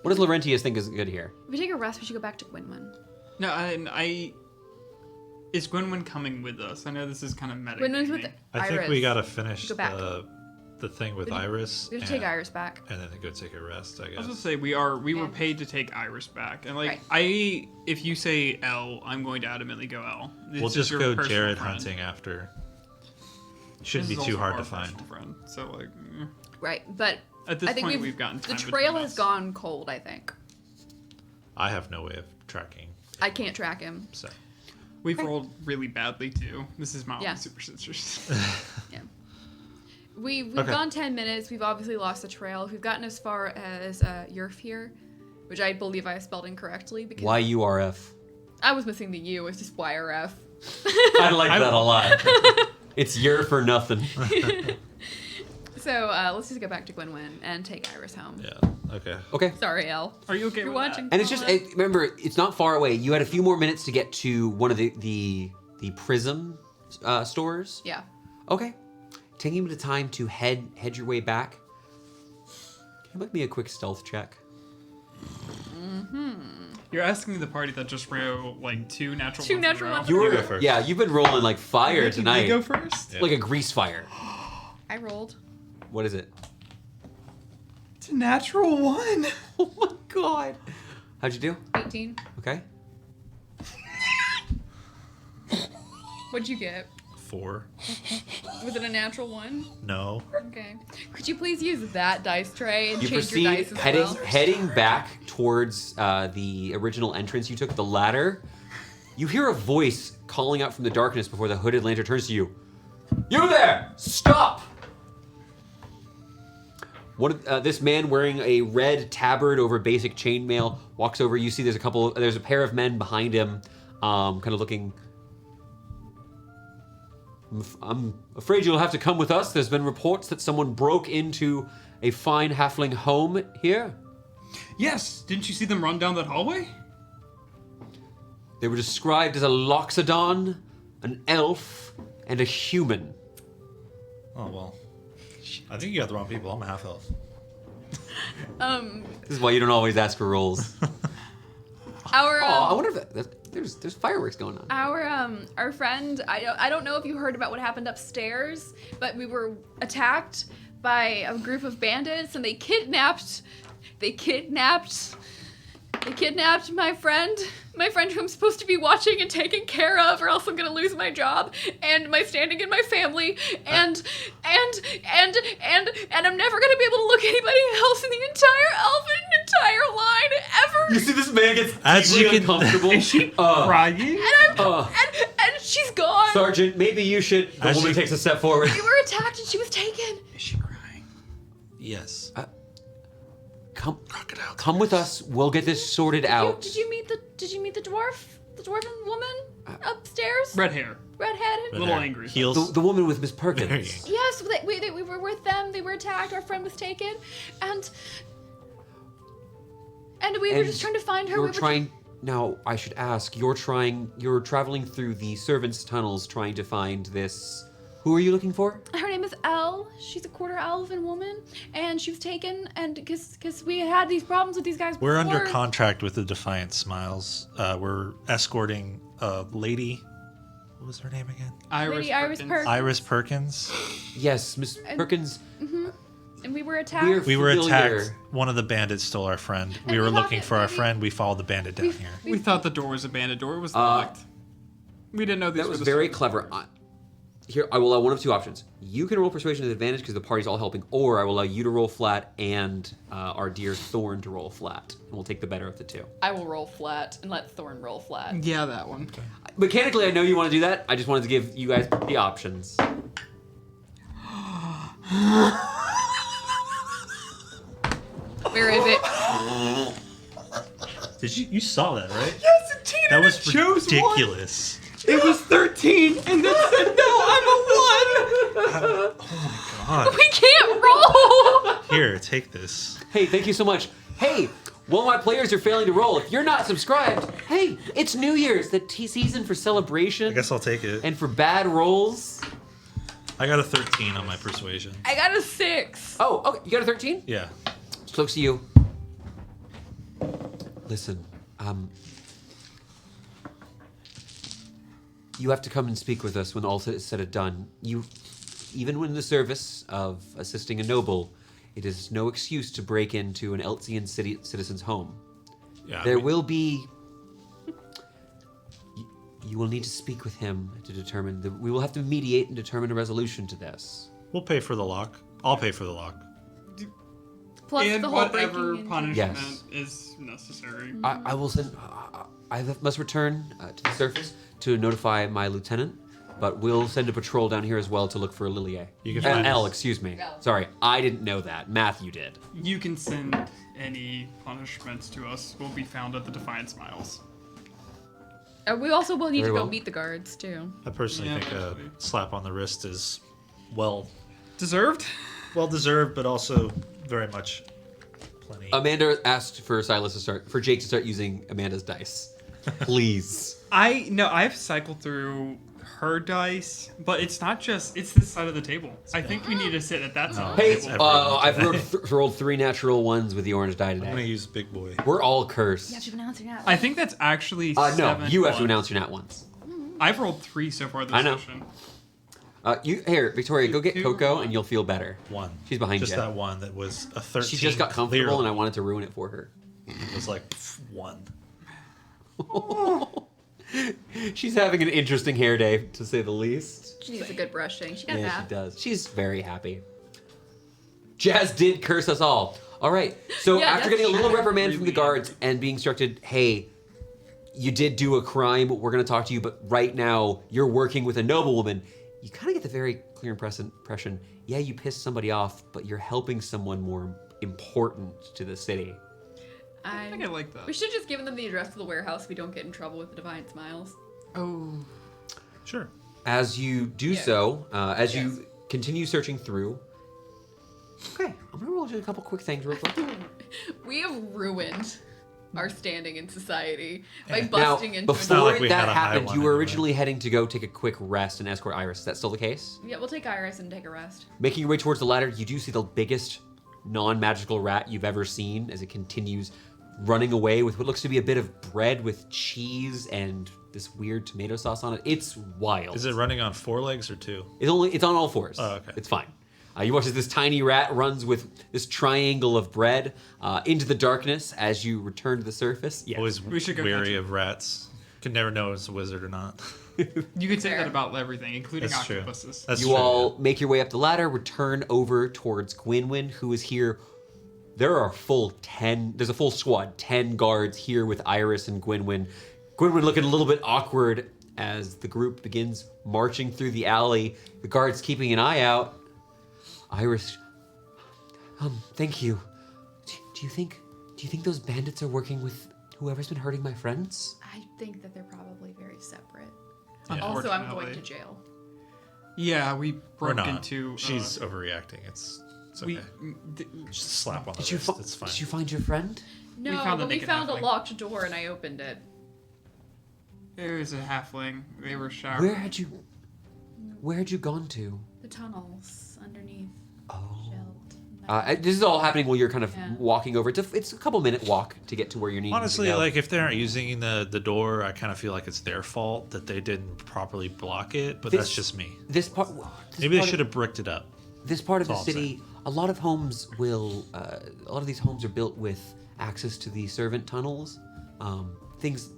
What does Laurentius think is good here? If we take a rest, we should go back to Gwynwyn. No, I is Gwynwyn coming with us? I know this is kind of meta. Gwynwyn's with I Iris. think we gotta finish Go back. the thing with Iris. We have to take Iris back. And then go take a rest, I I was guess. gonna say we were Yeah. paid to take Iris back, and like Right. if you say L, I'm going to adamantly go L. This We'll is just your go personal Jared friend. hunting after. Shouldn't This be is too also hard our to find. personal friend, so like Right, but at this I think point we've gotten the time trail between has us. gone cold. I think I have no way of tracking, I can't track him. so. We've rolled really badly too. This is mildly Yeah. superstitious. Yeah, we've Okay. gone 10 minutes. We've obviously lost the trail. We've gotten as far as Yerf here, which I believe I spelled incorrectly because YURF. I was missing the U. It's just YRF. I like that a lot. It's your for nothing. So let's just go back to Gwynwyn and take Iris home. Yeah. Okay. Okay. Sorry, El. Are you okay You're with watching. And it's just remember, it's not far away. You had a few more minutes to get to one of the prism stores. Yeah. Okay. Taking a bit of time to head your way back. Can you make me a quick stealth check? You're asking the party that just rolled like two natural Two ones in a natural row? ones. You go first. Yeah, you've been rolling like fire Did tonight. we go first? Yeah. Like a grease fire. I rolled. What is it? It's a natural one. Oh my god. How'd you do? 18. Okay. What'd you get? 4. Was it a natural one? No. Okay. Could you please use that dice tray and You change your dice proceed as well? heading back towards the original entrance you took, the ladder. You hear a voice calling out from the darkness before the hooded lantern turns to you. You there! Stop! This man wearing a red tabard over basic chainmail walks over. You see there's a pair of men behind him, kind of looking. I'm afraid you'll have to come with us. There's been reports that someone broke into a fine halfling home here. Yes. Didn't you see them run down that hallway? They were described as a loxodon, an elf, and a human. Oh well. I think you got the wrong people. I'm a half elf. This is why you don't always ask for rolls. Our I wonder if there's fireworks going on. our friend, I don't know if you heard about what happened upstairs, but we were attacked by a group of bandits and they kidnapped my friend who I'm supposed to be watching and taking care of, or else I'm gonna lose my job and my standing in my family, and I'm never gonna be able to look anybody else in the entire line ever. You see this man gets As deeply you can- uncomfortable. Is she crying? And she's gone. Sergeant, maybe you should. The As woman you- takes a step forward. We were attacked and she was taken. Is she crying? Yes. Come with us. We'll get this sorted out. Did you meet the dwarven woman upstairs? Red hair. Redheaded. Little angry. Heels. The woman with Miss There you Perkins. go. Yes, we were with them. They were attacked. Our friend was taken, and we were just trying to find her. You're We were trying. Now, I should ask. You're traveling through the servants' tunnels trying to find this. Who are you looking for? Her name is Elle. She's a quarter elven woman, and she was taken. And because we had these problems with these guys. We're under before. contract with the Defiant Smiles. We're escorting Lady. What was her name again? Lady Iris Perkins. Iris Perkins. Yes, Miss Perkins. And we were attacked. We were Familiar. attacked. One of the bandits stole our friend. And We we were thought looking that for our maybe- friend. We followed the bandit down here. We thought the door was a bandit door. It was locked. We didn't know these That were was the very clever. Here, I will allow one of two options. You can roll persuasion with advantage because the party's all helping, or I will allow you to roll flat and our dear Thorn to roll flat, and we'll take the better of the two. I will roll flat and let Thorn roll flat. Yeah, that one. Mechanically, I know you want to do that. I just wanted to give you guys the options. Where is it? Did you saw that, right? Yes, and Tina That was chose ridiculous. It was 13, and then said, no, I'm a 1. God. We can't roll. Here, take this. Hey, thank you so much. Hey, while my players are failing to roll, if you're not subscribed, hey, it's New Year's, the season for celebration I guess I'll take it. and for bad rolls. I got a 13 on my persuasion. I got a 6. Oh, okay, you got a 13? Yeah. Just looks to you. Listen, you have to come and speak with us when all is said and done. Even when in the service of assisting a noble, it is no excuse to break into an Eltzian citizen's home. Yeah. There will be. You will need to speak with him to determine. We will have to mediate and determine a resolution to this. We'll pay for the lock. I'll pay for the lock. Plus And the whole whatever breaking into- punishment Yes. is necessary. I will send. I must return to the surface to notify my lieutenant, but we'll send a patrol down here as well to look for Eliliae. You can find Elle, us. excuse me. Elle. Sorry, I didn't know that. Matthew did. You can send any punishments to us. Will be found at the Defiant Smiles. We also will need Very to go well. meet the guards too. I personally Yeah, think a actually. slap on the wrist is well Deserved? deserved, but also very much plenty. Amanda asked for Jake to start using Amanda's dice. Please. I've cycled through her dice, but it's not just, it's this side of the table. I think we need to sit at that side of the Hey, table. everyone. I've rolled 3 natural ones with the orange die I'm gonna today. use big boy. We're all cursed. You have to announce it now. I think that's actually No, 7. you have to announce your nat ones. I've rolled 3 so far this I know. session. Here, Victoria, go get Two, Coco one. and you'll feel better. One. She's behind Just you. that one that was a 13. She just got comfortable clearly. and I wanted to ruin it for her. It was like 1. She's having an interesting hair day, to say the least. She needs a good brushing. She got Yeah, that. she does. She's very happy. Jazz did curse us all. All right. So Yeah, after that's getting a little true. reprimand from the Really guards and being instructed, hey, you did do a crime, we're going to talk to you, but right now you're working with a noblewoman, you kind of get the very clear impression, yeah, you pissed somebody off, but you're helping someone more important to the city. I think I like that. We should have just given them the address to the warehouse so we don't get in trouble with the Defiant Smiles. Oh. Sure. As you do Yeah. so, as Yes. you continue searching through, okay, I'm going to roll just a couple quick things real quick. We have ruined our standing in society by Now, busting into before not like we that had a high happened, one you were anyway. originally heading to go take a quick rest and escort Iris. Is that still the case? Yeah, we'll take Iris and take a rest. Making your way towards the ladder, you do see the biggest non-magical rat you've ever seen as it continues running away with what looks to be a bit of bread with cheese and this weird tomato sauce on it. It's wild. Is it running on 4 legs or 2? It's on all 4s. Oh, okay. It's fine. You watch as this tiny rat runs with this triangle of bread into the darkness as you return to the surface. Yeah. Always We should go catch wary it. of rats. Can never know if it's a wizard or not. You could say that about everything, including That's true. octopuses. That's You true, all make your way up the ladder, return over towards Gwynwyn, who is here. There are there's a full squad, 10 guards here with Iris and Gwynwyn. Gwynwyn looking a little bit awkward as the group begins marching through the alley, the guards keeping an eye out. Iris, thank you. Do you think those bandits are working with whoever's been hurting my friends? I think that they're probably very separate. Yeah. Also, I'm going Unfortunately. to jail. Yeah, we Or broke not. into. She's overreacting. It's okay. Just a slap on the Did you, wrist. It's fine. did you find your friend? No, found a but we naked found a halfling. locked door and I opened it. There was a halfling. They were showered. Where had you gone to? The tunnels underneath Oh. Sheld. This is all happening while you're kind of Yeah. walking over. It's a couple minute walk to get to where you need Honestly, to go. like if they aren't using the door, I kind of feel like it's their fault that they didn't properly block it. But that's This- just me. this part. Maybe they should have bricked it up. This part of the That's all I'm city, a lot of homes will. A lot of these homes are built with access to the servant tunnels.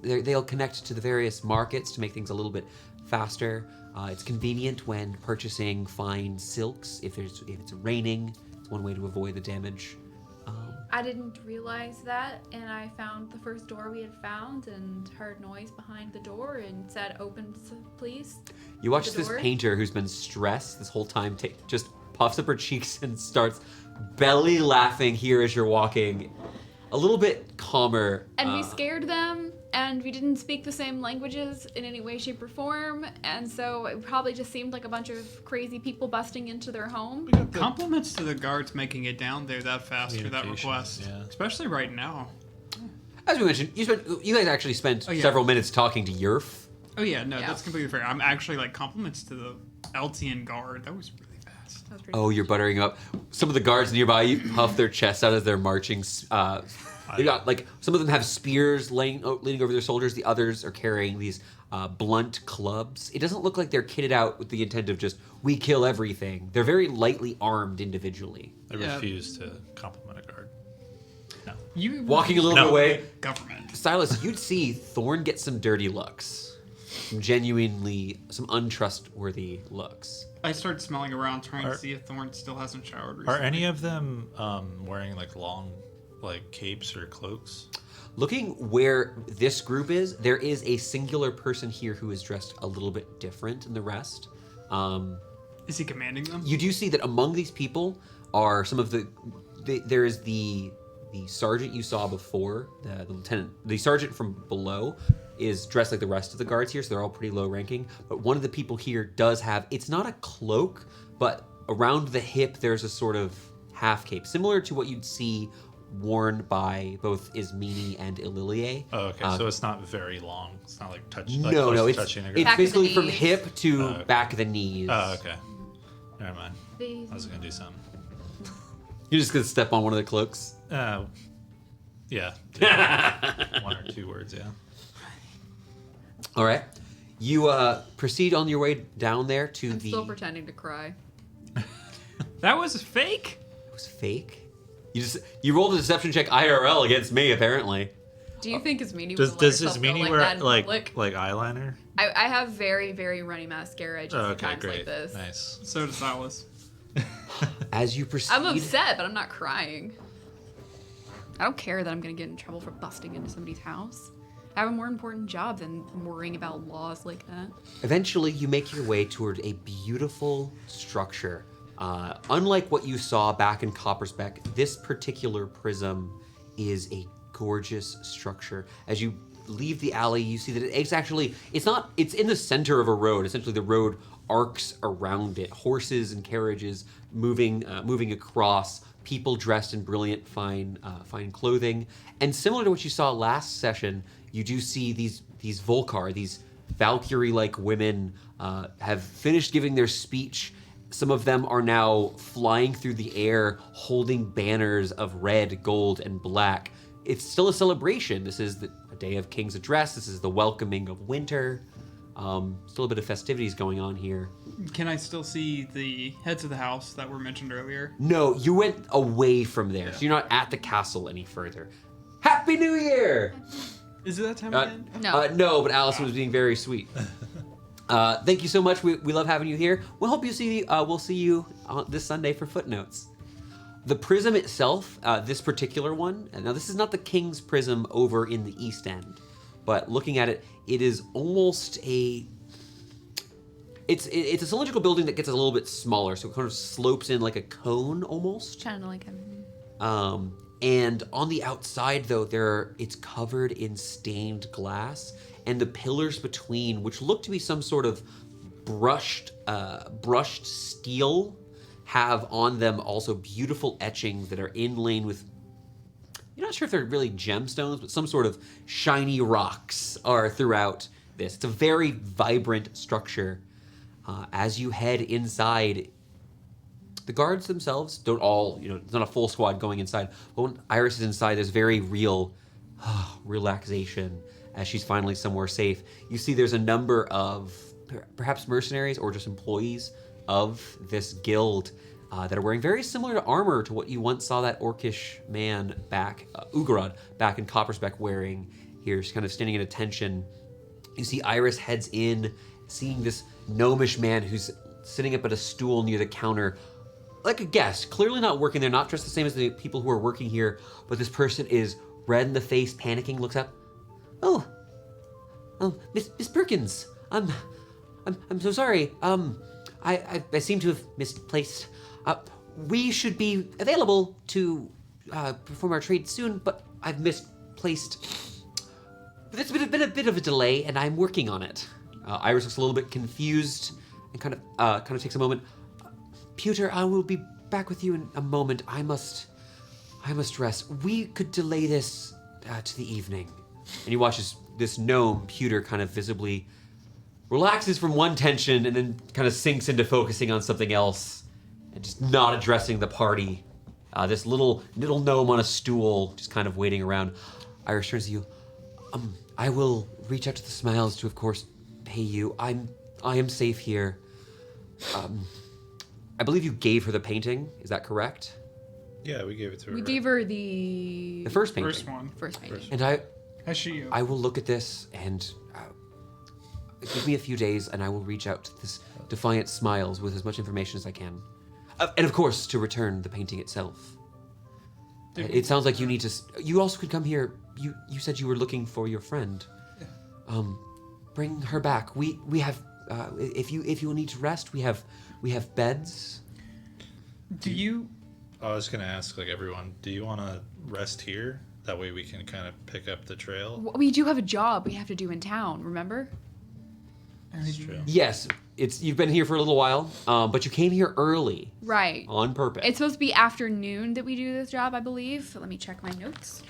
They'll connect to the various markets to make things a little bit faster. It's convenient when purchasing fine silks. If it's raining, it's one way to avoid the damage. I didn't realize that, and I found the first door we had found and heard noise behind the door and said, "Open, please." You watch The this door? painter who's been stressed this whole time just puffs up her cheeks and starts belly laughing here as you're walking. A little bit calmer. And we scared them, and we didn't speak the same languages in any way, shape, or form, and so it probably just seemed like a bunch of crazy people busting into their home. Compliments to the guards making it down there that fast for that Communication, request, yeah. especially right now. As we mentioned, you guys actually spent Oh, yeah. several minutes talking to Yerf. Oh yeah, no, Yeah. that's completely fair. I'm actually like compliments to the Eltian guard. That was really fast. That was pretty Oh, you're buttering up. Some of the guards nearby puff their chests out as they're marching. They got like some of them have spears leaning over their shoulders. The others are carrying these blunt clubs. It doesn't look like they're kitted out with the intent of just we kill everything. They're very lightly armed individually. I Yeah. refuse to compliment a guard. No. You Walking a little No. bit away, government. Silas, you'd see Thorn get some dirty looks, some untrustworthy looks. I started smelling around, trying Are- to see if Thorn still hasn't showered Are recently. any of them wearing like long, like capes or cloaks? Looking where this group is, there is a singular person here who is dressed a little bit different than the rest. Is he commanding them? You do see that among these people are some of there is the sergeant you saw before, the lieutenant, the sergeant from below is dressed like the rest of the guards here, so they're all pretty low ranking. But one of the people here does have, it's not a cloak, but around the hip there's a sort of half cape, similar to what you'd see worn by both Ismini and Eliliae. Oh, okay. So it's not very long. It's not like touching. No, it's touching a it's girl. Back of the basically from knees. hip to okay. back of the knees. Oh, okay. Never mind. They- I was gonna do something. You're just gonna step on one of the cloaks. Yeah. 1 or 2 words. Yeah. All right. You proceed on your way down there to I'm the. still pretending to cry. That was fake. It was fake. You rolled a deception check IRL against me apparently. Do you think Ismini Does would let does herself his go meaning like wear that in public? like eyeliner? I have very, very runny mascara just Oh, for okay, times great. like this. Nice. So does Silas. As you proceed. I'm upset, but I'm not crying. I don't care that I'm gonna get in trouble for busting into somebody's house. I have a more important job than worrying about laws like that. Eventually, you make your way toward a beautiful structure. Unlike what you saw back in Coppersbeck, this particular prism is a gorgeous structure. As you leave the alley, you see that it's in the center of a road. Essentially, the road arcs around it. Horses and carriages moving across. People dressed in brilliant, fine clothing. And similar to what you saw last session, you do see these Volcar, these Valkyrie-like women, have finished giving their speech. Some of them are now flying through the air, holding banners of red, gold, and black. it's still a celebration. This is a day of King's Address. This is the welcoming of winter. Still a bit of festivities going on here. Can I still see the heads of the house that were mentioned earlier? No, you went away from there, so you're not at the castle any further. Happy New Year! Is it that time again? No. No, but Allison was being very sweet. Thank you so much. We love having you here. We'll see you this Sunday for Footnotes. The prism itself, this particular one, now this is not the King's Prism over in the East End, but looking at it, it is almost it's a cylindrical building that gets a little bit smaller, so it kind of slopes in like a cone almost. Kind of like And on the outside though, it's covered in stained glass, and the pillars between, which look to be some sort of brushed steel, have on them also beautiful etchings that are inlaid with, you're not sure if they're really gemstones, but some sort of shiny rocks are throughout this. It's a very vibrant structure. As you head inside, the guards themselves don't all, it's not a full squad going inside, but when Iris is inside, there's very real relaxation as she's finally somewhere safe. You see there's a number of perhaps mercenaries or just employees of this guild that are wearing very similar to armor to what you once saw that orcish man back, Ugarod, back in Copperspeck wearing here. She's kind of standing at attention. You see Iris heads in, seeing this gnomish man who's sitting up at a stool near the counter, like a guest, clearly not working there, not dressed the same as the people who are working here, but this person is red in the face, panicking, looks up. Oh, Miss Perkins, I'm so sorry. I seem to have misplaced. We should be available to perform our trade soon, but I've misplaced. There's been a bit of a delay, and I'm working on it. Iris looks a little bit confused and kind of takes a moment. Pewter, I will be back with you in a moment. I must rest. We could delay this to the evening. And you watch this gnome, Pewter, kind of visibly relaxes from one tension and then kind of sinks into focusing on something else and just not addressing the party. This little gnome on a stool, just kind of waiting around. Iris turns to you. I will reach out to the Smiles to, of course, pay you. I am safe here. I believe you gave her the painting. Is that correct? Yeah, we gave it to her. We gave her the first painting. First one. first painting. And Has she? I will look at this and give me a few days, and I will reach out to this Defiant Smiles with as much information as I can, and of course to return the painting itself. It sounds like you need to. You also could come here. You said you were looking for your friend. Yeah. Bring her back. We have. If you will need to rest, we have beds. Do you? I was gonna ask everyone. Do you want to rest here? That way we can kind of pick up the trail. We do have a job we have to do in town, remember? That's true. Yes, you've been here for a little while, but you came here early. Right. On purpose. It's supposed to be afternoon that we do this job, I believe. Let me check my notes.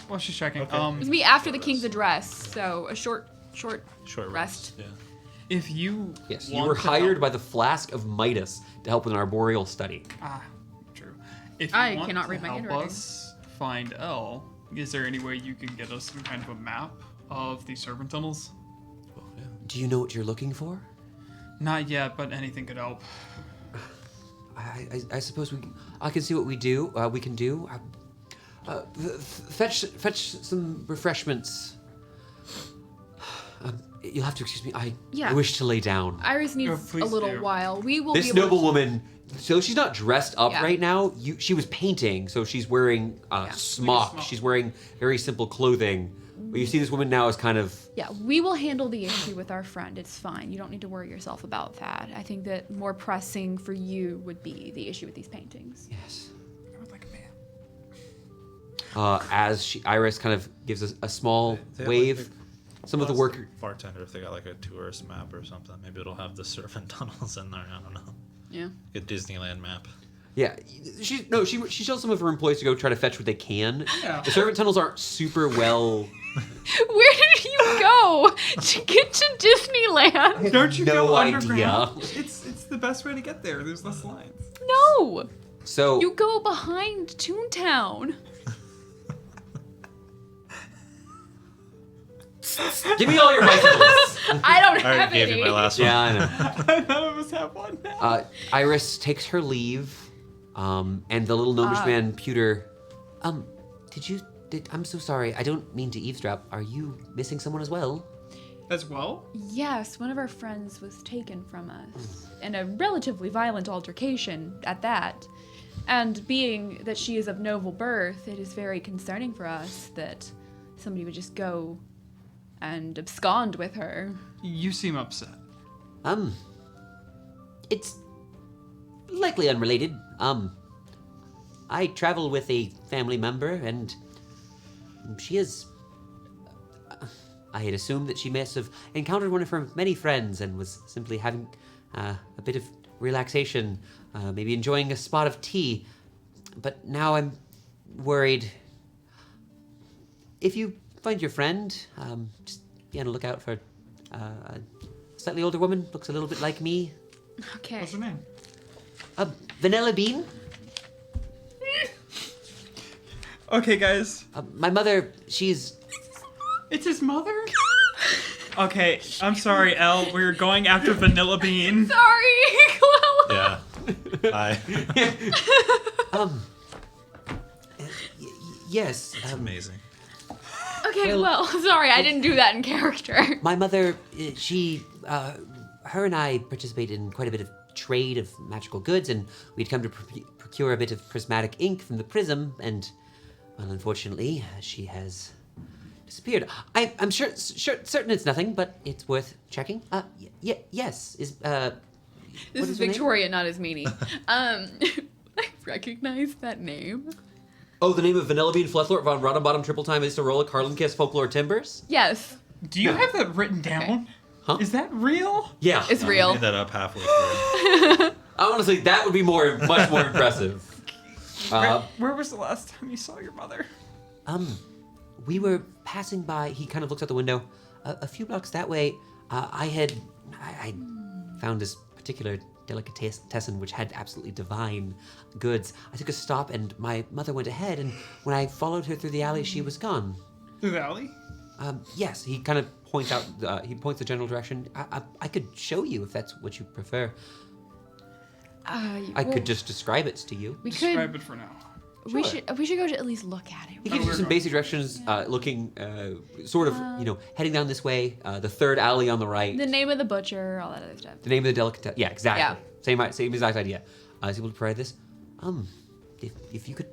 Well, she's checking. Okay. It's gonna be after the King's Address, so a short rest. Yeah. If you Yes, you want were to hired help- by the Flask of Midas to help with an arboreal study. True. If you I want cannot to read my help handwriting. us find Elle, is there any way you could get us some kind of a map of the servant tunnels? Well, yeah. Do you know what you're looking for? Not yet, but anything could help. I suppose I can see what we can do. Fetch some refreshments. You'll have to excuse me. I wish to lay down. Iris needs a please little do. while. We will This be able noblewoman, so she's not dressed up Yeah. right now. She was painting, so she's wearing a smock. smock. She's wearing very simple clothing. But you see this woman now is kind of... Yeah, we will handle the issue with our friend. It's fine. You don't need to worry yourself about that. I think that more pressing for you would be the issue with these paintings. Yes. I would like a man. As Iris kind of gives a small They have, wave. Some of the worker... bartender, if they got a tourist map or something, maybe it'll have the servant tunnels in there. I don't know. Yeah. A Disneyland map. Yeah, she tells some of her employees to go try to fetch what they can. Yeah. The servant tunnels aren't super well... Where did you go to get to Disneyland? Don't you No go idea. underground? It's the best way to get there. There's less lines. No. So... You go behind Toontown. Give me all your bicycles. I don't I have already gave any. you my last one. Yeah, I know. None of us have one now. Iris takes her leave, and the little gnomish man, Pewter, I'm so sorry, I don't mean to eavesdrop. Are you missing someone as well? As well? Yes, one of our friends was taken from us in a relatively violent altercation at that. And being that she is of noble birth, it is very concerning for us that somebody would just go and abscond with her. You seem upset. It's likely unrelated. I travel with a family member, and she is... I had assumed that she must have encountered one of her many friends and was simply having a bit of relaxation, maybe enjoying a spot of tea. But now I'm worried. If you find your friend, just be on the lookout for a slightly older woman, looks a little bit like me. Okay. What's her name? Vanilla Bean. Okay, guys. My mother, she's... It's his mother? Okay, I'm sorry, Elle. We're going after Vanilla Bean. Sorry, Chloe. Yeah. I. Yes. It's amazing. Okay, well, sorry, I didn't do that in character. My mother, her and I participated in quite a bit of trade of magical goods, and we'd come to procure a bit of prismatic ink from the prism, and, well, unfortunately, she has disappeared. I'm certain it's nothing, but it's worth checking. Yes. This What is is her name? Victoria, not as meanie. I recognize that name. Oh, the name of Vanilla Bean Flethlort von Rottenbottom Triple Time is to roll a Carlin Kiss Folklore Timbers? Yes, Do you have that written down? Huh? Is that real? Yeah. it's I real. made that up halfway through. Honestly, that would be much more impressive. Where was the last time you saw your mother? We were passing by. He kind of looks out the window. A few blocks that way, I found this particular delicatessen which had absolutely divine goods. I took a stop, and my mother went ahead. And when I followed her through the alley, she was gone. Through the alley? Yes, he kind of points out. He points the general direction. I could show you if that's what you prefer. I could just describe it to you. We Describe could. it for now. We should go to at least look at it. He gives you some basic directions, looking, sort of, heading down this way, the third alley on the right. The name of the butcher, all that other stuff. The name of the delicatessen. Yeah, exactly. Yeah. Same exact idea. I was able to provide this. If you could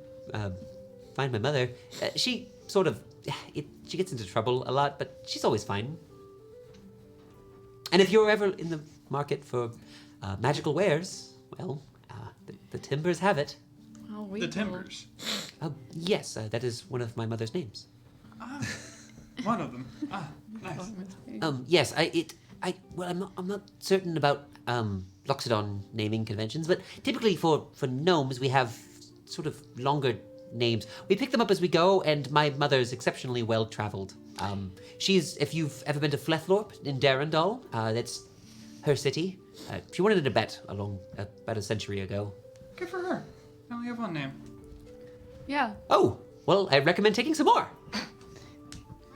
find my mother, she sort of, she gets into trouble a lot, but she's always fine. And if you're ever in the market for magical wares, well, the Timbers have it. Oh, we The will- Timbers. Yes, that is one of my mother's names. One of them. Nice. Yes, I'm not certain about Loxodon naming conventions, but typically for gnomes we have sort of longer names. We pick them up as we go, and my mother's exceptionally well traveled. If you've ever been to Flethlorp in Darendal, that's her city. She went in a bet about a century ago. Good for her. I only have one name. Yeah. Oh, well, I recommend taking some more.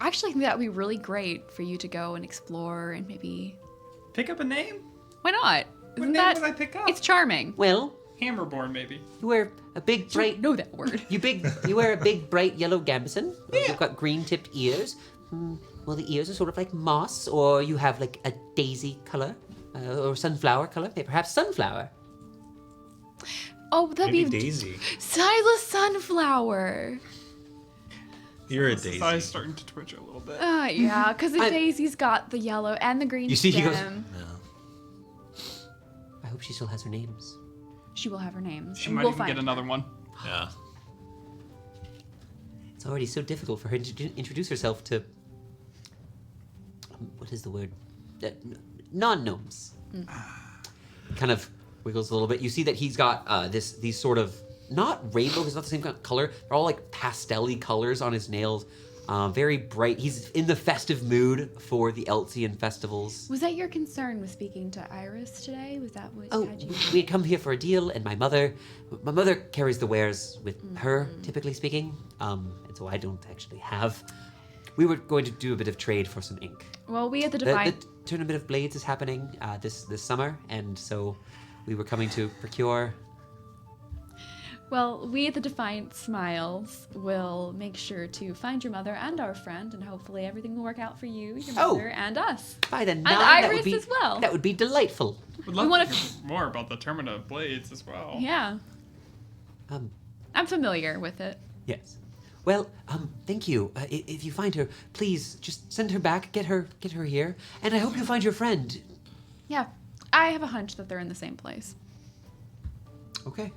I actually think that would be really great for you to go and explore and maybe. Pick up a name? Why not? What Isn't name that? would I pick up? It's charming. Well, Hammerborn, maybe. you wear a big bright. Know that word. You wear a big bright yellow gambeson. You've got green-tipped ears. Well, the ears are sort of like moss, or you have like a daisy color, or sunflower color. Maybe perhaps sunflower. Oh, that'd Maybe be Daisy. Silas Sunflower. You're a His Daisy. eyes starting to twitch a little bit. Yeah, because the I'm- daisy's got the yellow and the green You see, he goes- stem. I hope she still has her names. She will have her name. She and might we'll even find get her. another one. Yeah. It's already so difficult for her to introduce herself to. What is the word? Non-gnomes. Kind of wiggles a little bit. You see that he's got these sort of not rainbow. It's not the same kind of color. They're all like pastel-y colors on his nails. Very bright. He's in the festive mood for the Eltzian festivals. Was that your concern with speaking to Iris today? Was that what Oh, had you? we had come here for a deal, and my mother carries the wares with her, typically speaking, and so I don't actually have we were going to do a bit of trade for some ink. Well, we at the The Defiant... Tournament of Blades is happening this summer, and so we were coming to procure. Well, we at the Defiant Smiles will make sure to find your mother and our friend, and hopefully everything will work out for you, your mother, and us. By the And nine, that Iris would be as well. That would be delightful. Would love wanna to hear more about the Tournament of Blades as well. Yeah, I'm familiar with it. Yes. Well, thank you. If you find her, please just send her back. Get her here, and I hope you find your friend. Yeah, I have a hunch that they're in the same place. Okay.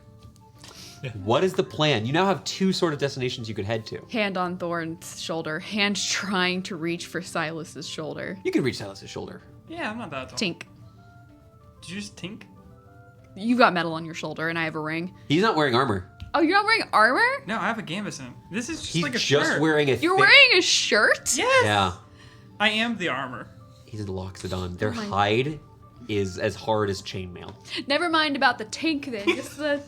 What is the plan? You now have two sort of destinations you could head to. Hand on Thorn's shoulder, hand trying to reach for Silas's shoulder. You can reach Silas's shoulder. Yeah, I'm not that tall. Tink. Did you just tink? You got metal on your shoulder, and I have a ring. He's not wearing armor. Oh, you're not wearing armor? No, I have a gambeson. This is just He's like a just shirt. wearing a. You're wearing a shirt? Yes. Yeah. I am the armor. He's a Loxodon. Their Oh my- hide is as hard as chainmail. Never mind about the tink then. Just the.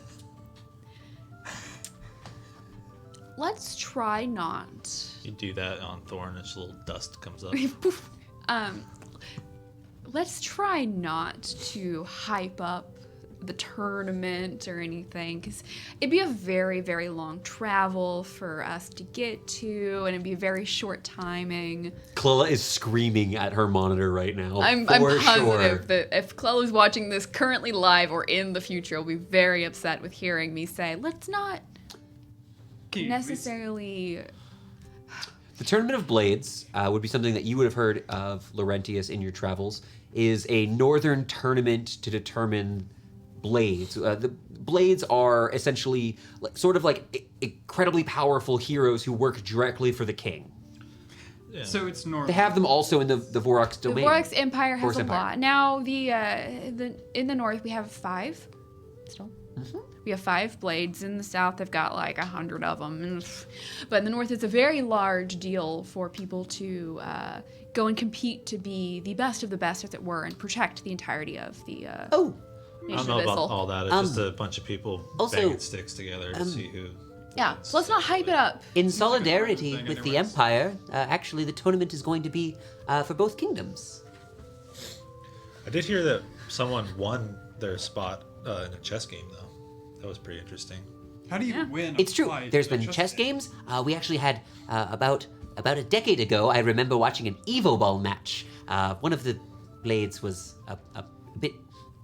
Let's try not. You do that on Thorn, and just a little dust comes up. Poof. Let's try not to hype up the tournament or anything, because it'd be a very, very long travel for us to get to, and it'd be very short timing. Clella is screaming at her monitor right now. I'm for positive sure. that if Chloe's watching this currently live or in the future, will be very upset with hearing me say, let's not Can you necessarily. The Tournament of Blades would be something that you would have heard of Laurentius in your travels. Is a northern tournament to determine blades. The blades are essentially sort of like incredibly powerful heroes who work directly for the king. Yeah. So it's normal. They have them also in the Vorax The domain. Vorax Empire has Vorax a Empire. lot. Now, the in the north we have 5. Still, we have 5 blades. In the south, they've got like 100 of them. But in the north, it's a very large deal for people to go and compete to be the best of the best, as it were, and protect the entirety of the Oh, I nation don't know of about Issel. all that. It's just a bunch of people also, banging sticks together to see who. Yeah, so let's not hype it up. in solidarity thing with the anyways. Empire, actually the tournament is going to be for both kingdoms. I did hear that someone won their spot in a chess game, though. That was pretty interesting. How do you Yeah. win? It's true. There's been chess games. We actually had about a decade ago. I remember watching an Evo Ball match. One of the blades was a bit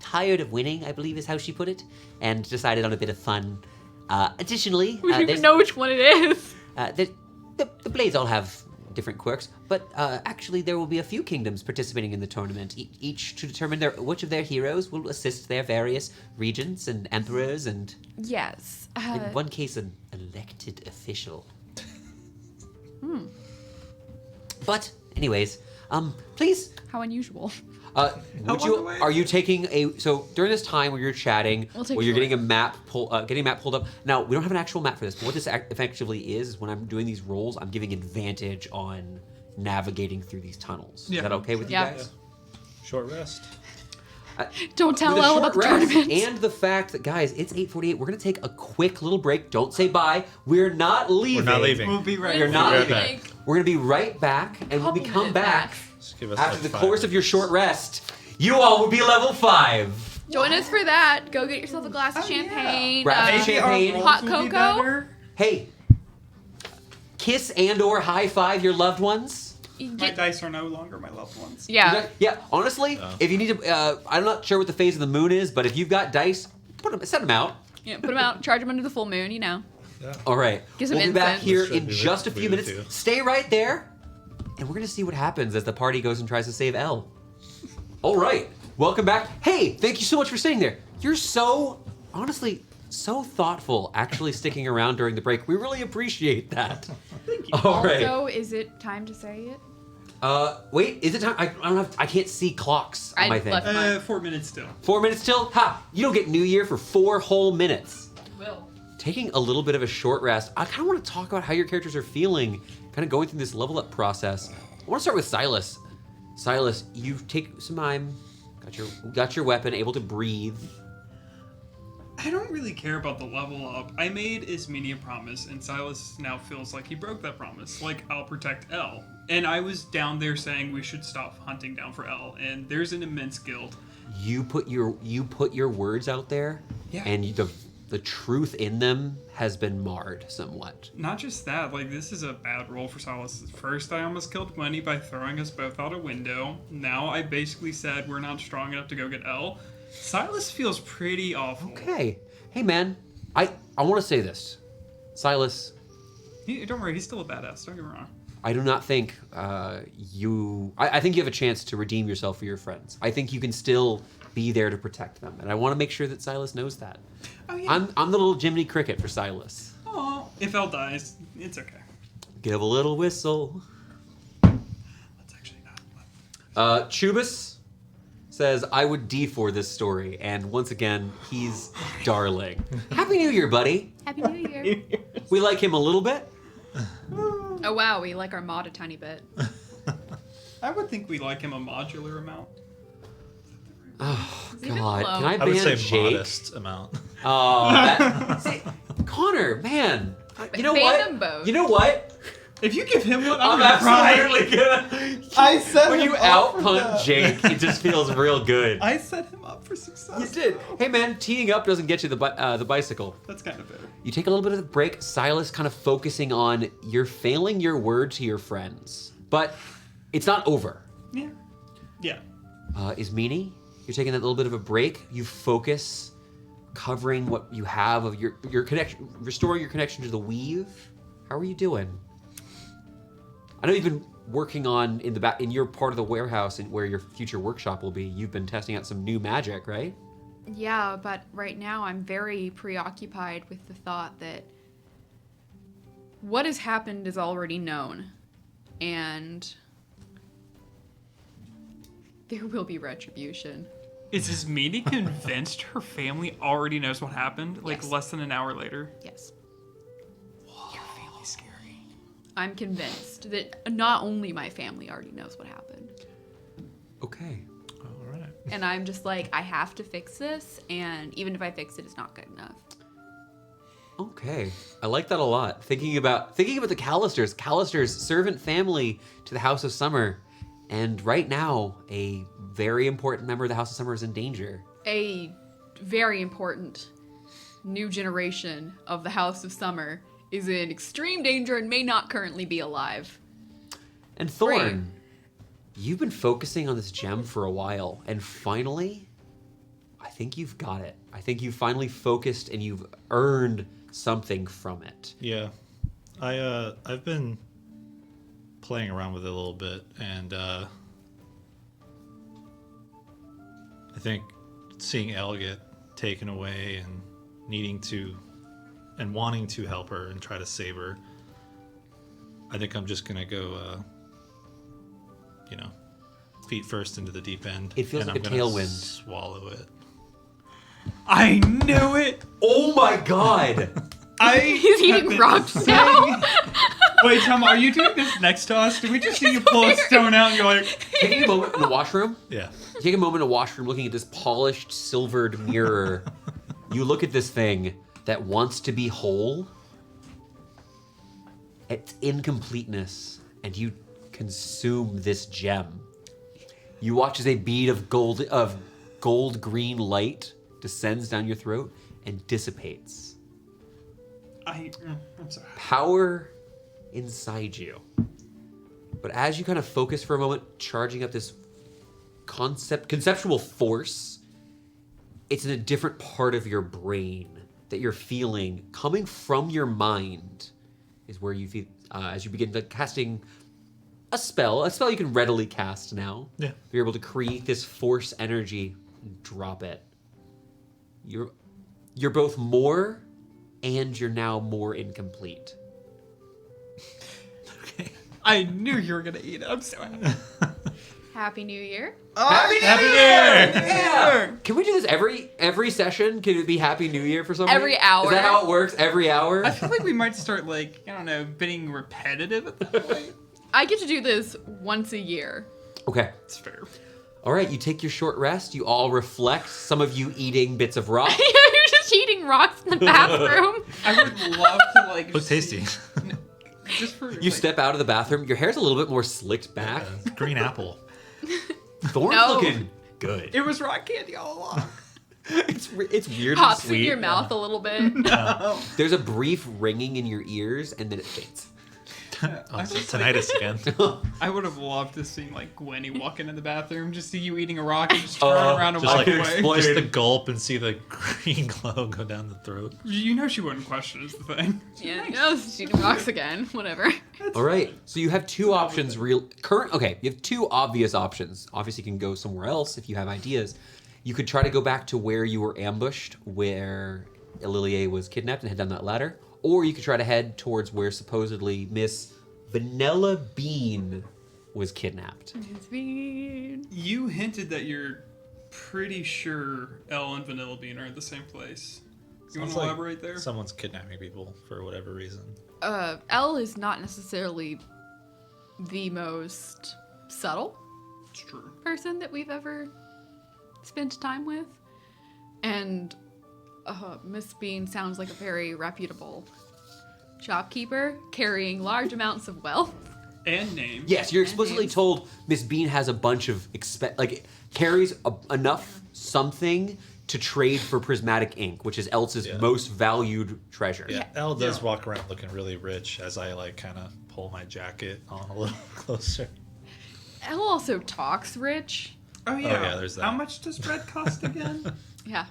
tired of winning, I believe is how she put it, and decided on a bit of fun. Additionally, We don't even there's- know which one it is. the blades all have different quirks, but actually there will be a few kingdoms participating in the tournament, each to determine which of their heroes will assist their various regents and emperors, and Yes. in one case, an elected official. But, anyways, please, How unusual. are you taking so during this time where you're chatting, We'll take where you're short. getting a map pulled up. Now, we don't have an actual map for this, but what this effectively is when I'm doing these rolls, I'm giving advantage on navigating through these tunnels. Yeah, Is that okay with Yeah. you guys? Short rest. Don't tell With a Elle short about the rest tournament. and the fact that, guys, it's 8:48. We're gonna take a quick little break. Don't say bye. We're not leaving. We're not leaving. We'll be right You're back. not Right leaving. back. We're gonna be right back, and when we Couple come minutes back, Just give us after like the 5 course of your minutes. short rest, you all will be level 5. Join us for that. Go get yourself a glass of champagne. Grab some Maybe our champagne. rolls Hot will be cocoa? better. Hey, kiss and/or high five your loved ones. You My get- dice are no longer my loved ones. yeah. Yeah. Honestly, if you need to, I'm not sure what the phase of the moon is, but if you've got dice, set them out. Yeah, put them out, charge them under the full moon, you know. All right. Get some We'll be back incense. here Should in be just a with- few with minutes. you. Stay right there, and we're gonna see what happens as the party goes and tries to save Elle. All right. Welcome back. Hey, thank you so much for staying there. You're so, honestly, so thoughtful. Actually, sticking around during the break. We really appreciate that. Thank you. All right. Also, is it time to say it? Wait. Is it time? I can't see clocks on I my thing. left- 4 minutes still. 4 minutes till? Ha! You don't get New Year for 4 whole minutes. Will. Taking a little bit of a short rest, I kind of want to talk about how your characters are feeling, kind of going through this level up process. I want to start with Silas. Silas, you take some time, got your weapon, able to breathe. I don't really care about the level up. I made Ismini a promise, and Silas now feels like he broke that promise. Like, I'll protect Elle. And I was down there saying we should stop hunting down for Elle, and there's an immense guild. You put your words out there, Yeah. and the truth in them has been marred somewhat. Not just that, like, this is a bad roll for Silas. First, I almost killed Gwenny by throwing us both out a window. Now, I basically said we're not strong enough to go get Elle. Silas feels pretty awful. Okay. Hey, man. I want to say this. Silas, Don't worry, he's still a badass, don't get me wrong. I do not think I think you have a chance to redeem yourself for your friends. I think you can still be there to protect them. And I want to make sure that Silas knows that. Oh, yeah. I'm the little Jiminy Cricket for Silas. Aw, if Elle dies, it's okay. Give a little whistle. Let's actually not. Chubis says, I would D4 this story. And once again, he's darling. Happy New Year, buddy. Happy New Year. We like him a little bit. Oh wow, we like our mod a tiny bit. I would think we like him a modular amount. Oh, Leave it God. alone. Can I I would ban say Jake? modest amount. Oh, see, Connor, man. You know Ban what? them both. You know what? If you give him one, I'm gonna cry. absolutely gonna. I set When him you up out for punt that. Jake, it just feels real good. I set him up for success. You did. Hey, man, teeing up doesn't get you the bicycle. That's kind of fair. You take a little bit of a break. Silas kind of focusing on you're failing your word to your friends, but it's not over. Yeah. Yeah. Ismini, you're taking that little bit of a break. You focus, covering what you have of your connection, restoring your connection to the weave. How are you doing? I know you've been working on in your part of the warehouse and where your future workshop will be. You've been testing out some new magic, right? Yeah, but right now I'm very preoccupied with the thought that what has happened is already known, and there will be retribution. Is Ismini convinced her family already knows what happened? Like Yes. less than an hour later? Yes. Your family's scary. I'm convinced that not only my family already knows what happened, Okay. All right. and I'm just like, I have to fix this, and even if I fix it, it's not good enough. Okay. I like that a lot. Thinking about the Callister's servant family to the House of Summer. And right now, a very important member of the House of Summer is in danger. A very important new generation of the House of Summer is in extreme danger and may not currently be alive. And Thorn, you've been focusing on this gem for a while, and finally, I think you've got it. I think you've finally focused and you've earned something from it. Yeah, I've been playing around with it a little bit, and I think seeing Elle get taken away and needing to and wanting to help her and try to save her, I think I'm just gonna go, feet first into the deep end. It feels and like I'm a gonna tailwind. Swallow it. I knew it! Oh my god! He's eating rocks now. Wait, Tom, are you doing this next to us? Did we just see you pull a stone out and you're like, Taking a moment in the washroom, Yeah. take a moment in the washroom looking at this polished, silvered mirror. You look at this thing that wants to be whole. It's incompleteness, and you consume this gem. You watch as a bead of gold green light descends down your throat and dissipates. I'm sorry. Power inside you. But as you kind of focus for a moment, charging up this conceptual force, it's in a different part of your brain that you're feeling coming from your mind is where you feel as you begin casting a spell you can readily cast now. Yeah. You're able to create this force energy and drop it. You're both more and you're now more incomplete. I knew you were going to eat it. I'm so happy. Happy New Year. Happy New Year! Yeah! Can we do this every session? Can it be Happy New Year for somebody? Every hour. Is that how it works? Every hour? I feel like we might start, like, I don't know, being repetitive at that point. I get to do this once a year. Okay. It's fair. All right, you take your short rest. You all reflect. Some of you eating bits of rock. You're just eating eating rocks in the bathroom. I would love to like. Looks tasty. Just for You step out of the bathroom. Your hair's a little bit more slicked back. Green apple. Thorn's No. looking good. It was rock candy all along. It's weird and Pops in sweet. your mouth a little bit. There's a brief ringing in your ears, and then it fades. Tinnitus again. I would have loved to see like Gwenny walk into the bathroom, just see you eating a rock and just turn around and Just walk like away. just the gulp and see the green glow go down the throat. You know she wouldn't question is the thing. Yeah, she's eating rocks again. Whatever. All right. So you have two options. Okay, you have two obvious options. Obviously, you can go somewhere else if you have ideas. You could try to go back to where you were ambushed, where Eliliae was kidnapped, and head down that ladder. Or you could try to head towards where supposedly Miss Vanilla Bean was kidnapped. It's been... You hinted that you're pretty sure Elle and Vanilla Bean are in the same place. You want Sounds to like elaborate there? Someone's kidnapping people for whatever reason. Elle is not necessarily the most subtle It's true. person that we've ever spent time with. And Miss Bean sounds like a very reputable shopkeeper carrying large amounts of wealth. And name. Yes, you're explicitly names. told Miss Bean has a bunch of carries enough something to trade for prismatic ink, which is Eltz's Yeah. most valued treasure. Yeah, Elle does walk around looking really rich as I like kind of pull my jacket on a little closer. Elle also talks rich. Oh yeah. yeah, there's that. How much does bread cost again? Yeah.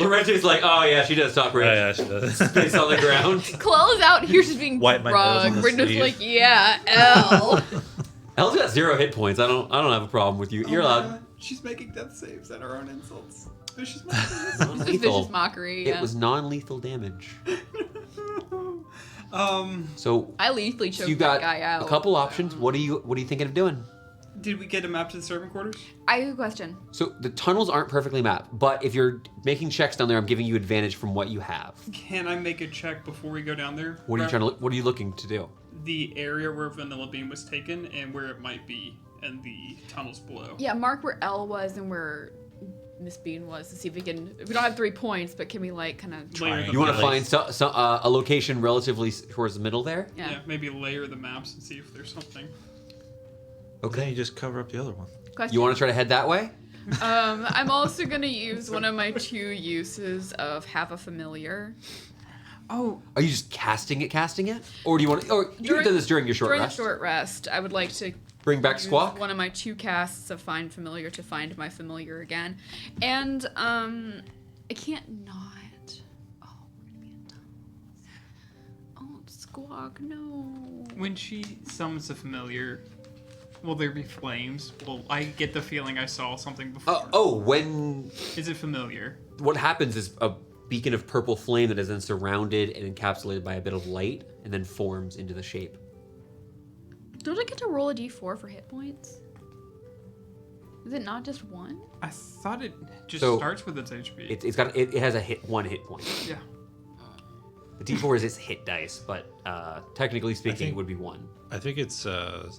Lorenzo's like, oh yeah, she does talk rich. Oh, yeah, she does. Spits on the ground. Chloe's out here just being Wipe my nose on drunk. the We're just sleeve. like, yeah, Elle. Elle's got 0 hit points. I don't have a problem with you. You're allowed. She's making death saves at her own insults. She's It's Non-lethal. vicious mockery. Yeah. It was non-lethal damage. So I lethally choked you that got guy out. a couple options. What are you thinking of doing? Did we get a map to the servant quarters? I have a question. So the tunnels aren't perfectly mapped, but if you're making checks down there, I'm giving you advantage from what you have. Can I make a check before we go down there? What are you looking to do? The area where Vanilla Bean was taken and where it might be and the tunnels below. Yeah, mark where Elle was and where Miss Bean was to see if we can. We don't have 3 points, but can we like kind of? Layer the You want to maps. find a location relatively towards the middle there? Yeah. Yeah, maybe layer the maps and see if there's something. Then you just cover up the other one. Question. You want to try to head that way? I'm also gonna use one of my 2 uses of have a familiar. Oh, Are you just casting it, or do you want to? Or you could have done this during your short During rest. the short rest, I would like to Bring back use Squawk. one of my 2 casts of find familiar to find my familiar again, and I can't not. Oh, we're gonna be in tunnels. Oh, Squawk, no. when she summons a familiar, will there be flames? Well, I get the feeling I saw something before. When Is it familiar? what happens is a beacon of purple flame that is then surrounded and encapsulated by a bit of light, and then forms into the shape. Don't I get to roll a d4 for hit points? Is it not just 1? I thought it just So, starts with its HP. It has a 1 hit point. yeah. The D4 is its hit dice, but technically speaking, think- it would be 1. I think it's for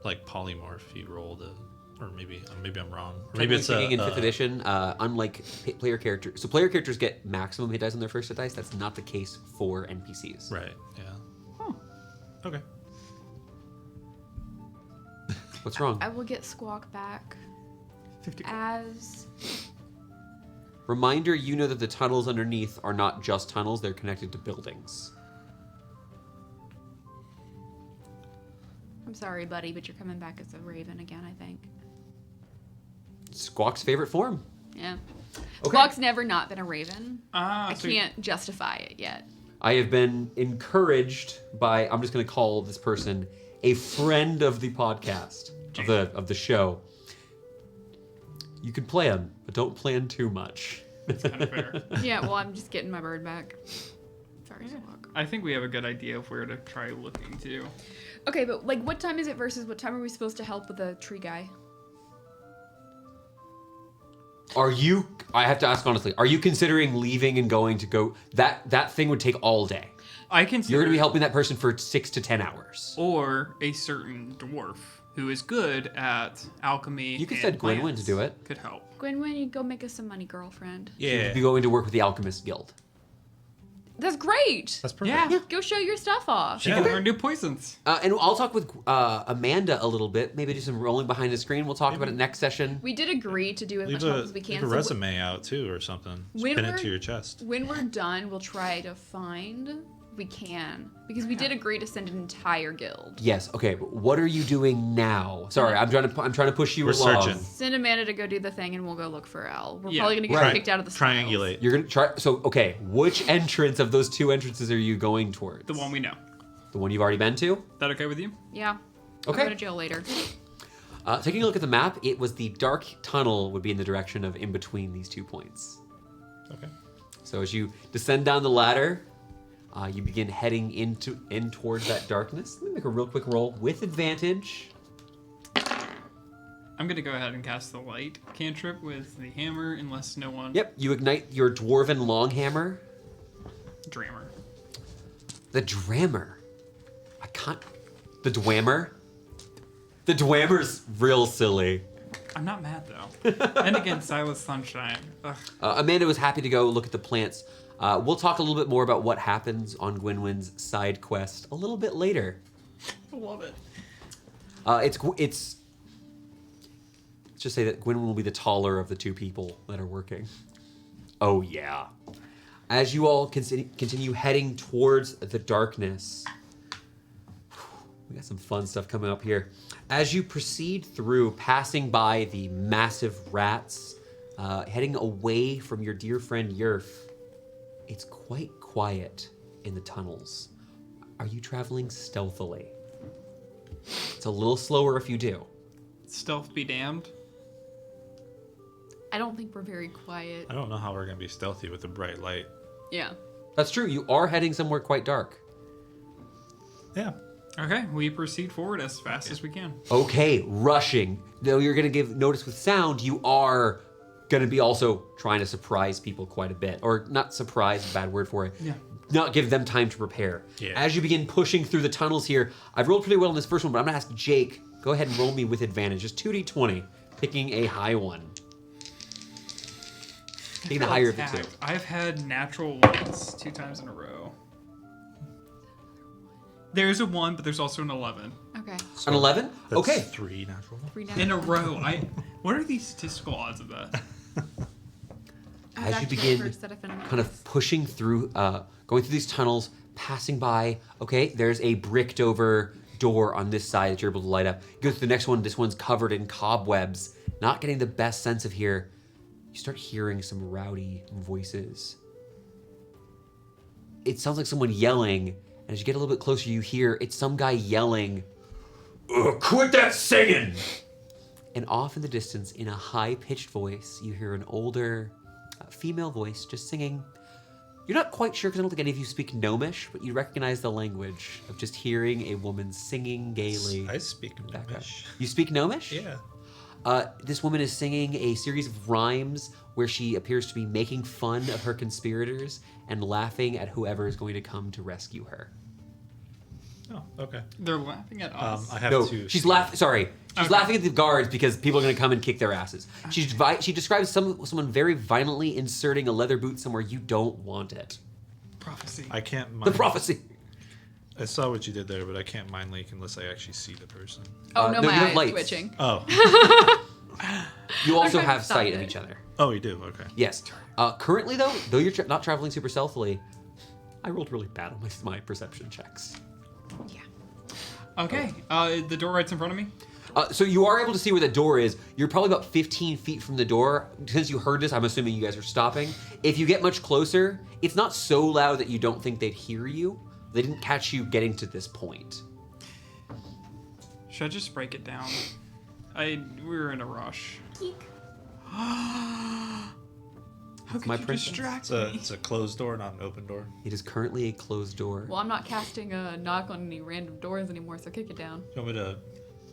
like polymorph. You roll the, or maybe I'm wrong. Or maybe Technically it's speaking, in 5th edition, unlike player characters, so player characters get maximum hit dice on their first hit dice. That's not the case for NPCs. right. Yeah. Okay. What's wrong? I will get Squawk back 50. as... Reminder: you know that the tunnels underneath are not just tunnels; they're connected to buildings. I'm sorry, buddy, but you're coming back as a raven again, I think. Squawk's favorite form. Yeah. Okay. Squawk's never not been a raven. I So can't justify it yet. I have been encouraged by, I'm just going to call this person a friend of the podcast, of the show. You can plan, but don't plan too much. It's kind of fair. Yeah, well, I'm just getting my bird back. Sorry, Squawk. I think we have a good idea of where to try looking to. Okay, but like, what time is it versus what time are we supposed to help with the tree guy? I have to ask honestly, are you considering leaving and going to go, that thing would take all day. I can. You're going to be helping that person for 6 to 10 hours. Or a certain dwarf who is good at alchemy. You could and send Gwynwyn plants, to do it. Could help. Gwynwyn, you go make us some money, girlfriend. Yeah. Be going to work with the Alchemist Guild. That's great. That's perfect. Yeah. Go show your stuff off. She can learn new poisons. And I'll talk with Amanda a little bit. Maybe do some rolling behind the screen. We'll talk about it next session. We did agree to do as Leave much help as we can. leave a so resume out too, or something. Just When pin it we're- to your chest. when we're done, we'll try to find we can because we did agree to send an entire guild. Yes. Okay. But what are you doing now? Sorry, I'm trying to push you We're along. searching. Send Amanda to go do the thing, and we'll go look for Elle. We're Yeah. probably gonna get Right. kicked out of the Smiles. Triangulate. You're gonna try. So okay, which entrance of those two entrances are you going towards? The one we know. The one you've already been to. That okay with you? Yeah. Okay. I'll go to jail later. Taking a look at the map, it was the dark tunnel would be in the direction of in between these 2 points. Okay. So as you descend down the ladder, you begin heading in towards that darkness. Let me make a real quick roll with advantage. I'm gonna go ahead and cast the light cantrip with the hammer, unless no one. Yep, you ignite your dwarven longhammer. Dreamer. The Drammer. I can't. The Dwammer. The Dwammer's real silly. I'm not mad though. And again, Silas Sunshine. Ugh. Amanda was happy to go look at the plants. We'll talk a little bit more about what happens on Gwynwyn's side quest a little bit later. I love it. Let's just say that Gwynwyn will be the taller of the two people that are working. Oh yeah. As you all continue heading towards the darkness, we got some fun stuff coming up here. As you proceed through, passing by the massive rats, heading away from your dear friend Yerf, it's quite quiet in the tunnels. Are you traveling stealthily? It's a little slower if you do. Stealth be damned. I don't think we're very quiet. I don't know how we're gonna be stealthy with a bright light. Yeah. That's true. You are heading somewhere quite dark. Yeah. Okay, we proceed forward as fast as we can. Okay, rushing. Though you're going to give notice with sound, you are going to be also trying to surprise people quite a bit. Or not surprise, bad word for it. Yeah. Not give them time to prepare. Yeah. As you begin pushing through the tunnels here, I've rolled pretty well in this first one, but I'm going to ask Jake, go ahead and roll me with advantage. Just 2d20, picking a high one. Picking the higher of the two. Attacked. I've had natural ones 2 times in a row. There's a 1, but there's also an 11. Okay. An 11? That's Okay. 3 natural. 3 In a row. What are the statistical odds of that? As you begin kind of pushing through, going through these tunnels, passing by, okay, there's a bricked over door on this side that you're able to light up. You go to the next one, this one's covered in cobwebs. Not getting the best sense of here. You start hearing some rowdy voices. It sounds like someone yelling, and as you get a little bit closer, you hear it's some guy yelling, "Quit that singing!" And off in the distance, in a high-pitched voice, you hear an older female voice just singing. You're not quite sure because I don't think any of you speak Gnomish, but you recognize the language of just hearing a woman singing gaily. I speak in the background. Gnomish. You speak Gnomish? Yeah. This woman is singing a series of rhymes where she appears to be making fun of her conspirators and laughing at whoever is going to come to rescue her. Oh, okay. They're laughing at us. I have No, to. she's laughing. Sorry, she's Okay. laughing at the guards because people are going to come and kick their asses. She describes someone very violently inserting a leather boot somewhere you don't want it. Prophecy. I can't. The Mind, prophecy. I saw what you did there, but I can't mind leak unless I actually see the person. Oh no, no, you my have eyes lights. twitching. Oh. You also trying to have stop sight of it. each other. Oh, you do. Okay. Yes. Currently, though you're not traveling super stealthily, I rolled really bad on my perception checks. Yeah. Okay, the door right's in front of me. So you are able to see where the door is. You're probably about 15 feet from the door. Since you heard this, I'm assuming you guys are stopping. If you get much closer, it's not so loud that you don't think they'd hear you. They didn't catch you getting to this point. Should I just break it down? We were in a rush. How could my you princess. distract It's me? it's a closed door, not an open door. It is currently a closed door. Well, I'm not casting a knock on any random doors anymore, so kick it down. You want me to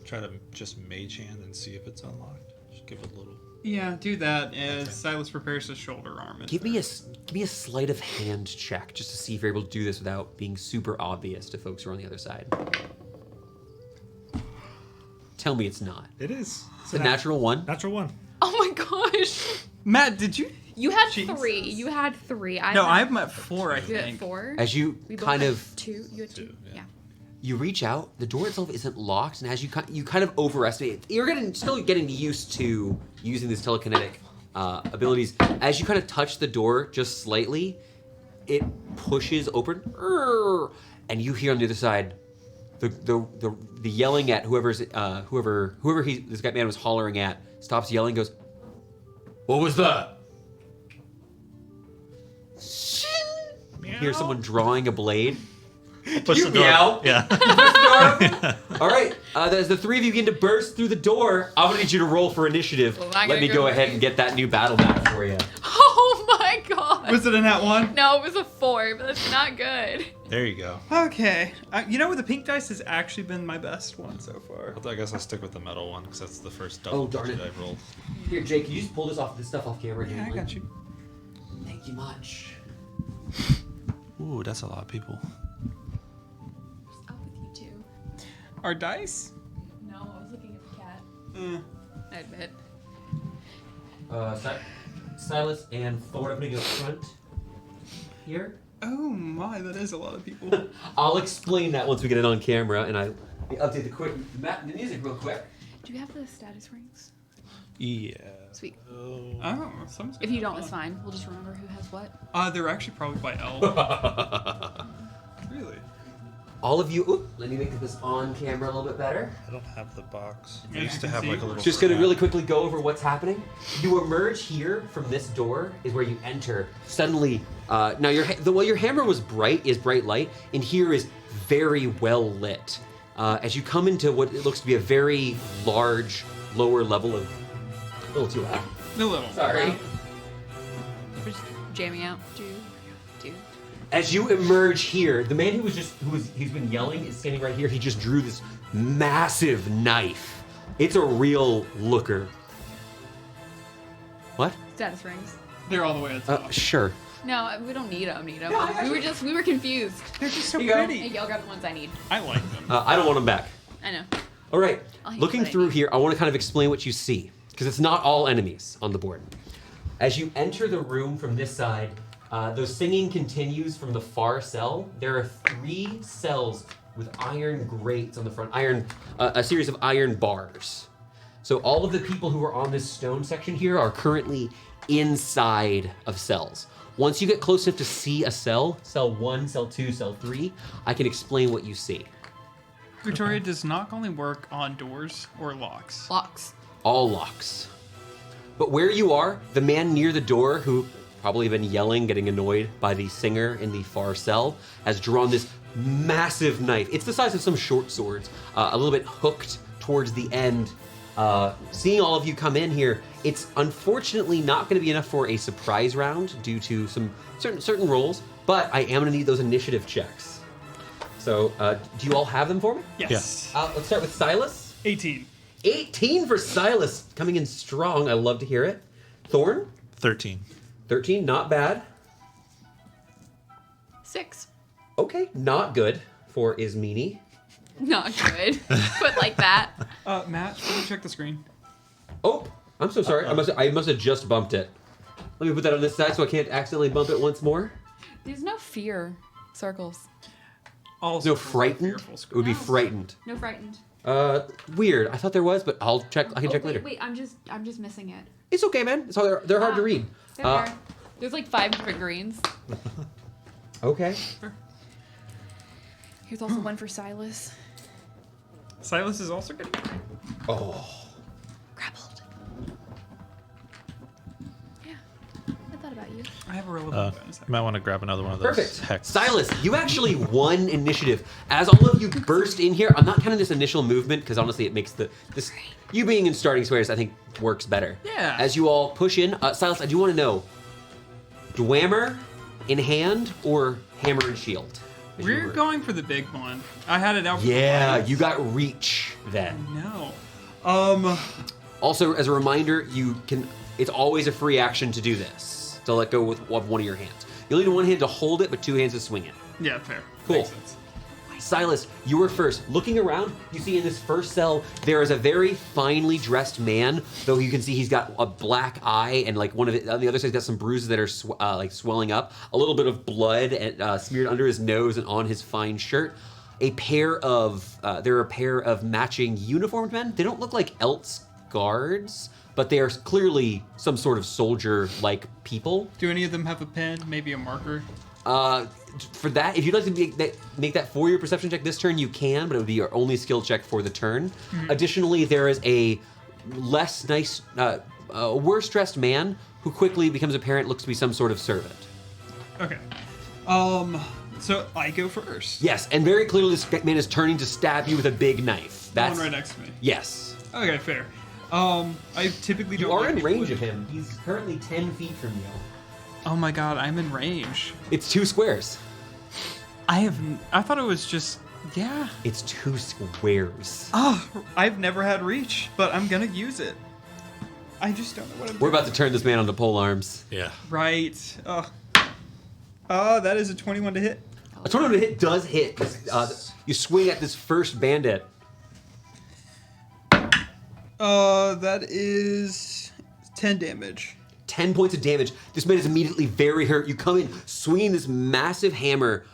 try to just mage hand and see if it's unlocked? Just give it a little. Yeah, do that as Silas prepares his shoulder arm. Give me a sleight of hand check just to see if you're able to do this without being super obvious to folks who are on the other side. Tell me it's not. It is. It's a natural one. Natural one. Oh my gosh. Matt, did you? You had Jesus. 3. You had 3. No, I'm at 4, I You had think. 4. As you We both kind had of 2. You had 2. Yeah. you reach out, the door itself isn't locked, and as you kind of overestimate, you're still getting used to using these telekinetic abilities. As you kind of touch the door just slightly, it pushes open, and you hear on the other side the yelling at whoever this guy man was hollering at. Stops yelling, goes, "What was that?" You hear someone drawing a blade. Push You the door. meow. Yeah. All right, as the 3 of you begin to burst through the door, I'm gonna need you to roll for initiative. Well, I Let gotta me go go with ahead you. and get that new battle map for you. Oh my god. Was it a nat 1? No, it was a 4, but that's not good. There you go. Okay. You know what? The pink dice has actually been my best one so far. I guess I'll stick with the metal one because that's the first Oh, double darn digit it. I've rolled. Here, Jake, can you just pull this stuff off camera? Yeah, I got you. Thank you much. Ooh, that's a lot of people. Up with you 2. Our dice? No, I was looking at the cat. Mm. I admit. Silas and Thor opening up front here. Oh my, that is a lot of people. I'll explain that once we get it on camera, and I update the music real quick. Do you have the status rings? Yeah. Sweet. Oh, someone's If you don't, it's fine. We'll just remember who has what. They're actually probably by L. Really? All of you, let me make this on camera a little bit better. I don't have the box. I Yeah, used to I can have see. like a little. Just gonna scrap. really quickly go over what's happening. You emerge here from this door is where you enter. Suddenly, now your hammer was bright light, and here is very well lit. As you come into what it looks to be a very large lower level of, a little too loud. A little. Sorry. We're just jamming out. Do. As you emerge here, the man he's been yelling is standing right here. He just drew this massive knife. It's a real looker. What? Status rings. They're all the way at the top. Sure. No, we don't need them. No, I got We were confused. They're just so Here you go. Hey, pretty. y'all got the ones I need. I like them. I don't want him back. I know. All right. I'll hang Looking what I through need. here, I want to kind of explain what you see, because it's not all enemies on the board. As you enter the room from this side, the singing continues from the far cell. There are 3 cells with iron grates on the front, a series of iron bars. So all of the people who are on this stone section here are currently inside of cells. Once you get close enough to see a cell 1, cell 2, cell 3, I can explain what you see. Victoria does knock only work on doors or locks. Locks. All locks. But where you are, the man near the door, who probably been yelling, getting annoyed by the singer in the far cell, has drawn this massive knife. It's the size of some short swords, a little bit hooked towards the end. Seeing all of you come in here, it's unfortunately not going to be enough for a surprise round due to some certain rolls, but I am going to need those initiative checks. So, do you all have them for me? Yes. Let's start with Silas. 18. 18 for Silas, coming in strong. I love to hear it. Thorn, 13. 13, not bad. 6. Okay, not good for Ismini. Not good. But like that. Matt, can you check the screen? Oh, I'm so sorry. I must have just bumped it. Let me put that on this side so I can't accidentally bump it once more. There's no fear circles. Also, No, frightened? It would be No. frightened. No frightened. Weird. I thought there was, but I'll check. I can check later. Wait, I'm just missing it. It's okay, man. So they're hard to read. There. There's like 5 different greens. Okay. Here's also one for Silas. Silas is also good. Oh. Grappled. Yeah. I thought about you. I have a relevant bonus. You might want to grab another one of those. Perfect. Hex. Silas, you actually won initiative. As all of you burst in here, I'm not counting this initial movement because honestly it makes this you being in starting squares I think works better. Yeah. As you all push in, Silas, I do want to know, Dwemer in hand or hammer and shield? As you We're were- going for the big one. I had it out for the Yeah, lights. you got reach then. No. Also, as a reminder, it's always a free action to do this, to let go of one of your hands. You'll need one hand to hold it, but 2 hands to swing it. Yeah, fair. Cool. Makes sense. Silas, you were first. Looking around, you see in this first cell, there is a very finely dressed man, though you can see he's got a black eye and like one of it, on the other side he's got some bruises that are like swelling up, a little bit of blood smeared under his nose and on his fine shirt. There are a pair of matching uniformed men. They don't look like Eltz guards, but they are clearly some sort of soldier-like people. Do any of them have a pen? Maybe a marker? For that, if you'd like to make that for your perception check this turn, you can, but it would be your only skill check for the turn. Additionally, there is a worse dressed man who quickly becomes apparent looks to be some sort of servant. Okay. So I go first. Yes, and very clearly this man is turning to stab you with a big knife. The one right next to me. Yes. Okay, fair. I typically don't. You are like in people range with- of him. He's currently 10 feet from you. Oh my god, I'm in range. It's 2 squares. I thought it was just. Yeah. It's 2 squares. Oh, I've never had reach, but I'm gonna use it. I just don't know what I'm We're doing. about to turn this man on the pole arms. Yeah. Right. That is a 21 to hit. A tornado hit does hit. You swing at this first bandit. That is 10 damage. 10 points of damage. This man is immediately very hurt. You come in swinging this massive hammer.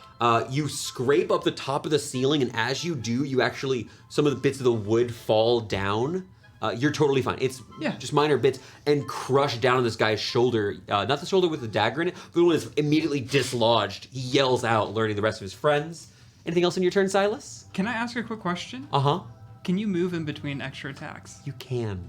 You scrape up the top of the ceiling, and as you do, some of the bits of the wood fall down. You're totally fine. It's just minor bits, and crush down on this guy's shoulder. Not the shoulder with the dagger in it, but the one that's immediately dislodged. He yells out, alerting the rest of his friends. Anything else in your turn, Silas? Can I ask a quick question? Uh-huh. Can you move in between extra attacks? You can.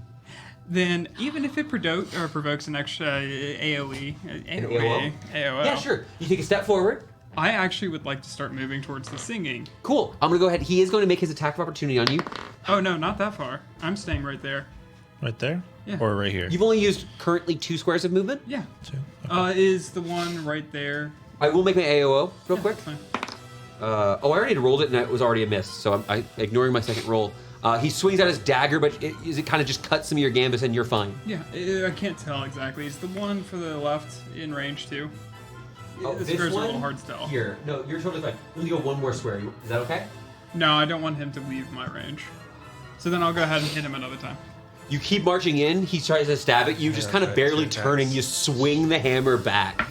Then, even if it provokes an extra AoE, AOL? AOL, Yeah, sure. You take a step forward. I actually would like to start moving towards the singing. Cool. I'm gonna go ahead. He is going to make his attack of opportunity on you. Oh no, not that far. I'm staying right there. Right there? Yeah. Or right here? You've only used currently 2 squares of movement. Yeah. 2? Okay. Is the one right there? I will make my AOO real quick. Fine. I already had rolled it and it was already a miss, so I'm ignoring my second roll. He swings out his dagger, but it kind of just cuts some of your gambits and you're fine. Yeah, I can't tell exactly. Is the one for the left in range too? The squares are a little hard to tell. Here. No, you're totally fine. Let me go one more square. Is that okay? No, I don't want him to leave my range. So then I'll go ahead and hit him another time. You keep marching in. He tries to stab at you, just kind of okay, barely 2 attacks. turning. You swing the hammer back.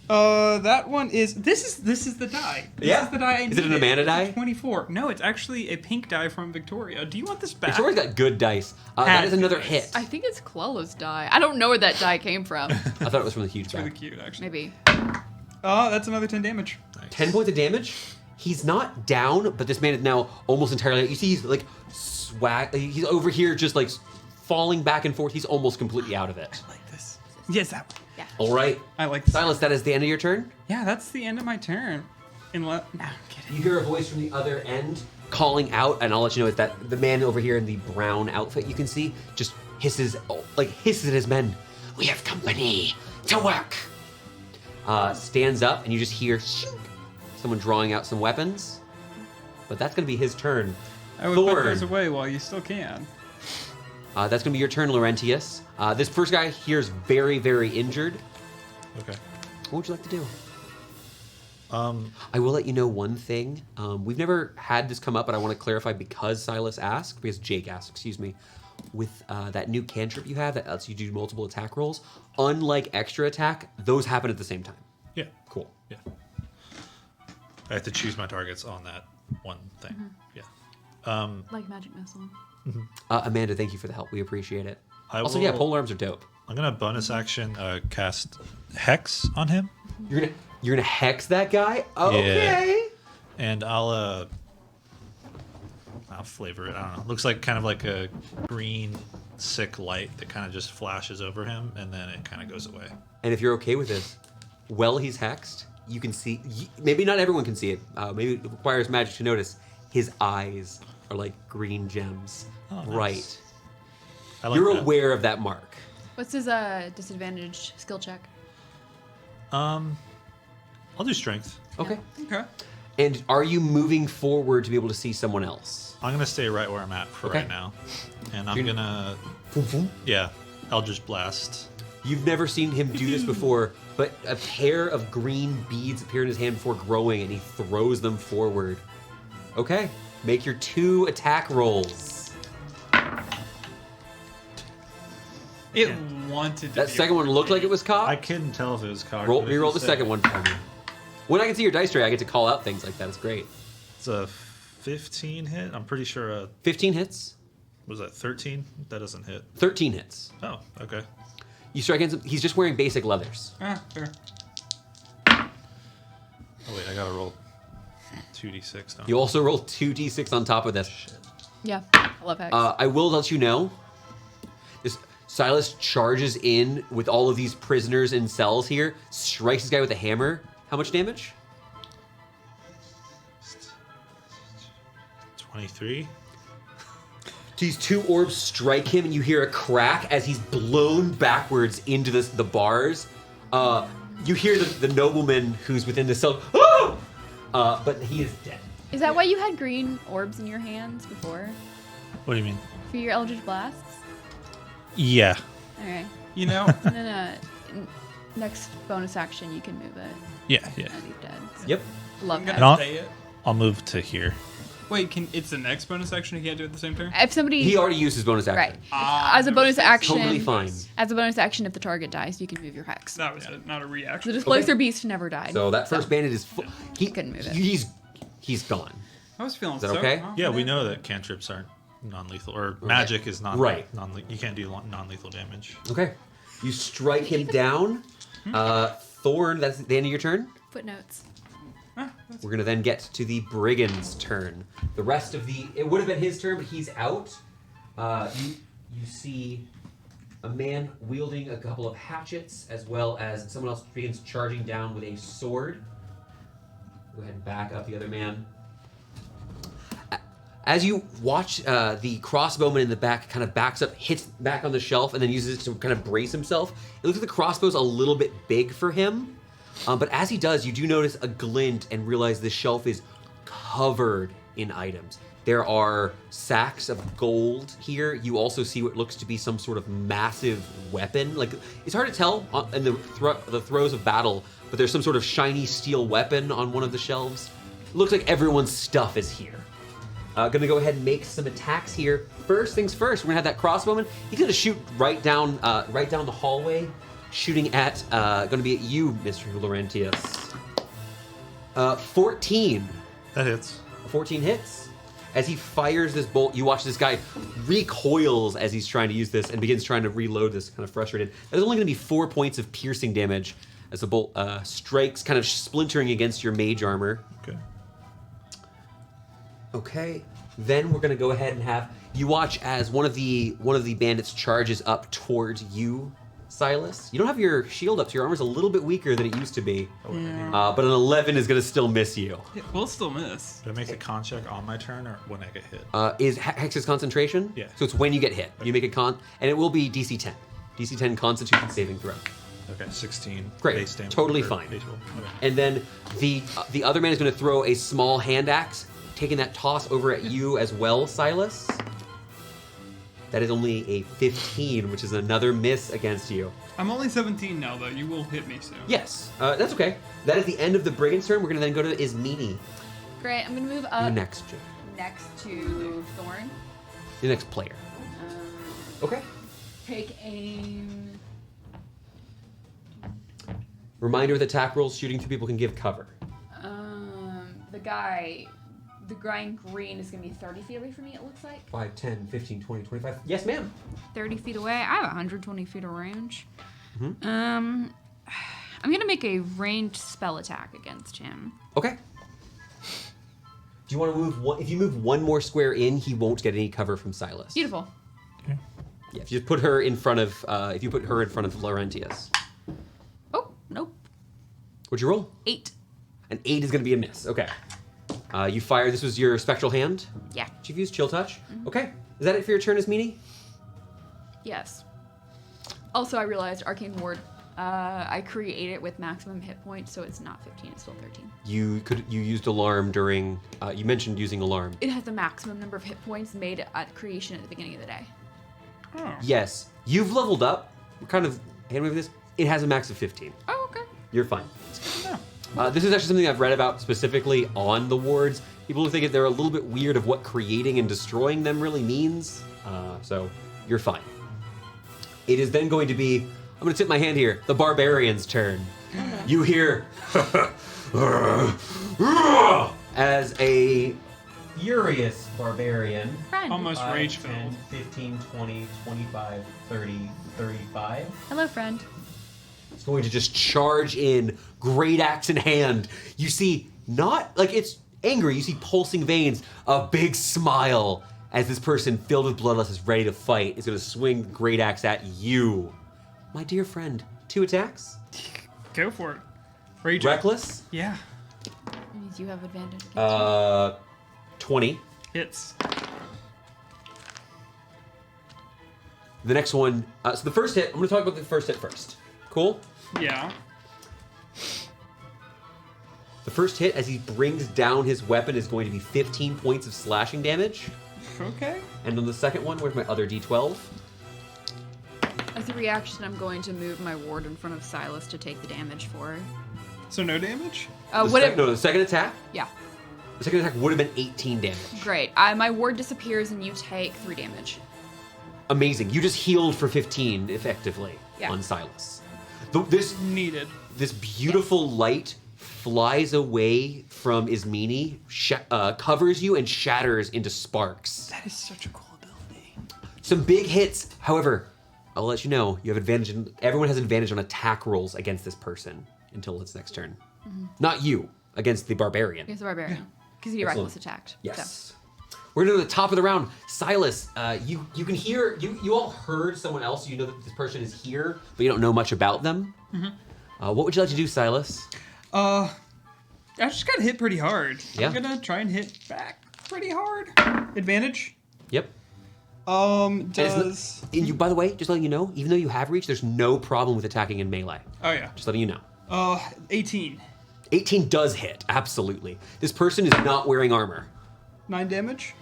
That one is this is the die. This Yeah? is the die I Is it an needed. Amanda It's a die? 24. No, it's actually a pink die from Victoria. Do you want this back? Victoria's got good dice. That is another hit. I think it's Clella's die. I don't know where that die came from. I thought it was from the huge It's really guy. cute, actually. Maybe. That's another 10 damage. Nice. 10 points of damage. He's not down, but this man is now almost entirely. You see, he's like he's over here, just like falling back and forth. He's almost completely out of it. I like this. Yes, that one. Yeah. All right, I like this. Silas. That is the end of your turn. Yeah, that's the end of my turn. No, I'm kidding. You hear a voice from the other end calling out, and I'll let you know is that the man over here in the brown outfit you can see just hisses at his men. We have company to work. Stands up, and you just hear someone drawing out some weapons. But that's gonna be his turn. I would Thorn. put those away while you still can. That's gonna be your turn, Laurentius. This first guy here is very, very injured. Okay. What would you like to do? Um, I will let you know one thing. We've never had this come up, but I want to clarify because Jake asked, excuse me. With that new cantrip you have that lets you do multiple attack rolls, unlike extra attack, those happen at the same time. yeah. Cool. Yeah. I have to choose my targets on that one thing. Yeah. Like magic missile. Amanda, thank you for the help. We appreciate it. I Also, will, yeah, pole arms are dope. I'm gonna bonus action cast Hex on him, You're gonna hex that guy? Okay. and I'll flavor it. I don't know. Looks like kind of like a green sick light that kind of just flashes over him, and then it kind of goes away. And if you're okay with this, while he's hexed, you can see. Maybe not everyone can see it. Maybe it requires magic to notice. His eyes are like green gems, Oh, nice. bright. I like You're that. aware of that mark. What's his disadvantage skill check? I'll do strength. Okay. Okay. And are you moving forward to be able to see someone else? I'm gonna stay right where I'm at for Okay. right now, and I'm You're- gonna Eldritch Blast. You've never seen him do this before, but a pair of green beads appear in his hand before growing, and he throws them forward. Okay. Make your 2 attack rolls. It wanted to That be second one looked like it was I cocked. couldn't tell if it was cocked. Roll, but if reroll you the said- second one for me. When I can see your dice tray, I get to call out things like that. It's great. It's a 15 hit. I'm pretty sure. 15 hits. Was that 13? That doesn't hit. 13 hits. Oh, okay. You strike against him. He's just wearing basic leathers. Fair. Oh wait, I gotta roll 2d6. Don't I? You also roll 2d6 on top of this. Yeah, I love hex. I will let you know. This Silas charges in with all of these prisoners in cells here, strikes this guy with a hammer. How much damage? 23. These 2 orbs strike him, and you hear a crack as he's blown backwards into the bars. You hear the nobleman who's within the cell. "Ah!" But he is dead. Is that why you had green orbs in your hands before? What do you mean? For your Eldritch Blasts? Yeah. Alright. You know, And then next bonus action, you can move it. Yeah. And he's dead. Yep. Love I'm that. And I'll- say it. I'll move to here. Wait, it's the next bonus action? He can't do it at the same turn? If somebody. He already used his bonus action. Right. As a bonus action. Totally fine. As a bonus action, if the target dies, you can move your hex. That was it, not a The reaction. Displacer Beast never died. So that first bandit is he Couldn't move it. He's gone. I was feeling that so okay? Yeah, we know that cantrips aren't non-lethal, or magic is non Right. non-lethal. You can't do non-lethal damage. Okay. You strike him down. Thorn, that's the end of your turn. Footnotes. We're gonna then get to the brigand's turn. The rest of it would have been his turn, but he's out. You see a man wielding a couple of hatchets, as well as someone else begins charging down with a sword. Go ahead and back up the other man. As you watch, the crossbowman in the back kind of backs up, hits back on the shelf, and then uses it to kind of brace himself. It looks like the crossbow's a little bit big for him. But as he does, you do notice a glint and realize the shelf is covered in items. There are sacks of gold here. You also see what looks to be some sort of massive weapon. Like, it's hard to tell in the throes of battle, but there's some sort of shiny steel weapon on one of the shelves. Looks like everyone's stuff is here. Gonna go ahead and make some attacks here. First things first, we're gonna have that crossbowman. He's gonna shoot right down the hallway, shooting at gonna be at you, Mr. Laurentius. 14. That hits. 14 hits. As he fires this bolt, you watch this guy recoils as he's trying to use this and begins trying to reload this, kind of frustrated. There's only gonna be 4 points of piercing damage as the bolt strikes, kind of splintering against your mage armor. Okay. Okay, then we're gonna go ahead and have you watch as one of the bandits charges up towards you, Silas. You don't have your shield up, so your armor's a little bit weaker than it used to be. But an 11 is gonna still miss you. We'll still miss. Do I make a con check on my turn or when I get hit? Is Hex's concentration? Yeah. So it's when you get hit. You make a con, and it will be DC 10. DC 10 Constitution saving throw. Okay, 16. Great, Base damage, totally or fine. base roll. Okay. And then the other man is gonna throw a small hand axe, taking that toss over at you as well, Silas. That is only a 15, which is another miss against you. I'm only 17 now, though. You will hit me soon. Yes, that's okay. That is the end of the brigand's turn. We're gonna then go to Ismini. Great, I'm gonna move You're up next, Jake. next to Thorn. Your next player. Okay. Take aim. Reminder with attack rolls, shooting through people can give cover. The guy in green is gonna be 30 feet away from me, it looks like. 5, 10, 15, 20, 25. Yes, ma'am. 30 feet away. I have 120 feet of range. Mm-hmm. I'm gonna make a ranged spell attack against him. Okay. Do you want to move one? If you move one more square in, he won't get any cover from Silas. Beautiful. Yeah, if you put her in front of, Laurentius. Oh, nope. What'd you roll? 8. An 8 is going to be a miss. Okay. You fire. This was your spectral hand. Yeah. Did you use chill touch? Okay. Is that it for your turn, Ismini? Yes. Also, I realized Arcane Ward, I create it with maximum hit points, so it's not 15, it's still 13. You used alarm during. You mentioned using alarm. It has the maximum number of hit points made at creation at the beginning of the day. Oh. Yes. You've leveled up. We're kind of hand waving this. It has a max of 15. Oh, okay. You're fine. This is actually something I've read about specifically on the wards. People who think they're a little bit weird of what creating and destroying them really means. So you're fine. It is then going to be, I'm going to tip my hand here, the barbarian's turn. You hear as a furious barbarian. Friend. Almost 5, rage 10, filled. 15, 20, 25, 30, 35. Hello, friend. It's going to just charge in, great axe in hand. You see, not like it's angry, you see pulsing veins, a big smile as this person filled with bloodlust is ready to fight. Is going to swing the great axe at you. My dear friend, 2 attacks. Go for it. Rage. Reckless, Yeah. That means you have advantage against 20. Hits. The next one, so the first hit, I'm going to talk about the first hit first. Cool? Yeah. The first hit, as he brings down his weapon, is going to be 15 points of slashing damage. Okay. And on the second one, where's my other d12? As a reaction, I'm going to move my ward in front of Silas to take the damage for her. So no damage? The second attack? Yeah, The second attack would have been 18 damage. great. My ward disappears and you take 3 damage. Amazing. You just healed for 15 effectively Yeah. on Silas. Needed. This beautiful light flies away from Ismini, covers you, and shatters into sparks. That is such a cool ability. Some big hits. However, I'll let you know, you have advantage. Everyone has advantage on attack rolls against this person until its next turn. Not you, against the barbarian. Against the barbarian. Because he Excellent. reckless attacked. Yes. We're gonna go to the top of the round. Silas, you can hear, you all heard someone else, you know that this person is here, but you don't know much about them. What would you like to do, Silas? I just got hit pretty hard. Yeah. I'm gonna try and hit back pretty hard. Advantage? Yep. Does... And you, by the way, just letting you know, even though you have reach, there's no problem with attacking in melee. Oh, yeah. Just letting you know. 18. 18 does hit, absolutely. This person is not wearing armor. 9 damage?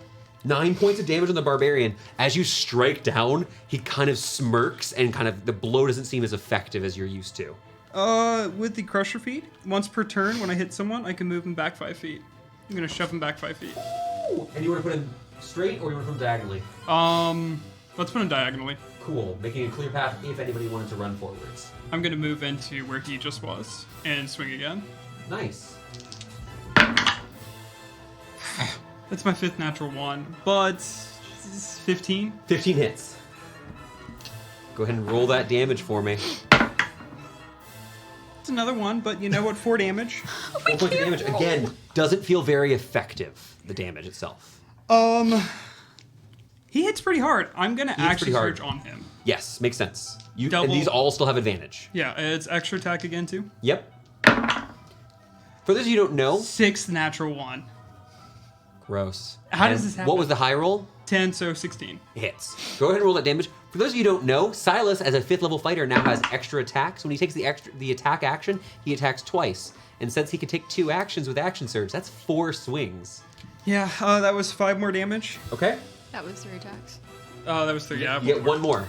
9 points of damage on the barbarian. As you strike down, he kind of smirks and kind of, the blow doesn't seem as effective as you're used to. With the Crusher feat, once per turn, when I hit someone, I can move him back 5 feet. I'm gonna shove him back 5 feet. And you want to put him straight or you want to put him diagonally? Let's put him diagonally. Cool, making a clear path if anybody wanted to run forwards. I'm gonna move into where he just was and swing again. Nice. That's my 5th natural one, but 15. 15 hits. Go ahead and roll that damage for me. It's another one, but you know what? 4 damage. 4 points of damage. Again, doesn't feel very effective, the damage itself. He hits pretty hard. I'm gonna hits actually pretty hard. surge on him. Yes, makes sense. And Double- these all still have advantage. Yeah, it's extra attack again too. Yep. For those of you who don't know, 6th natural one. gross. How does And this happen? What was the high roll? 10, so 16. Hits. Go ahead and roll that damage. For those of you who don't know, Silas, as a 5th level fighter, now has extra attacks. When he takes the attack action, he attacks twice. And since he can take 2 actions with action surge, that's 4 swings. Yeah, that was 5 more damage. Okay? That was 3 attacks. That was 3. Yeah, You get 1 more.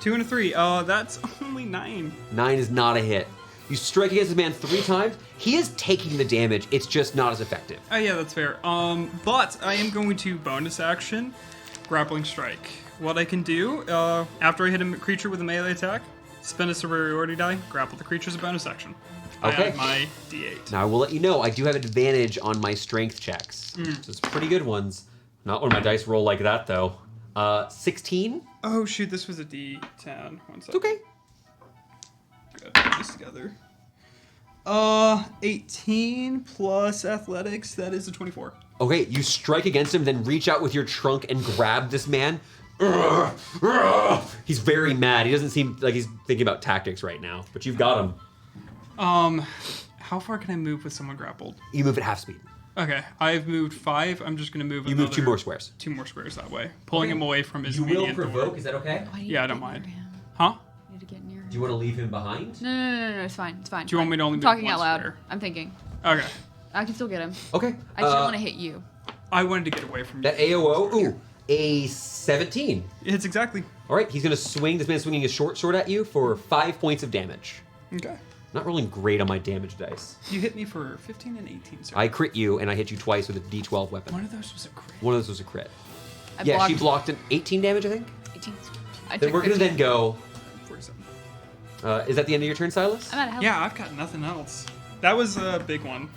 2 and a 3. That's only 9. 9 is not a hit. You strike against this man 3 times. He is taking the damage. It's just not as effective. Oh yeah, that's fair. But I am going to bonus action, grappling strike. What I can do after I hit a creature with a melee attack, spend a superiority die, grapple the creature as a bonus action. Okay. I add my D8. Now I will let you know, I do have advantage on my strength checks. So it's pretty good ones. Not when my dice roll like that though. 16? Oh shoot, this was a D10. 1 second. Okay. Gotta put this together. 18 plus athletics, that is a 24. Okay, you strike against him, then reach out with your trunk and grab this man. He's very mad. He doesn't seem like he's thinking about tactics right now, but you've got him. How far can I move with someone grappled? You move at half speed. Okay, I've moved 5. I'm just gonna move. You move 2 more squares. 2 more squares that way, pulling him away from his You will immediate provoke, door. is that okay? I need Yeah, to I don't get mind. near him. Huh? I need to get near him. Do you want to leave him behind? No, it's fine. It's fine. Do you want me to only I'm move talking one out loud. square? I'm thinking. Okay. I can still get him. Okay. I just don't want to hit you. I wanted to get away from That AOO, ooh, a 17. It's exactly. All right, he's going to swing. This man's swinging his short sword at you for 5 points of damage. Okay. Not rolling great on my damage dice. You hit me for 15 and 18, sir. I crit you, and I hit you twice with a D12 weapon. One of those was a crit. One of those was a crit. I Yeah, she blocked an 18 damage, I think. 18. Then we're gonna then go. 47. Is that the end of your turn, Silas? I'm out of health. Yeah, I've got nothing else. That was a big one.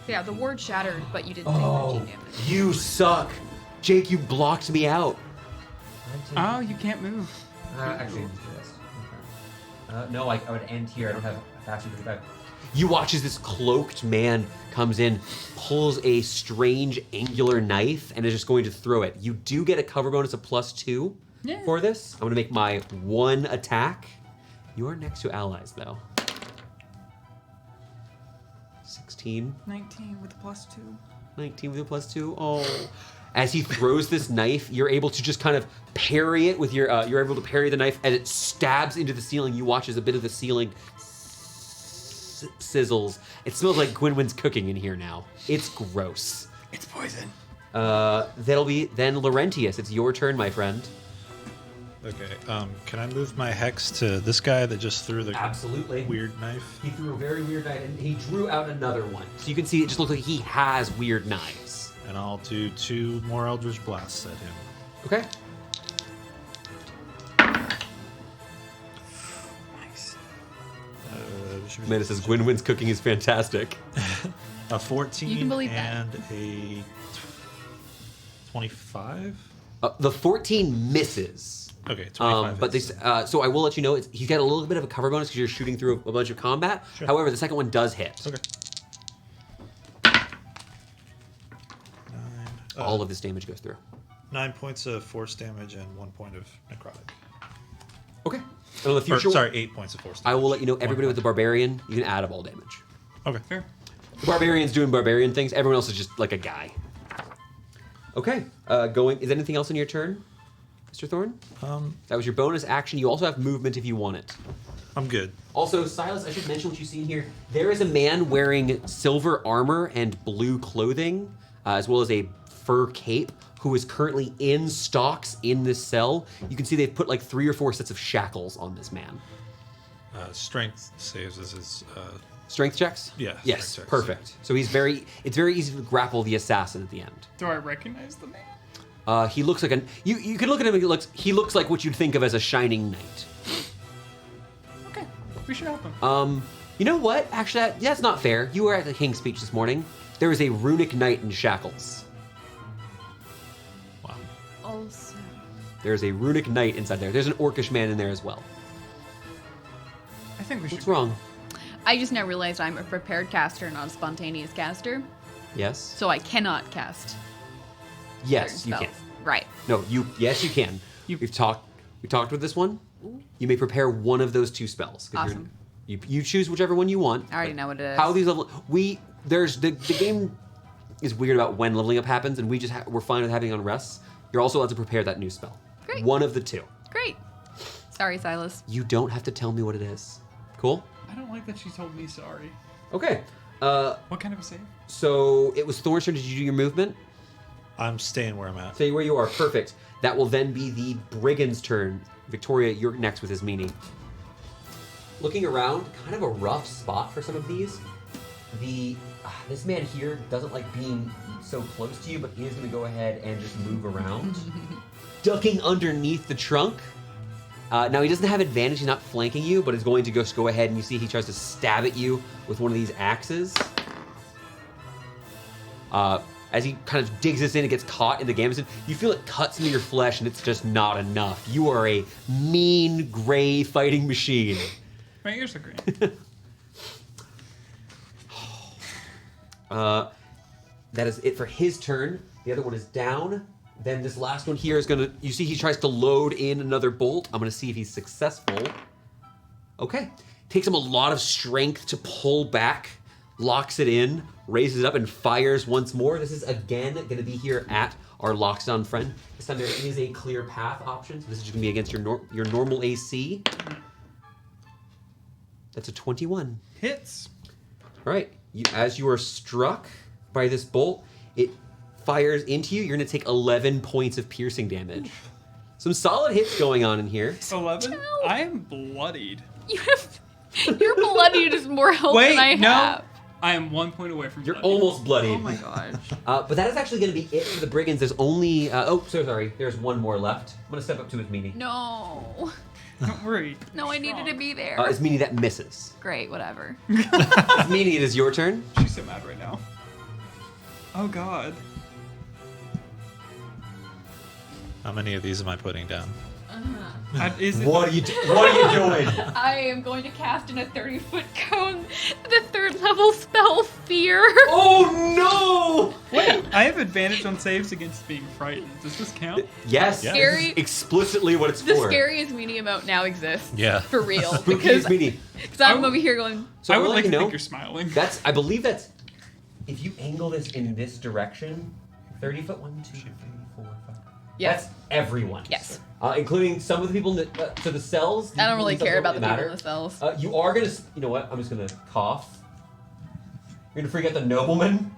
Yeah, the ward shattered, but you didn't take 13 damage. You suck, Jake. You blocked me out. Oh, you can't move. Actually, no, I would end here. I don't have faster 35. You watch as this cloaked man comes in, pulls a strange angular knife, and is just going to throw it. You do get a cover bonus of +2 for this. I'm going to make my one attack. You are next to allies, though. 16. 19 with a +2. 19 with a +2. Oh. As he throws this knife, you're able to just kind of parry it with your, you're able to parry the knife as it stabs into the ceiling. You watch as a bit of the ceiling sizzles. It smells like Gwynwyn's cooking in here now. It's gross. It's poison. That'll be then Laurentius. It's your turn, my friend. Okay. Can I move my hex to this guy that just threw the Absolutely. weird knife? He threw a very weird knife, and he drew out another one. So you can see it just looks like he has weird knives. And I'll do 2 more Eldritch Blasts at him. Okay. Nice. Amanda says Gwynwyn's cooking is fantastic. A 14 You can believe that. and a 25? The 14 misses. Okay, 25. But hits. so I will let you know, he's got a little bit of a cover bonus because you're shooting through a bunch of combat. Sure. However, the second one does hit. Okay. 9. All of this damage goes through. 9 points of force damage and 1 point of necrotic. Okay. And in the future, 8 points of force damage. I will let you know, everybody with the barbarian, you can add up all damage. Okay. Fair. The barbarian's doing barbarian things. Everyone else is just like a guy. Okay. Is anything else in your turn, Mr. Thorne? That was your bonus action. You also have movement if you want it. I'm good. Also, Silas, I should mention what you see here. There is a man wearing silver armor and blue clothing, as well as a fur cape, who is currently in stocks in this cell. You can see they've put like 3 or 4 sets of shackles on this man. Strength saves as his. Strength checks? Yeah, Yes, strength checks. perfect. So it's very easy to grapple the assassin at the end. Do I recognize the man? He looks like you can look at him and he looks like what you'd think of as a shining knight. Okay. We should help him. You know what? Actually, that's not fair. You were at the King's speech this morning. There is a runic knight in shackles. Wow. Also, There's a runic knight inside there. There's an orcish man in there as well. I think we should. What's wrong? I just now realized I'm a prepared caster, not a spontaneous caster, Yes. so I cannot cast Yes, certain you can. spells. Right. No, Yes, you can. We talked with this one. You may prepare one of those 2 spells. 'Cause Awesome. You choose whichever one you want. I already know what it is. How these level? There's the game is weird about when leveling up happens, and we're fine with having it on rests. You're also allowed to prepare that new spell. Great. One of the 2. Great. Sorry, Silas. You don't have to tell me what it is. Cool. I don't like that she told me sorry. Okay. What kind of a save? So it was Thorn's turn. Did you do your movement? I'm staying where I'm at. Stay where you are. Perfect. That will then be the brigand's turn. Victoria, you're next with his meanie. Looking around, kind of a rough spot for some of these. This man here doesn't like being so close to you, but he is going to go ahead and just move around, ducking underneath the trunk. Now he doesn't have advantage; he's not flanking you, but is going to just go ahead and you see he tries to stab at you with one of these axes. As he kind of digs this in, it gets caught in the gambeson. You feel it cuts into your flesh, and it's just not enough. You are a mean, gray fighting machine. My ears are green. That is it for his turn. The other one is down. Then this last one here is gonna. You see, he tries to load in another bolt. I'm gonna see if he's successful. Okay, takes him a lot of strength to pull back. Locks it in, raises it up, and fires once more. This is again going to be here at our lockdown friend. This time there is a clear path option, so this is going to be against your normal AC. That's a 21. Hits. All right, as you are struck by this bolt, it fires into you. You're going to take 11 points of piercing damage. Some solid hits going on in here. 11? I am bloodied. You have You're bloodied is more health Wait, than I no. have. I am 1 point away from You're bloody. almost bloody. Oh my gosh. But that is actually going to be it for the brigands. There's only. So sorry. There's one more left. I'm going to step up to his meanie. No. Don't worry. No, I needed to be there. His meanie that misses. Great, whatever. His meanie, it is your turn. She's so mad right now. Oh god. How many of these am I putting down? Is it What are you doing? I am going to cast in a 30-foot cone the 3rd level spell Fear. Oh no! Wait, I have advantage on saves against being frightened. Does this count? Yes. Yeah. This is explicitly what it's The for. scariest meanie emote now exists. Yeah. For real. Spookiest Because meanie. I'm over here going, So I will would let like you to know. think you're smiling. I believe that's. If you angle this in this direction, 30 foot, 1, 2, 3, 4, 5. Yes. That's everyone. Yes. Including some of the people that. So the cells. I don't really care about the people matter. in the cells. You are gonna. You know what? I'm just gonna cough. You're gonna freak out the nobleman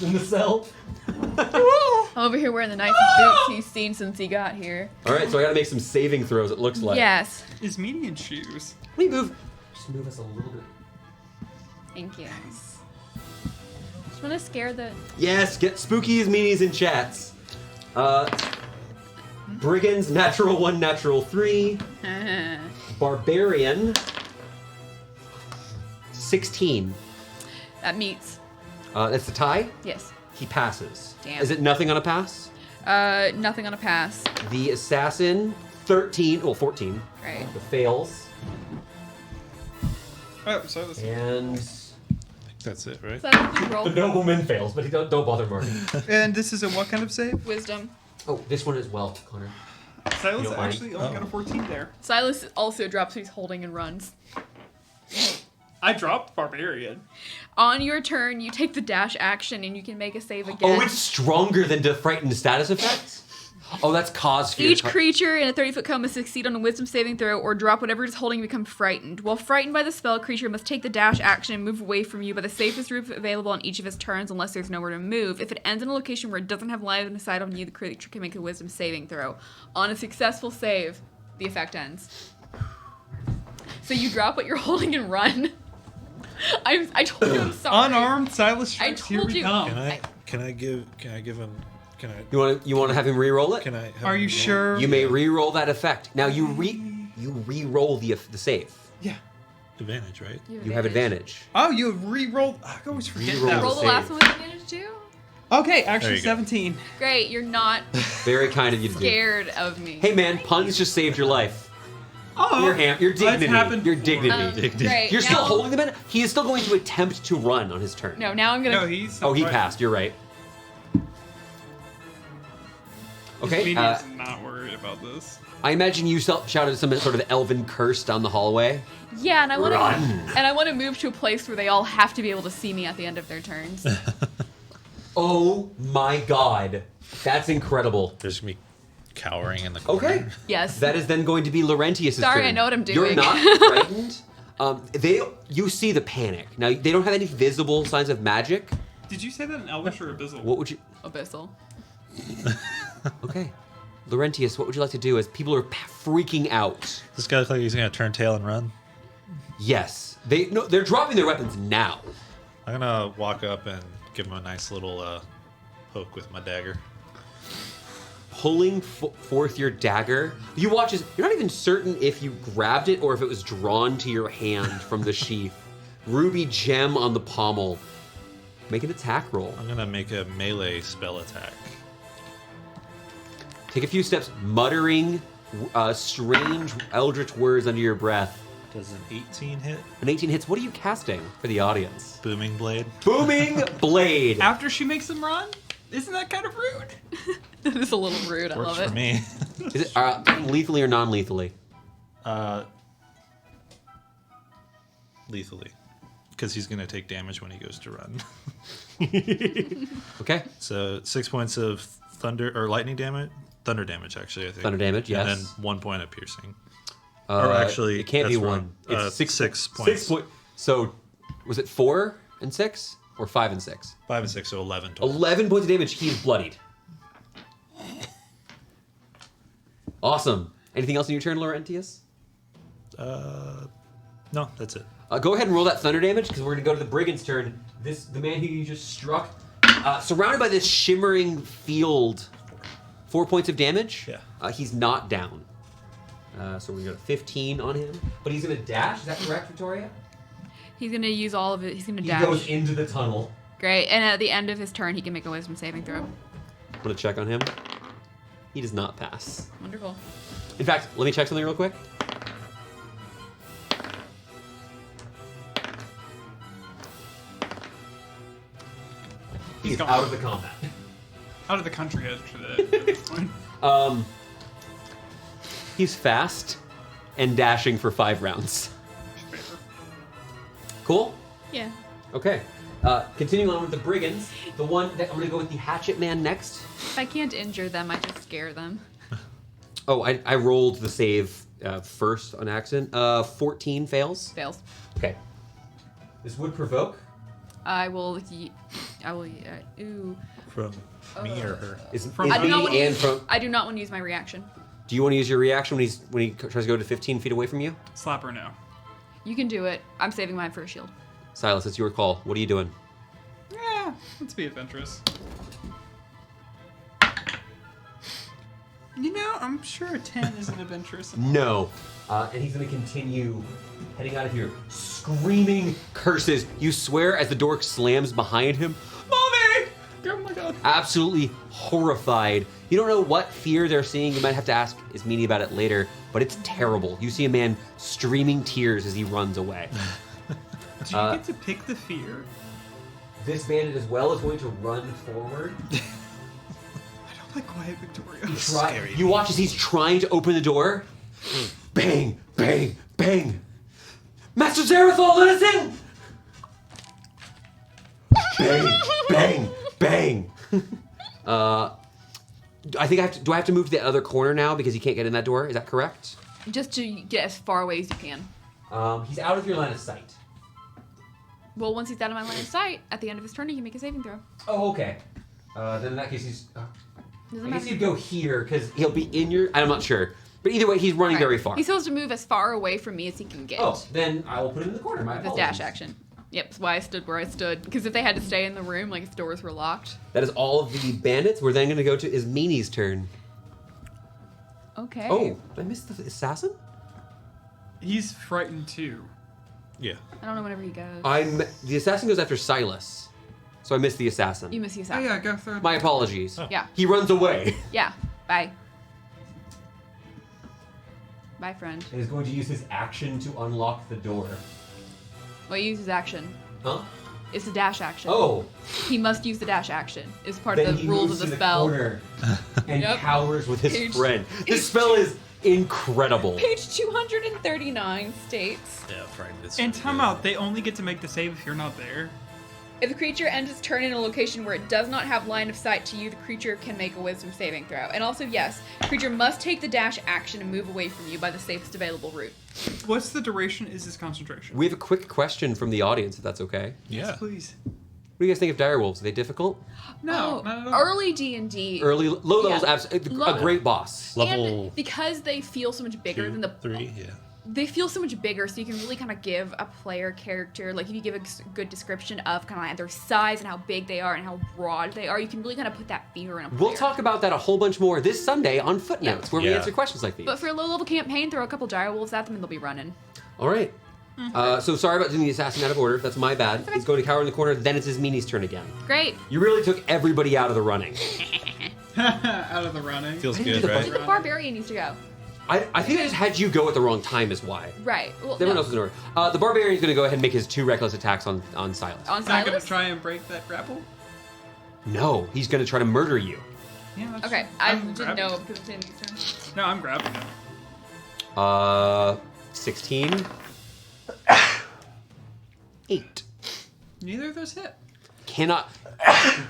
in the cell. I'm over here wearing the nicest boots he's seen since he got here. All right, so I gotta make some saving throws. It looks like. Yes. Is meanie in shoes? Let me move. Just move us a little bit. Thank you. Just want to scare the... Yes, get spookies, meanies, and chats. Brigands, natural 1, natural 3. Barbarian, 16. That meets. That's the tie. Yes. He passes. Damn. Is it nothing on a pass? Nothing on a pass. The assassin, 13. Well, 14. Right. The fails. Oh, so this And That's it, right? So that's the roll. the nobleman fails, but he don't bother marking. And this is a what kind of save? Wisdom. Oh, this one as well, Connor. Silas don't mind? actually only got a 14 there. Silas also drops what he's holding and runs. I dropped Barbarian. On your turn, you take the dash action and you can make a save again. Oh, it's stronger than the frightened status effects? Oh, that's cause fear. Each creature in a 30-foot cone must succeed on a wisdom saving throw or drop whatever it is holding and become frightened. While frightened by the spell, creature must take the dash action and move away from you by the safest route available on each of his turns unless there's nowhere to move. If it ends in a location where it doesn't have line of sight on you, the creature can make a wisdom saving throw. On a successful save, the effect ends. So you drop what you're holding and run. I told you I'm sorry. Unarmed Silas strikes. Here told we you. come. Can I give him? Can I? You want to have him re-roll it? Can I? Have Are him you roll? sure? You may re-roll that effect. Now you re-roll the save. Yeah. Advantage, right? You have advantage. Oh, you re-rolled. I always forget Re-roll that. Roll the save. last one with advantage too? Okay, There actually you go. 17. Great, you're not Very kind of you to do. scared of me. Hey man, puns just saved your life. Oh, Your dignity. That's happened Your before. dignity. Great. You're still now- holding the man. He is still going to attempt to run on his turn. No, now I'm gonna. No, he's. Oh, he right. passed. You're right. Okay. He's not worried about this. I imagine you shouted some sort of elven curse down the hallway. Yeah, and I want Run. to move to a place where they all have to be able to see me at the end of their turns. Oh my god. That's incredible. There's gonna be cowering in the corner. Okay. Yes. That is then going to be Laurentius' Sorry, turn. I know what I'm You're doing. not frightened. You see the panic. Now, they don't have any visible signs of magic. Did you say that in Elvish or Abyssal? What would you... Abyssal. Okay. Laurentius, what would you like to do as people are freaking out? This guy looks like he's gonna turn tail and run. Yes. They're dropping their weapons now. I'm gonna walk up and give him a nice little poke with my dagger. Pulling forth your dagger. You watch as you're not even certain if you grabbed it or if it was drawn to your hand from the sheath. Ruby gem on the pommel. Make an attack roll. I'm gonna make a melee spell attack. Take a few steps, muttering strange eldritch words under your breath. Does an 18 hit? An 18 hits. What are you casting for the audience? Booming blade. Booming blade. After she makes him run? Isn't that kind of rude? That is a little rude. I Works love it. for me. Is it lethally or non-lethally? Lethally, because he's gonna take damage when he goes to run. Okay. So 6 points of lightning damage. Thunder damage, actually, I think. Thunder damage, yes. And then 1 point of piercing. Or actually, it can't be that's one. wrong. It's 6 points. 6 points. So, was it 4 and 6 or 5 and 6? 5 and 6, so 11 total. 11 points of damage. He is bloodied. Awesome. Anything else in your turn, Laurentius? No, that's it. Go ahead and roll that thunder damage because we're gonna go to the brigand's turn. The man who you just struck, surrounded by this shimmering field. 4 points of damage. Yeah. He's not down. So we're gonna go to 15 on him, but he's gonna dash. Is that correct, Victoria? He's gonna use all of it. He's gonna He dash. goes into the tunnel. Great. And at the end of his turn, he can make a wisdom saving throw. I'm gonna check on him. He does not pass. Wonderful. In fact, let me check something real quick. He's gone. out of the combat. Out of the country actually at this point. He's fast and dashing for 5 rounds. Cool? Yeah. Okay. Continuing on with the brigands, the one that I'm gonna go with the hatchet man next. If I can't injure them, I just scare them. Oh, I rolled the save first on accident. 14 fails. Fails. Okay. This would provoke. I will. Ooh. From me or her? Is From- I do not me want to and use. from. I do not want to use my reaction. Do you want to use your reaction when he tries to go to 15 feet away from you? Slapper now. You can do it. I'm saving mine for a shield. Silas, it's your call. What are you doing? Yeah, let's be adventurous. You know, I'm sure a 10 isn't adventurous enough. No. And he's going to continue heading out of here, screaming curses. You swear as the door slams behind him. Mommy! Oh my god. Absolutely horrified. You don't know what fear they're seeing. You might have to ask Ismini about it later, but it's terrible. You see a man streaming tears as he runs away. Do you get to pick the fear? This bandit as well is going to run forward. I don't like quiet Victoria. You watch as he's trying to open the door. Bang, bang, bang. Master Zerathal, let us in! Bang, bang, bang. I think do I have to move to the other corner now because he can't get in that door? Is that correct? Just to get as far away as you can. He's out of your line of sight. Well, once he's out of my line of sight, at the end of his turn, he can make a saving throw. Oh, okay. Then in that case, he's. Doesn't I guess matter. you'd go here because he'll be in your. I'm not sure, but either way, he's running Right. very far. He's supposed to move as far away from me as he can get. Oh, then I will put him in the corner. My With his apologies. dash action. Yep, that's why I stood where I stood. Because if they had to stay in the room, like if doors were locked. That is all of the bandits. We're then going to go to Ismini's turn. Okay. Oh, did I miss the assassin? He's frightened too. Yeah. I don't know whenever he goes. The assassin goes after Silas, so I missed the assassin. You miss the Oh assassin. yeah, go through. My apologies. Yeah. He runs away. Yeah. Bye. Bye, friend. And is going to use his action to unlock the door. Well, he uses action. Huh? It's a dash action. Oh. He must use the dash action. It's part Then of the he rules moves of to the spell. corner and Yep. cowers with his Page- friend. This spell is incredible. Page 239 states, Yeah, frightened. It's And time out, they only get to make the save if you're not there. if the creature ends its turn in a location where it does not have line of sight to you, the creature can make a wisdom saving throw. And also, yes, the creature must take the dash action and move away from you by the safest available route. What's the duration? Is this concentration? We have a quick question from the audience, if that's okay. Yeah. Please. What do you guys think of direwolves? Are they difficult? No, Oh, not at all. early D&D. Early, low levels, Yeah. absolutely Low- a great boss. Level And because they feel so much bigger than the 3, yeah. they feel so much bigger, so you can really kind of give a player character, like if you give a good description of kind of like their size and how big they are and how broad they are, you can really kind of put that fear in a player. We'll talk about that a whole bunch more this Sunday on Footnotes, where we Yeah. answer questions like these. But for a low-level campaign, throw a couple direwolves at them and they'll be running. All right. So sorry about doing the assassin out of order. That's my bad. He's going to cower in the corner. Then it's Ismini's turn again. Great. You really took everybody out of the running. Out of the running. Feels I didn't good, do the I right? think the barbarian needs to go. I think I just had you go at the wrong time is why. Right. Well, Everyone no. else is in order. The barbarian's going to go ahead and make his 2 reckless attacks on Silas. On He's not gonna Silas? try and break that grapple. No, he's going to try to murder you. Yeah. That's Okay, I I'm didn't grabbing know it. because it's in these turns. No, I'm grabbing it. 16. 8. Neither of those hit. Cannot.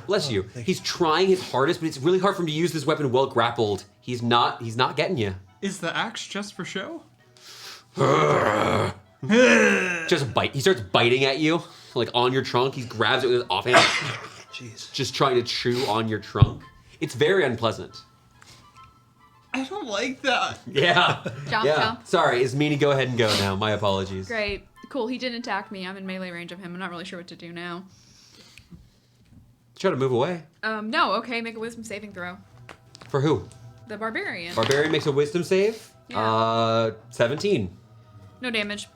Bless you. He's trying his hardest, but it's really hard for him to use this weapon well grappled. He's not getting you. Is the axe just for show? Just bite. He starts biting at you, like on your trunk. He grabs it with his offhand. Jeez. Just trying to chew on your trunk. It's very unpleasant. I don't like that. Yeah. Jump, yeah. jump. Sorry, Ismini, go ahead and go now. My apologies. Great. Cool. He didn't attack me. I'm in melee range of him. I'm not really sure what to do now. Try to move away. No. Okay. Make a wisdom saving throw. For who? The barbarian. Barbarian makes a wisdom save. Yeah. 17. No damage.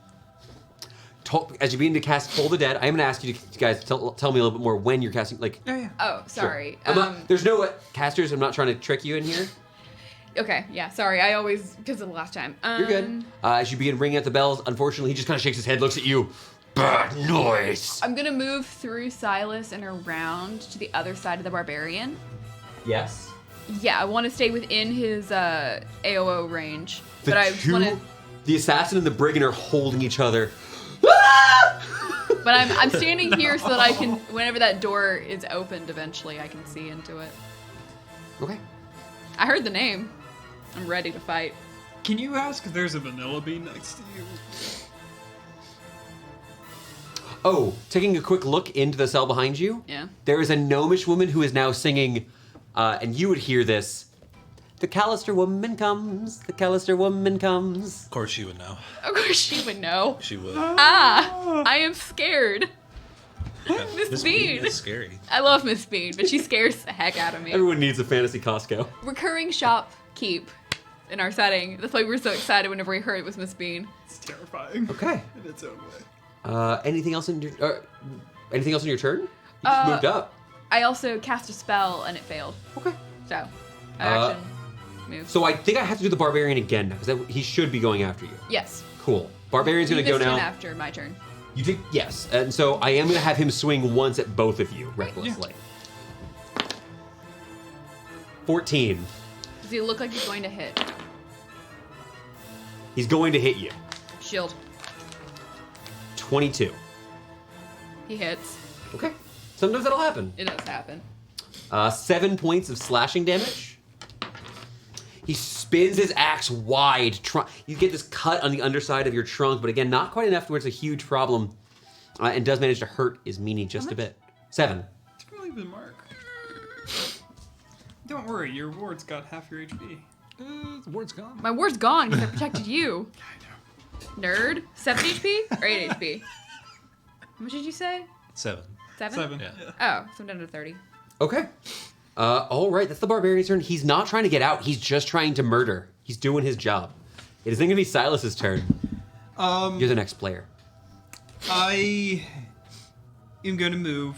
As you begin to cast Toll the Dead, I'm going to ask you guys to tell me a little bit more when you're casting. Like, Yeah. Oh, sorry. Sure. There's no casters. I'm not trying to trick you in here. Okay. Yeah. Sorry. I always because of the last time. You're good. As you begin ringing out the bells, unfortunately, he just kind of shakes his head, looks at you. Bad noise. I'm gonna move through Silas and around to the other side of the barbarian. Yes. Yeah, I want to stay within his AOO range, but I just want to. The assassin and the brigand are holding each other. But I'm standing here so that I can, whenever that door is opened, eventually I can see into it. Okay. I heard the name. I'm ready to fight. Can you ask if there's a vanilla bean next to you? Oh, taking a quick look into the cell behind you. Yeah. There is a gnomish woman who is now singing, and you would hear this. The Callister woman comes. The Callister woman comes. Of course she would know. Of course she would know. She would. I am scared. Miss Bean. is scary. I love Miss Bean, but she scares the heck out of me. Everyone needs a fantasy Costco. Recurring shop keep in our setting. That's why we were so excited whenever we heard it was Miss Bean. It's terrifying. Okay. In its own way. Anything else in your turn? You just moved up. I also cast a spell and it failed. Okay. So, action, move. So I think I have to do the barbarian again now, because he should be going after you. Yes. Cool. Barbarian's You gonna go missed now. him after my turn. You think yes, and so I am gonna have him swing once at both of you recklessly. 14. Does he look like he's going to hit? He's going to hit you. Shield. 22. He hits. Okay. Sometimes that'll happen. It does happen. 7 points of slashing damage. He spins his axe wide. You get this cut on the underside of your trunk, but again, not quite enough to where it's a huge problem. And does manage to hurt Ismini just a bit. 7. It's probably the mark. Don't worry, your ward's got half your HP. The word's gone. My ward's gone because I protected you. Nerd. 7 HP or 8 HP? How much did you say? 7. 7? 7. Yeah. Oh, so I'm down to 30. Okay. All right, that's the barbarian's turn. He's not trying to get out. He's just trying to murder. He's doing his job. It is then going to be Silas's turn. You're the next player. I am going to move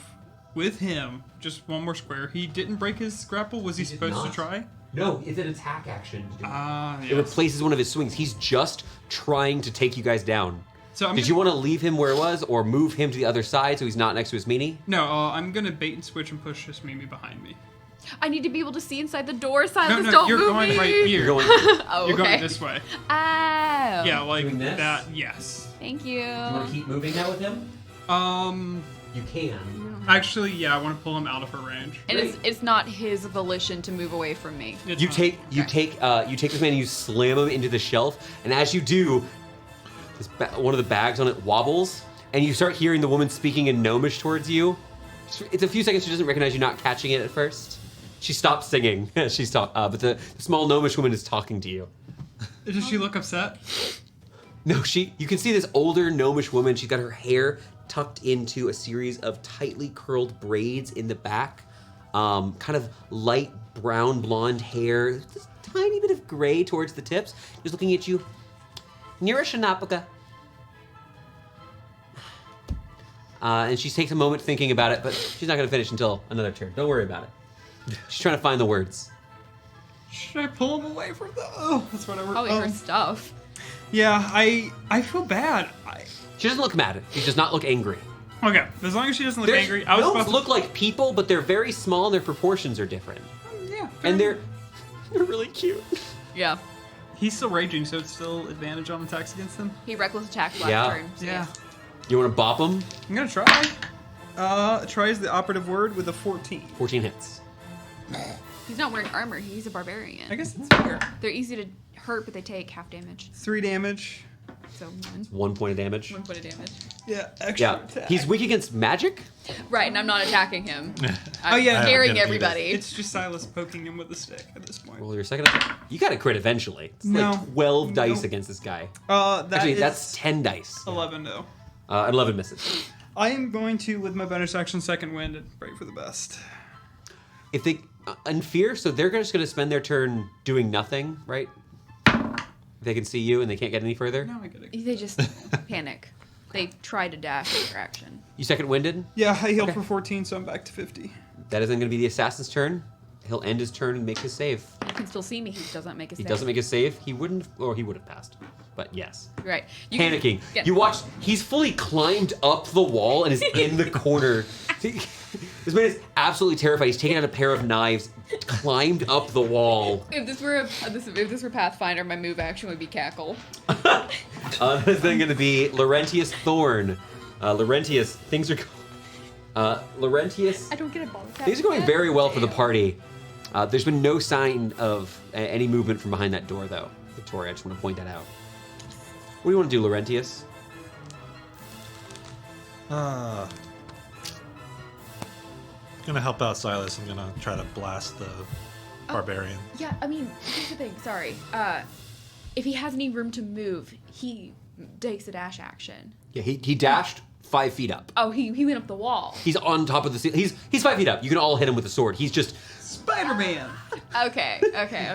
with him just one more square. He didn't break his grapple. Was he supposed to not. try? No, it's an attack action. It Yes. replaces one of his swings. He's just trying to take you guys down. So Did you want to leave him where it was, or move him to the other side so he's not next to his meanie? No, I'm going to bait and switch and push this Mimi behind me. I need to be able to see inside the door. Silas, No, don't you're move going me. right here. You're going. Oh, You're okay. going this way. Oh. Yeah, like Doing this? that. Yes. Thank you. You want to keep moving now with him? You can. Actually, yeah, I want to pull him out of her range. And it's not his volition to move away from me. It's You not. take this man and you slam him into the shelf, and as you do, one of the bags on it wobbles, and you start hearing the woman speaking in Gnomish towards you. It's a few seconds. She doesn't recognize you, not catching it at first. She stops singing. But the small Gnomish woman is talking to you. Does she look upset? No, you can see this older Gnomish woman. She's got her hair tucked into a series of tightly curled braids in the back. Kind of light brown blonde hair. Just a tiny bit of gray towards the tips. Just looking at you. Nirashanapaka. And she takes a moment thinking about it, but she's not going to finish until another turn. Don't worry about it. She's trying to find the words. Should I pull him away from the... Oh, that's what I Probably her stuff. Yeah, I feel bad. She doesn't look mad. She does not look angry. Okay, as long as she doesn't look angry. I was Gnomes about to... look like people, but they're very small and their proportions are different. Yeah. And they're really cute. Yeah. He's still raging, so it's still advantage on attacks against him. He reckless attacked last Yeah. turn. So Yeah. You want to bop them? I'm gonna try. Try is the operative word with a 14. 14 hits. He's not wearing armor. He's a barbarian. I guess it's fair. They're easy to hurt, but they take half damage. 3 damage. So 1. 1 point of damage. 1 point of damage. Yeah, extra Yeah, attack. he's weak against magic. Right, and I'm not attacking him. I'm Oh, yeah. scaring I'm gonna do everybody. It's just Silas poking him with a stick at this point. Roll your second attack. You got a crit eventually. It's No. like 12 dice Nope. against this guy. That That's 10 dice. 11 though. 11 misses. I am going to, with my bonus action, second wind and pray for the best. If they in fear, so they're just going to spend their turn doing nothing, right? They can see you and they can't get any further. No, I get it. They just panic. They try to dash their action. You second winded. Yeah, I healed Okay. for 14, so I'm back to 50. That isn't going to be the assassin's turn. He'll end his turn and make his save. You can still see me. He doesn't make a He save. doesn't make a save. He wouldn't, or he would have passed. But yes. Right. You can- Panicking. Yeah. You watch, he's fully climbed up the wall and is in the corner. This man is absolutely terrified. He's taken out a pair of knives, climbed up the wall. If this were Pathfinder, my move action would be cackle. There's then going to be Laurentius Thorn. Laurentius, things are... Laurentius, I don't get a bonus. things are going very well for the party. There's been no sign of any movement from behind that door, though. Victoria, I just want to point that out. What do you want to do, Laurentius? Gonna help out Silas. I'm gonna try to blast the barbarian. Yeah, I mean, here's the thing. Sorry. If he has any room to move, he takes a dash action. Yeah, he dashed 5 feet up. Oh, he went up the wall. He's on top of the ceiling. He's 5 feet up. You can all hit him with a sword. He's just... Spider-Man! Okay.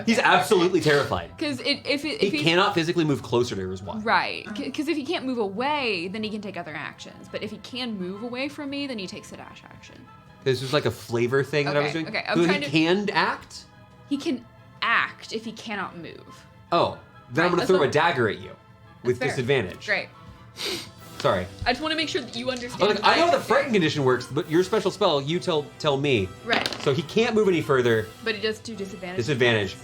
He's absolutely terrified. Because if He he cannot physically move closer to his wife. right, because if he can't move away, then he can take other actions. But if he can move away from me, then he takes a dash action. This was like a flavor thing that I was Okay, doing. okay, I'm So he trying to- can act? He can act if he cannot move. Oh, then I'm Right, going to that's throw what- a dagger at you with Fair. disadvantage. Great. Sorry. I just want to make sure that you understand. I was like, I know my- the frighten condition works, but your special spell, you tell me. Right, So he can't move any further. but it does do disadvantage. Disadvantage.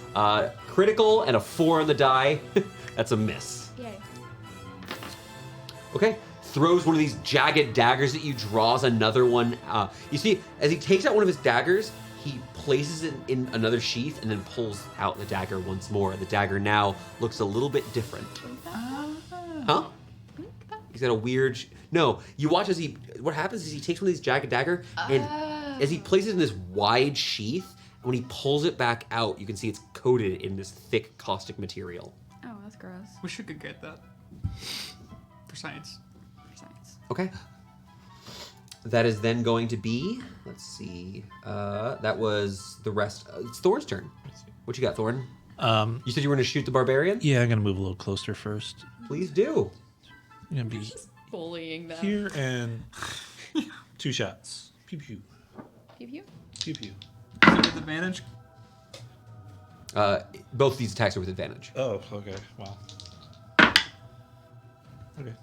Critical and a 4 on the die. That's a miss. Yay. Okay. Throws one of these jagged daggers at you, draws another one. You see, as he takes out one of his daggers, he places it in another sheath and then pulls out the dagger once more. The dagger now looks a little bit different. Huh? He's got a weird... No, you watch as he... What happens is he takes one of these jagged dagger and as he places it in this wide sheath, and when he pulls it back out, you can see it's coated in this thick caustic material. Oh, that's gross. We should get that for science. For science. Okay. That is then going to be... Let's see. That was the rest... it's Thorn's turn. What you got, Thorn? You said you were going to shoot the barbarian? Yeah, I'm gonna move a little closer first. Please do. I'm gonna be Bullying them. Here and 2 shots. Pew pew. Pew pew. Pew pew. Is it with advantage? Both of these attacks are with advantage. Oh, okay. Wow. Okay.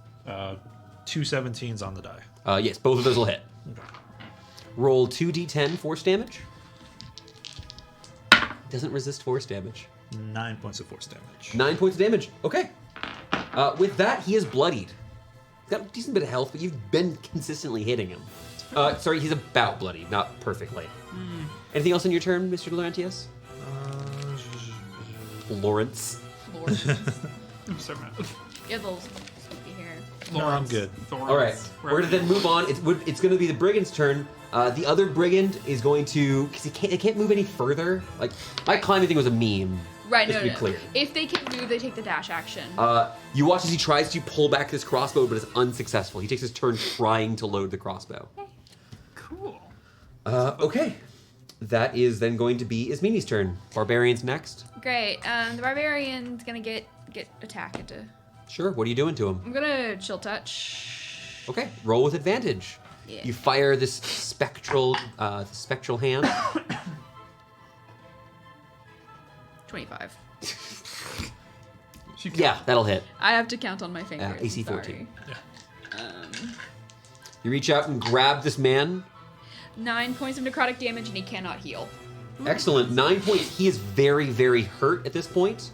2 17s on the die. Yes, both of those will hit. Roll 2d10 force damage. Doesn't resist force damage. 9 points of force damage. 9 points of damage. Okay. With that, he is bloodied. He's got a decent bit of health, but you've been consistently hitting him. Sorry, he's about bloodied, not perfectly. Anything else on your turn, Mr. Laurentius? Lawrence. Lord. I'm so mad. You have little spooky hair. No, I'm good. Thorns, All right, we're going to then move on. It's going to be the brigand's turn. The other brigand is going to, because they can't move any further. Like, my climbing thing was a meme. Right, Just no, to no, be clear. If they can move, they take the dash action. You watch as he tries to pull back this crossbow, but is unsuccessful. He takes his turn trying to load the crossbow. Cool. Okay. That is then going to be Ismini's turn. Barbarian's next. Great. The barbarian's gonna get attack into. Sure, what are you doing to him? I'm gonna chill touch. Okay, roll with advantage. Yeah. You fire this spectral hand. 25. Yeah, that'll hit. I have to count on my fingers. AC I'm 14. sorry. You reach out and grab this man. 9 points of necrotic damage, and he cannot heal. Excellent. 9 points. He is very, very hurt at this point.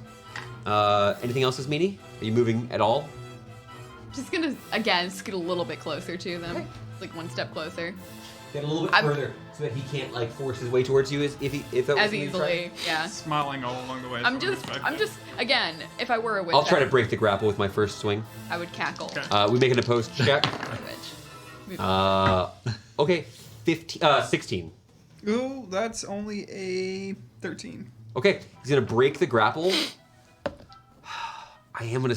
Anything else, Ismini? Are you moving at all? Just gonna again scoot a little bit closer to them, like one step closer, Get a little bit further so that he can't like force his way towards you if that was as what he tried. easily. Yeah. Smiling all along the way. I'm from just his back. Again, if I were a witch, I'll try to break the grapple with my first swing. I would cackle. Okay. We make an opposed check. Witch. Okay, 16. Ooh, that's only a 13. Okay, he's gonna break the grapple. I am gonna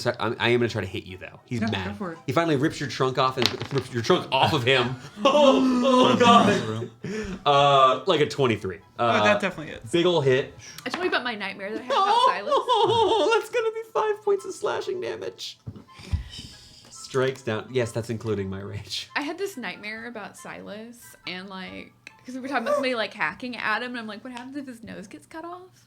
try to hit you though. He's Yeah, mad. go for it. He finally rips your trunk off and rips your trunk off of him. Oh god! Like a 23. That definitely is. Big ol' hit. I told you about my nightmare that I had about Silas. Oh, that's gonna be 5 points of slashing damage. Strikes down. Yes, that's including my rage. I had this nightmare about Silas, and like, because we were talking about somebody like hacking at him, and I'm like, what happens if his nose gets cut off?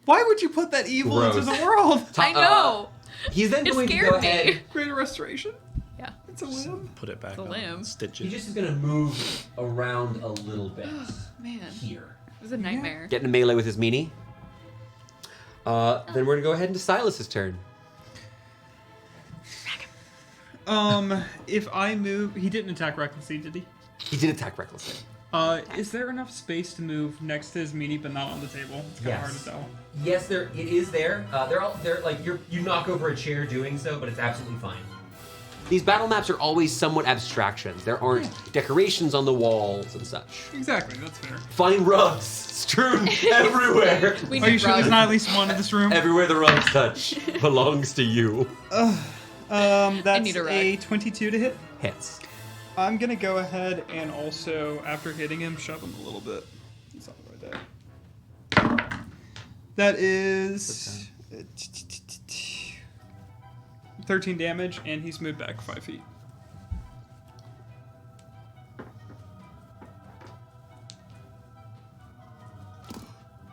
Why would you put that evil into Gross. the world? I know. He's then It going to scared go me. ahead. Greater restoration. Yeah. It's a limb. Put it back The on. limb. Stitch He it. just is gonna move around a little bit Man, here. it was a nightmare. Getting a melee with his meanie. Then we're gonna go ahead into Silas's turn. If I move, he didn't attack recklessly, did he? He did attack recklessly. Is there enough space to move next to his meanie but not on the table? It's kind of hard to tell. Yes, it is there. They're like you knock over a chair doing so, but it's absolutely fine. These battle maps are always somewhat abstractions. There aren't decorations on the walls and such. Exactly, that's fair. Find rugs strewn everywhere. We Are you need sure there's rugs. not at least one in this room? Everywhere the rugs touch belongs to you. That's need a rug. a 22 to hit. Hits. I'm gonna go ahead and also, after hitting him, shove him a little bit. It's not right there. That is 13 damage, and he's moved back 5 feet.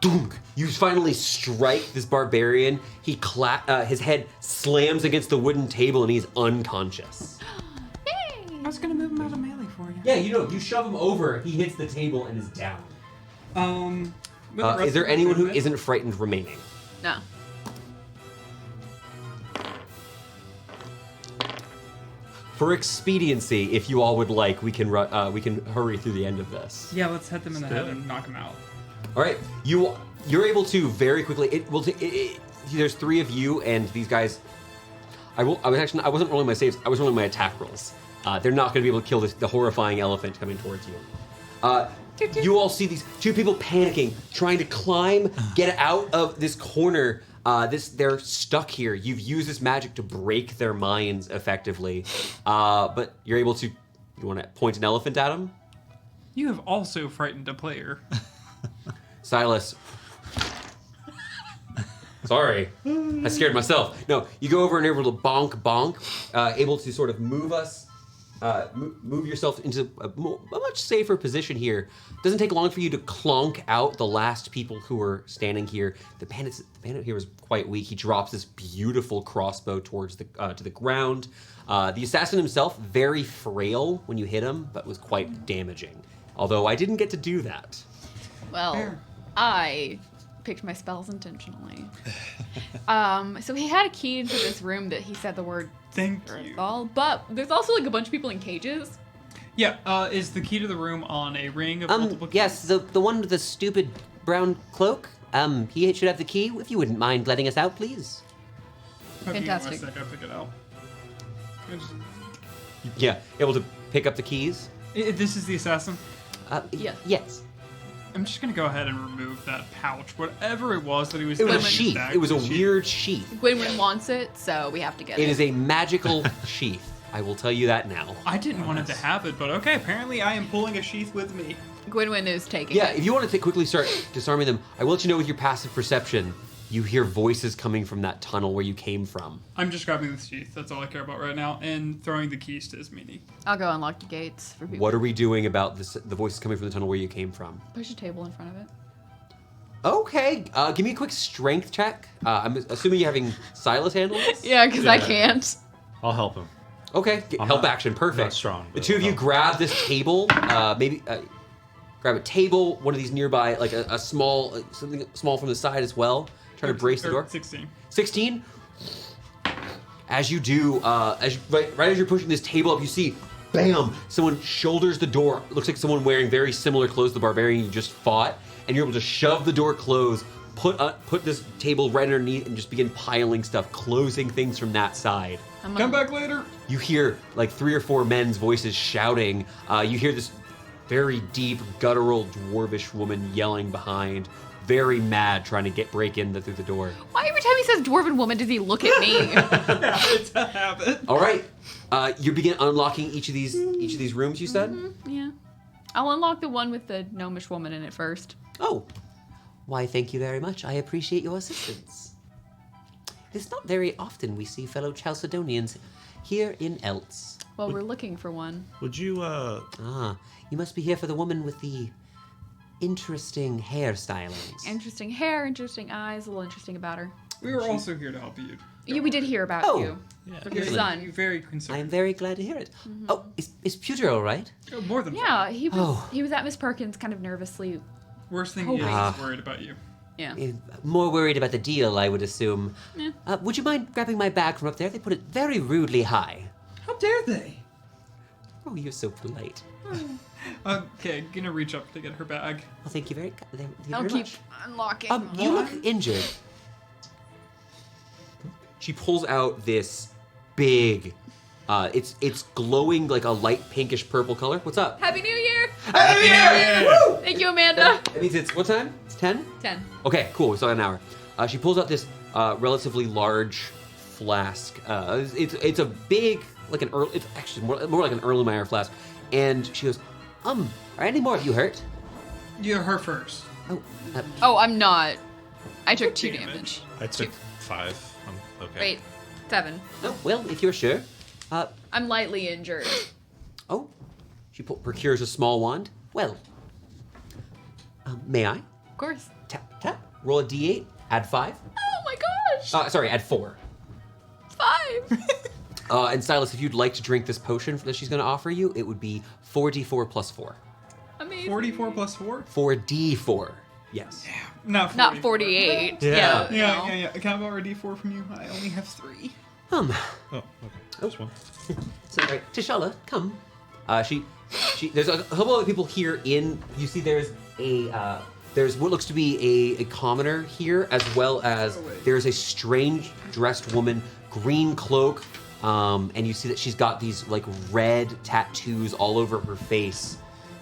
Dunk! You finally strike this barbarian. His head slams against the wooden table and he's unconscious. I was gonna move him out of melee for you. Yeah, you shove him over, he hits the table and is down. With the rest Is there of the anyone who movement- isn't frightened remaining? No. For expediency, if you all would like, we can hurry through the end of this. Yeah, let's hit them in the head and knock them out. All right, you're able to very quickly. There's 3 of you and these guys. I wasn't rolling my saves. I was rolling my attack rolls. They're not going to be able to kill the horrifying elephant coming towards you. You all see these 2 people panicking, trying to climb, get out of this corner. They're stuck here. You've used this magic to break their minds effectively, but you're able to. You want to point an elephant at them? You have also frightened a player. Silas. Sorry, I scared myself. No, you go over and able to bonk, able to sort of move us, move yourself into a much safer position here. Doesn't take long for you to clonk out the last people who are standing here. The bandit here is quite weak. He drops this beautiful crossbow towards to the ground. The assassin himself, very frail when you hit him, but was quite damaging. Although I didn't get to do that. Well, Fair. I picked my spells intentionally. So he had a key into this room that he said the word Thank you. Zerathal, but there's also like a bunch of people in cages. Yeah, is the key to the room on a ring of multiple keys? Yes, the one with the stupid brown cloak. He should have the key. If you wouldn't mind letting us out, please. Okay, give me 1 Fantastic. sec, I'll pick it out. Yeah, able to pick up the keys. This is the assassin. Yeah. Yes. I'm just gonna go ahead and remove that pouch, whatever it was that he was. It was a throwing sheath. back It was a in the sheath. weird sheath. Gwynwyn wants it, so we have to get it. It is a magical sheath. I will tell you that now. I didn't want it to have it, but okay. Apparently, I am pulling a sheath with me. Gwynwyn is taking Yeah, it. if you want to quickly start disarming them, I will let you know with your passive perception, you hear voices coming from that tunnel where you came from. I'm just grabbing the sheath. That's all I care about right now, and throwing the keys to his meanie. I'll go unlock the gates for people. What are we doing about this, the voices coming from the tunnel where you came from? Push a table in front of it. Okay, give me a quick strength check. I'm assuming you're having Silas handle this? Yeah, because I Yeah. can't. I'll help him. Okay, I'm help not- action, perfect. not strong, The but 2 of you I'll- grab this table, grab a table, one of these nearby, like a small, something small from the side as well. Try to brace the door. 16. 16. As you do, right as you're pushing this table up, you see, bam! Someone shoulders the door. It looks like someone wearing very similar clothes to the barbarian you just fought, and you're able to shove the door closed, put this table right underneath and just begin piling stuff, closing things from that side. Come back later. You hear like 3 or 4 men's voices shouting. You hear this very deep, guttural, dwarvish woman yelling behind, very mad, trying to break in through the door. Why every time he says dwarven woman does he look at me? It's a habit. All right, you begin unlocking each of these rooms. You said. Yeah. I'll unlock the one with the gnomish woman in it first. Oh, why? Thank you very much. I appreciate your assistance. It is not very often we see fellow Chalcedonians here in Eltz. Well, we're looking for one. Would you, Ah, you must be here for the woman with the interesting hairstylings. Interesting hair, interesting eyes, a little interesting about her. We were also here to help you. Yeah, we did hear about Oh. you. Yeah. Your You're son. very I concerned. am very glad to hear it. Oh, is Pewter all right? Oh, more than Yeah, he was Oh. he was at Miss Perkins kind of nervously. fine. Worst thing he is Ah. worried about you. Yeah. More worried about the deal, I would assume. Yeah. Would you mind grabbing my bag from up there? They put it very rudely high. How dare they? Oh, you're so polite. Okay, gonna reach up to get her bag. Well, thank you very, I'll keep much. unlocking. You look injured. She pulls out this big, it's glowing like a light pinkish purple color. What's up? Happy New Year! Happy New Year! Woo! Thank you, Amanda. That means it's what time? It's 10? 10. Okay, cool. We still got an hour. She pulls out this relatively large flask. It's a big, like an earl. It's actually more like an Erlenmeyer flask. And she goes, are any more of you hurt? You're her first. Oh, Oh, I'm not. I took 2 damage. damage. I took 5. I'm okay. Wait, 7. oh, well, if you're sure. I'm lightly injured. Oh, she procures a small wand. Well, may I? Of course. Tap, tap. Roll a d8. Add 5. Oh my gosh! Sorry, add 4. 5! And Silas, if you'd like to drink this potion that she's going to offer you, it would be 4d4 plus 4. Amazing. 44 plus 4? 4d4. Yes. Not 44. Not 48. Yeah. Yeah. Can I borrow a D4 from you? I only have 3. Oh, okay. Just one. So, right, Tishala, come. She. There's a couple other people here in. You see, there's what looks to be a commoner here, as well as there's a strange dressed woman, green cloak, and you see that she's got these like red tattoos all over her face.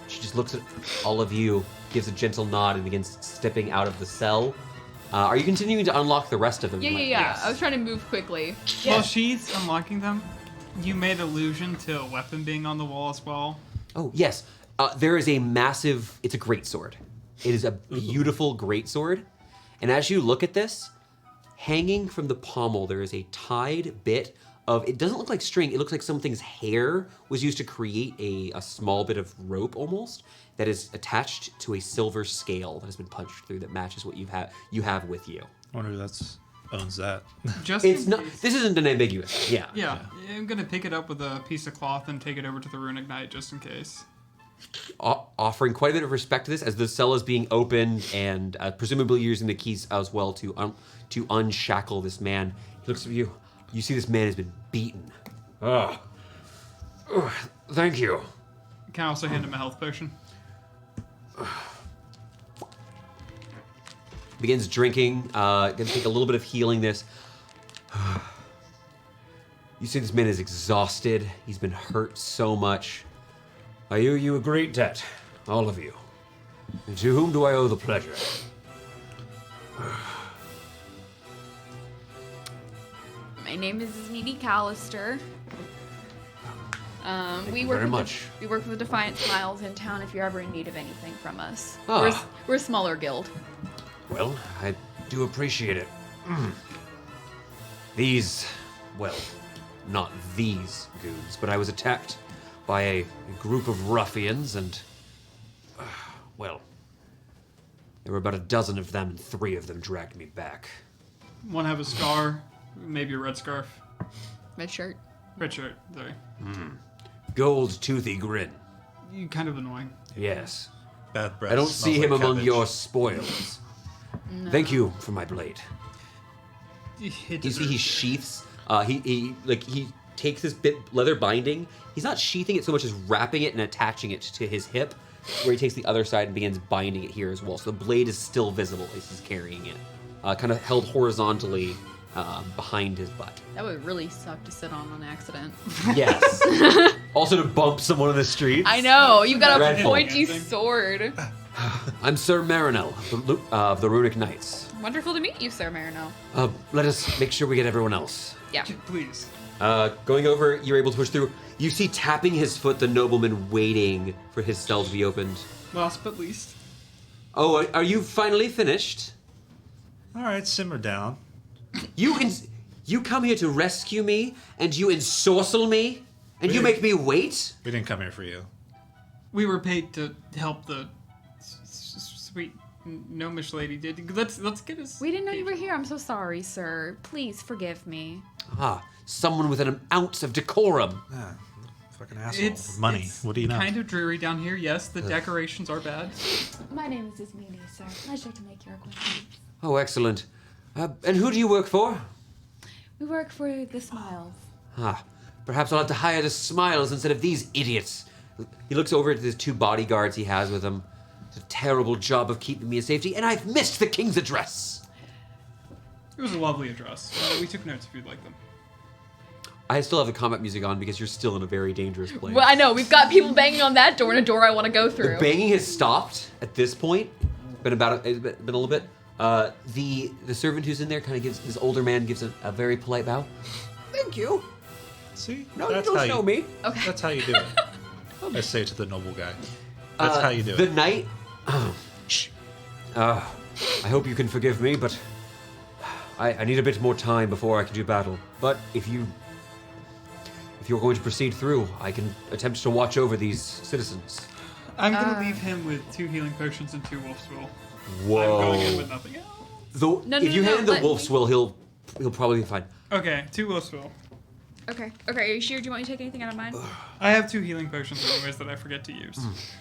She just looks at all of you, gives a gentle nod, and begins stepping out of the cell. Are you continuing to unlock the rest of them? Yeah. Yes. I was trying to move quickly. While she's unlocking them, you made allusion to a weapon being on the wall as well. Oh, yes. There is a massive, it's a greatsword. It is a beautiful greatsword. And as you look at this, hanging from the pommel, there is a tied bit of, it doesn't look like string, it looks like something's hair was used to create a small bit of rope almost that is attached to a silver scale that has been punched through that matches what you have with you. I wonder who owns that. Just It's in not, case. this isn't an ambiguous, yeah. Yeah, I'm gonna pick it up with a piece of cloth and take it over to the rune ignite just in case. Offering quite a bit of respect to this as the cell is being opened and presumably using the keys as well to unshackle this man. He looks at you. You see this man has been beaten. Thank you. Can I also hand him a health potion? Begins drinking. Gonna take a little bit of healing this. You see this man is exhausted. He's been hurt so much. I owe you a great debt, all of you. And to whom do I owe the pleasure? My name is Needy Callister. We work very with much. We work with the Defiant Smiles in town if you're ever in need of anything from us. Ah. We're a smaller guild. Well, I do appreciate it. These, well, not these goons, but I was attacked by a group of ruffians and, well, there were about a dozen of them and 3 of them dragged me back. One have a scar, maybe a red scarf. Red shirt. Red shirt, sorry. Gold toothy grin. You kind of annoying. Yes. Bad breath. I don't smells see him like among cabbage. your spoils. Thank you for my blade. It You see, deserves he it. sheaths. He takes this bit leather binding. He's not sheathing it so much as wrapping it and attaching it to his hip, where he takes the other side and begins binding it here as well. So the blade is still visible as he's carrying it, kind of held horizontally behind his butt. That would really suck to sit on accident. Yes. Also to bump someone in the street. I know. You've got a Dreadful. pointy sword. I'm Sir Marinel of the Runic Knights. Wonderful to meet you, Sir Marino. Let us make sure we get everyone else. Yeah. Please. Going over, you're able to push through. You see tapping his foot the nobleman waiting for his cell to be opened. Last but least. Oh, are you finally finished? All right, simmer down. You come here to rescue me, and you ensorcel me, and you make me wait? We didn't come here for you. We were paid to help the sweet gnomish lady. Let's get us. We didn't know you were here. I'm so sorry, sir. Please forgive me. Ah, someone with an ounce of decorum. Ah, fucking asshole. It's Money. it's What do you know? Kind of dreary down here. Yes, the decorations are bad. My name is Ismini, sir. Pleasure to make your acquaintance. Oh, excellent. And who do you work for? We work for the Smiles. Ah, perhaps I'll have to hire the Smiles instead of these idiots. He looks over at the 2 bodyguards he has with him. It's a terrible job of keeping me in safety, and I've missed the king's address. It was a lovely address. We took notes if you'd like them. I still have the combat music on because you're still in a very dangerous place. Well, I know. We've got people banging on that door and a door I want to go The through. banging has stopped at this point. Been a little bit. The servant who's in there kind of gives this older man gives a very polite bow. Thank you. See? No, That's you how don't know me. Okay. That's how you do it. I say to the noble guy. That's how you do The it. knight. Shh. I hope you can forgive me, but I need a bit more time before I can do battle. But if you're going to proceed through, I can attempt to watch over these citizens. I'm gonna leave him with 2 healing potions and 2 wolf's will. Whoa. I'm going in with nothing else. If you hand him the wolf's will, he'll probably be fine. Okay, 2 wolf's will. Okay. Are you sure? Do you want me to take anything out of mine? I have 2 healing potions anyways that I forget to use.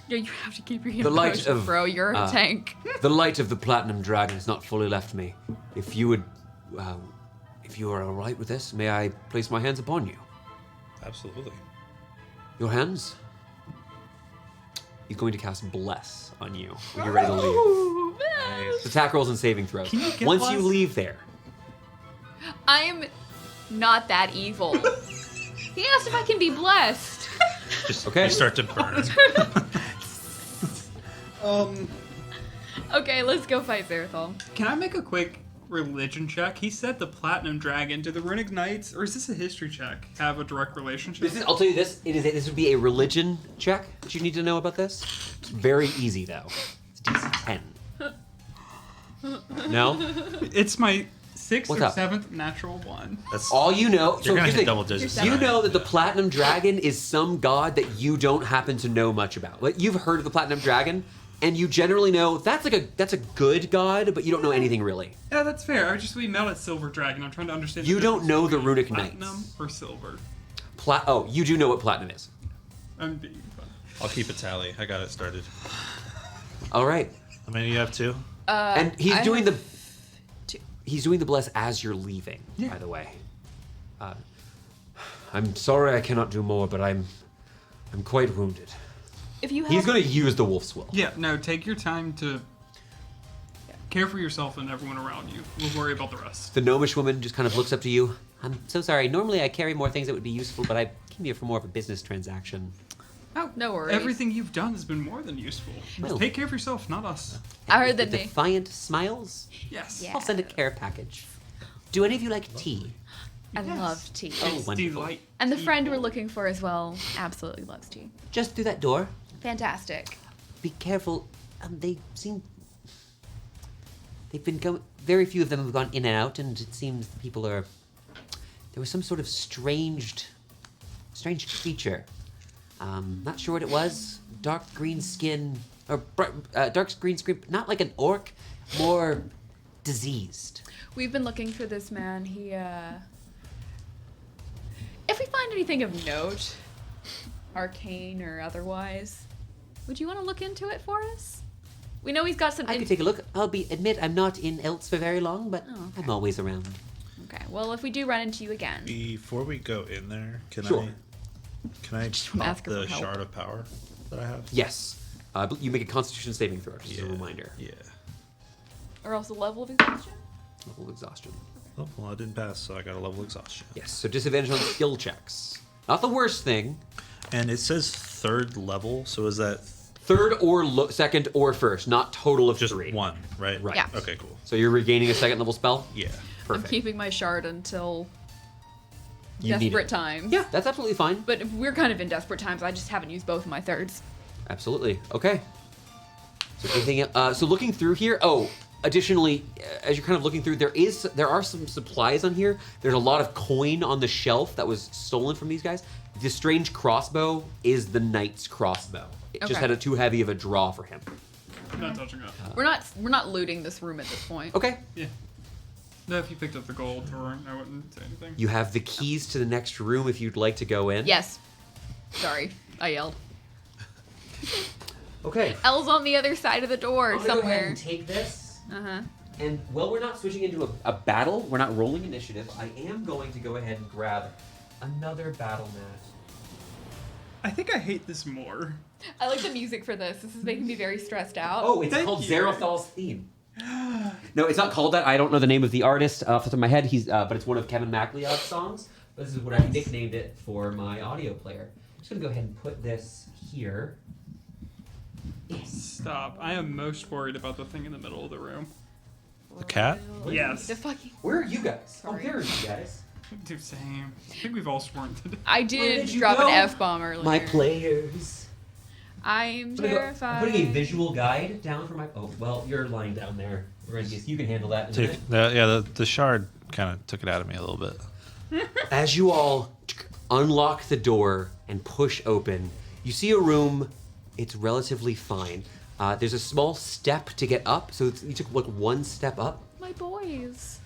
Yeah, you have to keep your The healing light potion, of, bro. You're a tank. The light of the Platinum Dragon has not fully left me. If you would, if you are all right with this, may I place my hands upon you? Absolutely. Your hands? He's going to cast Bless on you when you're ready to leave. It's attack rolls and saving throws. Can you get Once Bless? you leave there, I'm not that evil. He asked if I can be blessed. Just Okay. you start to burn. Okay, let's go fight Zerathal. Can I make a quick religion check? He said the Platinum Dragon. Do the Runic Knights, or is this a history check, have a direct relationship? I'll tell you this. This would be a religion check that you need to know about this. It's very easy though. It's DC 10. No? It's my 6th What's or up? 7th natural one. That's All you know. You're gonna here's hit the double digits. You're You seven. know that the Platinum Dragon is some god that you don't happen to know much about. Like, you've heard of the Platinum Dragon, and you generally know that's a good god, but you don't know anything really. Yeah, that's fair. We met at Silver Dragon. I'm trying to understand. You the don't difference know the between Runic Platinum Knights. or Silver. Oh, you do know what platinum is. I'm being fun. I'll keep a tally. I got it started. All right, How many do you have? 2? and he's I doing have the he's doing the bless as you're leaving. By the way, I'm sorry I cannot do more, but I'm quite wounded. If you have, He's going to use the wolf's will. Yeah, no, take your time to care for yourself and everyone around you. We'll worry about the rest. The gnomish woman just kind of looks up to you. I'm so sorry. Normally I carry more things that would be useful, but I came here for more of a business transaction. oh, no worries. Everything you've done has been more than useful. Well. Take care of yourself, not us. I heard The that they. Defiant Smiles? Yes. Yeah. I'll send a care package. Do any of you like tea? I Yes. love tea. Oh, It's wonderful. delight. And the friend we're looking for as well absolutely loves tea. Just through that door. Fantastic. Be careful. They've been going. Very few of them have gone in and out, and it seems the people are. There was some sort of strange creature. Not sure what it was. Dark green skin, or dark green skin. Not like an orc, more diseased. We've been looking for this man. If we find anything of note, arcane or otherwise, would you want to look into it for us? We know he's got some. I could take a look. Admit I'm not in Eltz for very long, but Oh, okay. I'm always around. Okay. Well, if we do run into you again, Before we go in there, can Sure. I Just wanna pop ask her the for help. shard of power that I have? Yes. You make a Constitution saving throw, just as a reminder. Yeah. Or else a level of exhaustion? Level of exhaustion. Oh, well, I didn't pass, so I got a level exhaustion. Yes, so disadvantage on skill checks. Not the worst thing. And it says third level, so is that Third or second or first, not total of just 3. one, right? Right. Yeah. Okay, cool. So you're regaining a second level spell? Yeah. Perfect. I'm keeping my shard until You need desperate it. times. Yeah, that's absolutely fine. But we're kind of in desperate times. I just haven't used both of my thirds. Absolutely. Okay. So anything? So looking through here. Oh, additionally, as you're kind of looking through, there are some supplies on here. There's a lot of coin on the shelf that was stolen from these guys. The strange crossbow is the knight's crossbow. It just Okay. had a too heavy of a draw for him. I'm not touching that. We're not looting this room at this point. Okay. Yeah. No, if you picked up the gold, I wouldn't say anything. You have the keys to the next room if you'd like to go in. Yes. Sorry, I yelled. Okay. Elle's on the other side of the door I'm gonna go ahead somewhere. and take this. Uh-huh. And while we're not switching into a battle, we're not rolling initiative, I am going to go ahead and grab another battle mat. I think I hate this more. I like the music for this. This is making me very stressed out. Oh, it's Thank called you. Zerathal's theme. No, it's not called that. I don't know the name of the artist off the top of my head. But it's one of Kevin MacLeod's songs. But this is what I nicknamed it for my audio player. I'm just gonna go ahead and put this here. Stop. I am most worried about the thing in the middle of the room. The cat? Yes. The fucking. Where are you guys? Sorry. Oh, there are you guys. Dude, same. I think we've all sworn to I Where did did you drop go? an F-bomb earlier. My players. I'm I'm terrified. putting a visual guide down for my. Oh, well, you're lying down there. Rengius, you can handle that in a minute. The shard kind of took it out of me a little bit. As you all unlock the door and push open, you see a room. It's relatively fine. There's a small step to get up, so you took like one step up. My boys.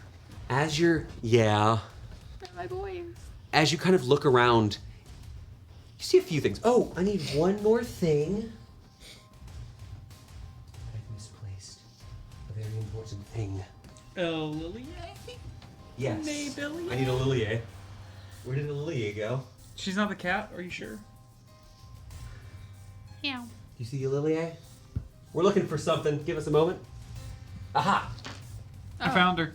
As you're, My boys. as you kind of look around, you see a few things. Oh, I need one more thing. I've misplaced a very important thing. Eliliae? Yes. Eliliae? I need a Eliliae. Where did Eliliae go? She's not the cat, are you sure? Yeah. Do you see Eliliae? We're looking for something. Give us a moment. Aha! I found her.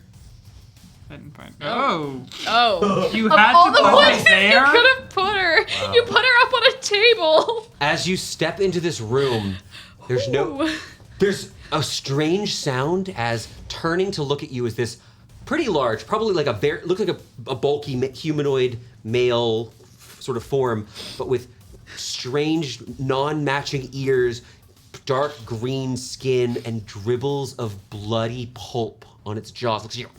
I didn't find her. Oh! Oh. You Of had all to the put places her there? you could have put her, you put her up on a table. As you step into this room, Ooh. there's a strange sound as turning to look at you is this pretty large, probably like looks like a bulky humanoid male sort of form, but with strange non-matching ears, dark green skin, and dribbles of bloody pulp on its jaws. Looks at you,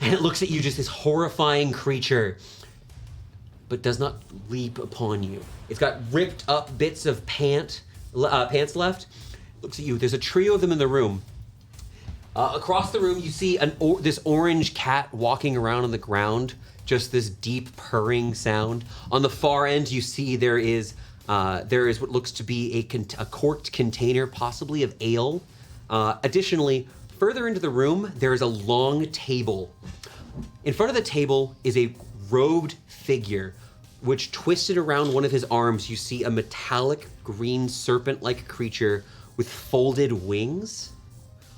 and it looks at you, just this horrifying creature, but does not leap upon you. It's got ripped up bits of pants left. Looks at you. There's a trio of them in the room. Across the room, you see this orange cat walking around on the ground. Just this deep purring sound. On the far end, you see there is what looks to be a corked container, possibly of ale. Additionally, further into the room, there is a long table. In front of the table is a robed figure, which twisted around one of his arms, you see a metallic green serpent-like creature with folded wings.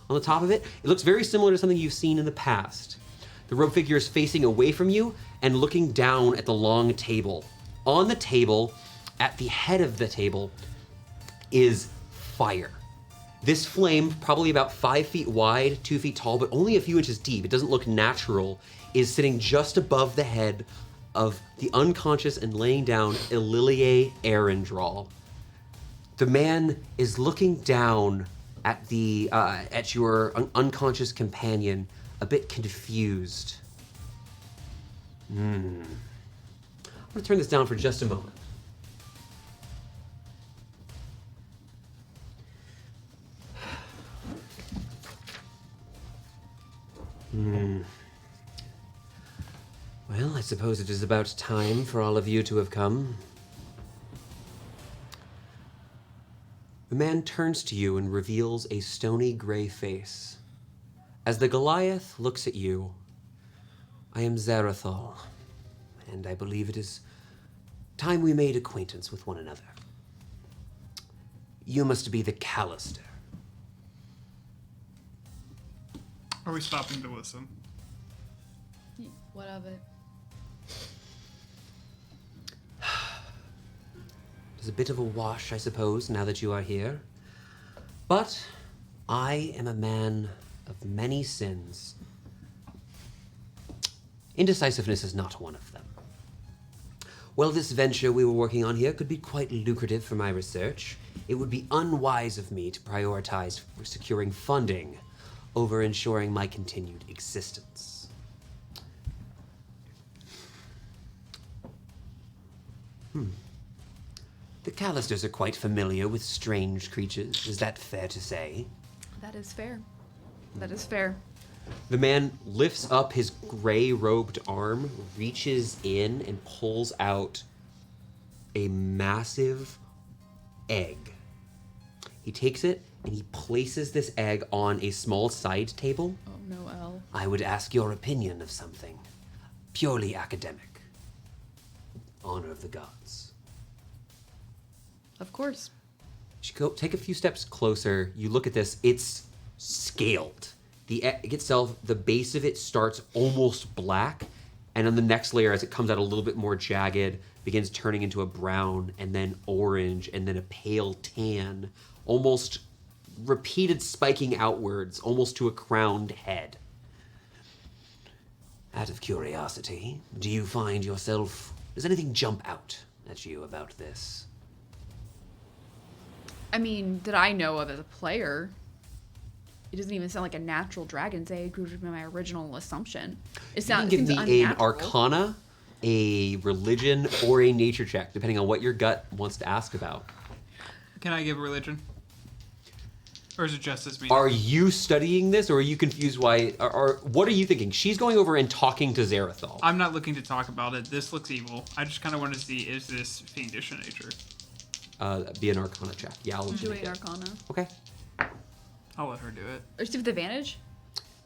On the top of it, it looks very similar to something you've seen in the past. The robed figure is facing away from you and looking down at the long table. On the table, at the head of the table, is fire. This flame, probably about 5 feet wide, 2 feet tall, but only a few inches deep, it doesn't look natural, is sitting just above the head of the unconscious and laying down Eliliae Arendral. The man is looking down at your unconscious companion, a bit confused. I'm gonna turn this down for just a moment. Well, I suppose it is about time for all of you to have come. The man turns to you and reveals a stony gray face. As the Goliath looks at you, I am Zerathal, and I believe it is time we made acquaintance with one another. You must be the Callister. Are we stopping to listen? What of it? It's a bit of a wash, I suppose, now that you are here. But I am a man of many sins. Indecisiveness is not one of them. Well, this venture we were working on here could be quite lucrative for my research. It would be unwise of me to prioritize securing funding over ensuring my continued existence. The Callisters are quite familiar with strange creatures. Is that fair to say? That is fair. That is fair. The man lifts up his gray-robed arm, reaches in, and pulls out a massive egg. He takes it, and he places this egg on a small side table. Oh no, El. I would ask your opinion of something. Purely academic. Honor of the gods. Of course. You go take a few steps closer. You look at this. It's scaled. The egg itself, the base of it starts almost black, and on the next layer, as it comes out a little bit more jagged, begins turning into a brown, and then orange, and then a pale tan, almost repeated spiking outwards, almost to a crowned head. Out of curiosity, do you find yourself... Does anything jump out at you about this? I mean, that I know of as a player, it doesn't even sound like a natural dragon's egg, which would be my original assumption. It You can sounds give me an unnatural. arcana, a religion, or a nature check, depending on what your gut wants to ask about. Can I give religion? Or is it just as me? Are you studying this, or are you confused why... Or what are you thinking? She's going over and talking to Zerathal. I'm not looking to talk about it. This looks evil. I just kind of want to see, is this fiendish in nature? Be an arcana check. Yeah, I'll let you Do make an it. arcana. Okay. I'll let her do it. Or see with advantage?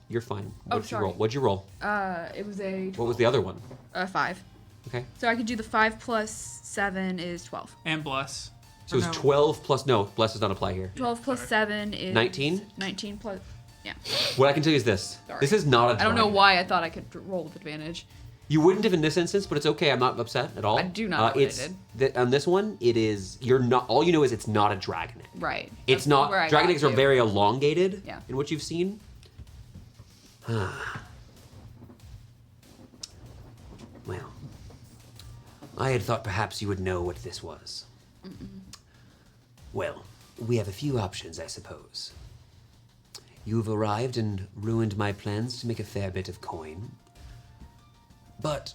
You're fine. Oh, What'd you sorry. roll? What'd you roll? It was a What was the other one? 5. Okay. So I could do the 5 plus 7 is 12. And bless. So it's Or no. 12 plus... No, bless does not apply here. 12 plus 7 is 19? 19 plus... Yeah. What I can tell you is this. Sorry. This is not a I don't know dragon. why I thought I could roll with advantage. You wouldn't have in this instance, but it's okay. I'm not upset at all. I do not know what I it's did. On this one, it is... You're not... All you know is it's not a dragon egg. Right. It's That's not... where I Dragon got eggs are to. very elongated Yeah. in what you've seen. Well, I had thought perhaps you would know what this was. Well, we have a few options, I suppose. You've arrived and ruined my plans to make a fair bit of coin. But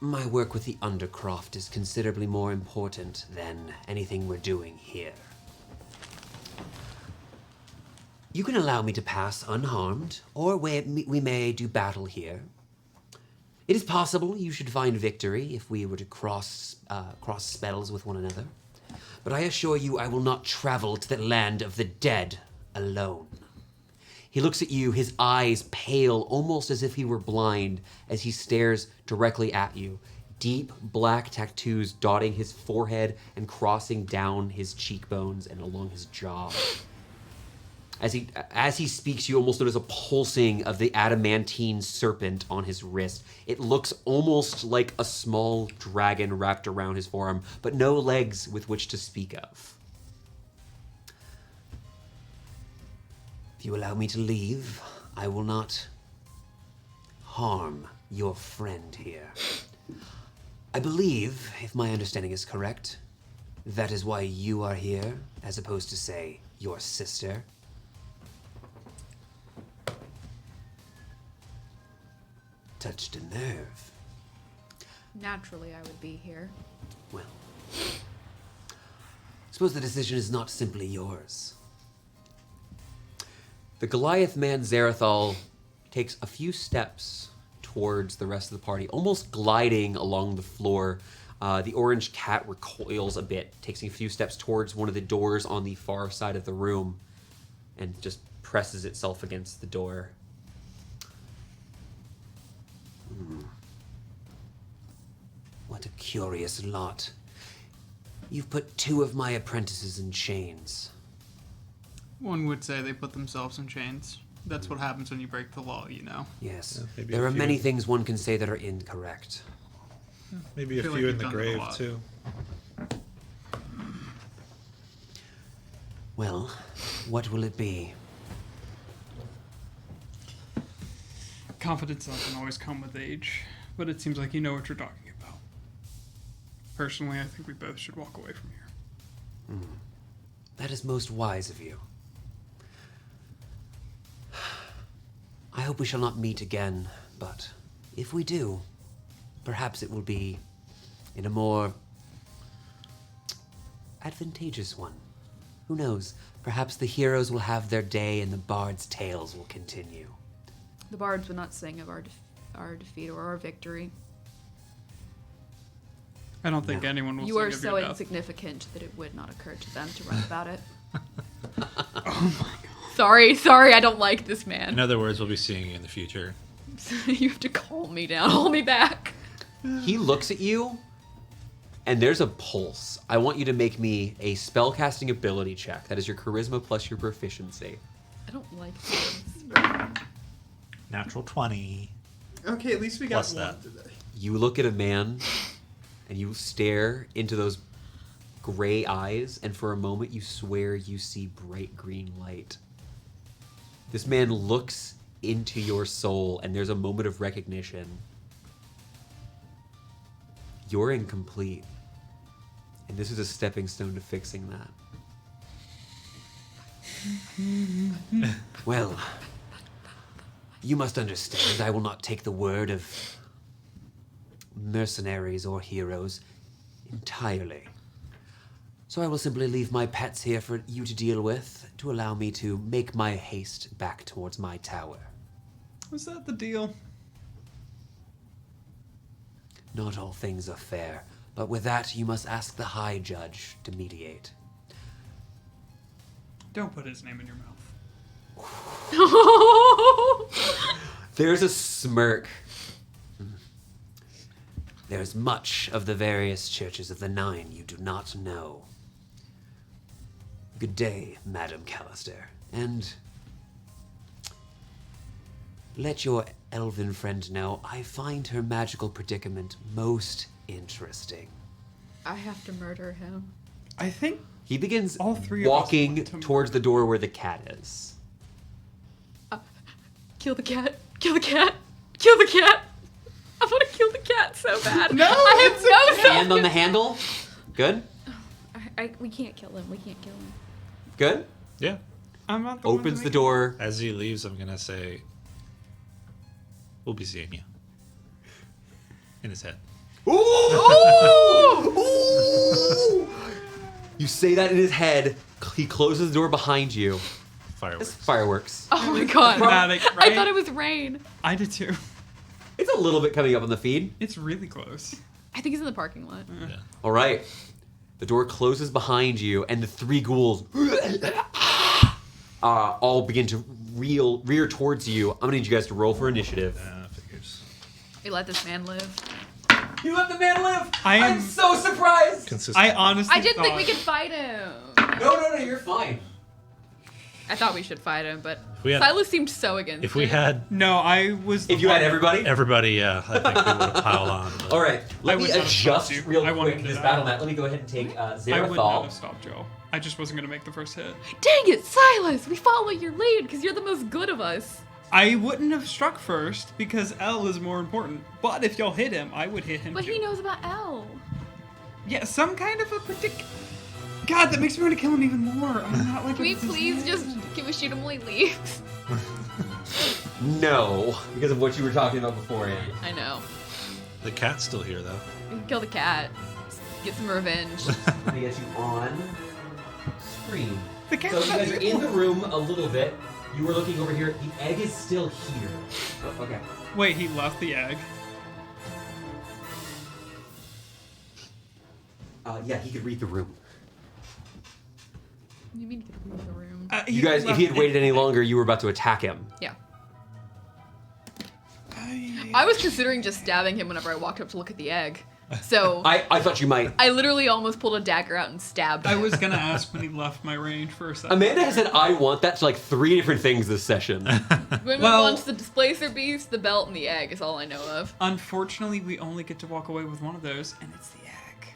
my work with the Undercroft is considerably more important than anything we're doing here. You can allow me to pass unharmed, or we may do battle here. It is possible you should find victory if we were to cross spells with one another. But I assure you I will not travel to the land of the dead alone. He looks at you, his eyes pale, almost as if he were blind, as he stares directly at you. Deep black tattoos dotting his forehead and crossing down his cheekbones and along his jaw. As he speaks, you almost notice a pulsing of the adamantine serpent on his wrist. It looks almost like a small dragon wrapped around his forearm, but no legs with which to speak of. If you allow me to leave, I will not harm your friend here. I believe, if my understanding is correct, that is why you are here, as opposed to, say, your sister. Touched a nerve. Naturally, I would be here. Well, suppose the decision is not simply yours. The Goliath man Zerathal takes a few steps towards the rest of the party, almost gliding along the floor. The orange cat recoils a bit, takes a few steps towards one of the doors on the far side of the room, and just presses itself against the door. What a curious lot. You've put 2 of my apprentices in chains. One would say they put themselves in chains. That's what happens when you break the law, you know. Yes. maybe There a are few. many things one can say that are incorrect. Maybe a feel like few you've in the done that a grave lot. too. Well, what will it be? Confidence doesn't always come with age, but it seems like you know what you're talking about. Personally, I think we both should walk away from here. That is most wise of you. I hope we shall not meet again, but if we do, perhaps it will be in a more advantageous one. Who knows? Perhaps the heroes will have their day and the bards' tales will continue. The bards would not sing of our defeat or our victory. I don't think anyone will You sing are of so your death. insignificant that it would not occur to them to write about it. Sorry, I don't like this In man. other words, we'll be seeing you in the future. You have to calm me down, hold me back. He looks at you, and there's a pulse. I want you to make me a spellcasting ability check. That is your charisma plus your proficiency. I don't like this. Natural 20. Okay, at least we got Plus one that. today. You look at a man, and you stare into those gray eyes, and for a moment you swear you see bright green light. This man looks into your soul, and there's a moment of recognition. You're incomplete. And this is a stepping stone to fixing that. Well, you must understand, I will not take the word of mercenaries or heroes entirely. So I will simply leave my pets here for you to deal with, to allow me to make my haste back towards my tower. Was that the deal? Not all things are fair, but with that you must ask the High Judge to mediate. Don't put his name in your mouth. There's a smirk. There's much of the various churches of the Nine you do not know. Good day, Madam Callister, and let your elven friend know I find her magical predicament most interesting. I have to murder him. I think He begins All three of us walking want to towards the door where the cat is. Kill the cat. Kill the cat. Kill the cat. I want to kill the cat so bad. No, I have no Hand on the handle. Good? we can't kill him. We can't kill him. Good? Yeah. I'm not the one to Opens the make- door. As he leaves, I'm going to say, we'll be seeing you. In his head. Ooh! You say that in his head. He closes the door behind you. It's Fireworks. fireworks. Oh my god. Dramatic, I right? thought it was rain. I did too. It's a little bit coming up on the feed. It's really close. I think he's in the parking lot. Yeah. All right. The door closes behind you, and the three ghouls all begin to rear towards you. I'm gonna need you guys to roll for initiative. Figures. We let this man live. You let the man live. I am- I'm so surprised. Consistent. I honestly I didn't think we thought- could fight him. No, you're fine. I thought we should fight him, but we had- Silas seemed so against If we it. had No, I was. the If you had one- everybody. everybody, yeah, I think we would have piled on. but- All right. Let I me would not have adjust stopped you. real I wanted quick to this die. battle map. Let me go ahead and take I would not Zerathal. have stopped Joe. I just wasn't going to make the first hit. Dang it, Silas! We follow your lead because you're the most good of us. I wouldn't have struck first because L is more important. But if y'all hit him, I would hit him But too. he knows about L. Yeah, some kind of a God, that makes me want to kill him even more. I'm not like. Can we please just can we shoot him when he leaves? No, because of what you were talking about beforehand. I know. The cat's still here, though. We can kill the cat. Get some revenge. Let me get you on screen. The cat's So you not guys are here. in the room a little bit. You were looking over here. The egg is still here. Oh, okay. Wait, he left the egg. Yeah, he could read the room. You mean get leave the room? You guys, if he had waited any longer, you were about to attack him. Yeah. I was considering just stabbing him whenever I walked up to look at the egg. So I thought you might. I literally almost pulled a dagger out and stabbed I him. was gonna ask when he left my range for a second. Amanda has said I want that to like 3 different things this session. Women Well- wants the displacer beast, the belt, and the egg is all I know of. Unfortunately, we only get to walk away with one of those, and it's the egg.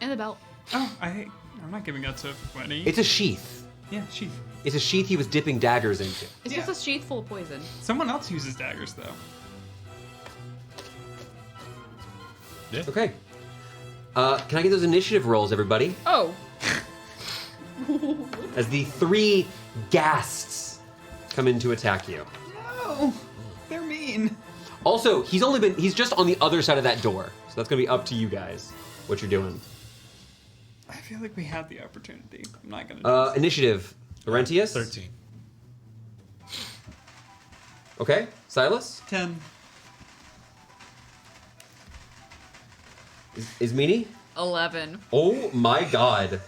And the belt. Oh, I'm not giving that to Wendy. It's a sheath. Yeah, sheath. It's a sheath he was dipping daggers into. It's Yeah. just a sheath full of poison. Someone else uses daggers, though. Okay. Can I get those initiative rolls, everybody? Oh. As the 3 ghasts come in to attack you. No, they're mean. Also, he's just on the other side of that door. So that's gonna be up to you guys, what you're doing. I feel like we had the opportunity. I'm not gonna do this. Initiative. Laurentius? 13. Okay. Silas? 10. Is Meanie? 11. Oh my god.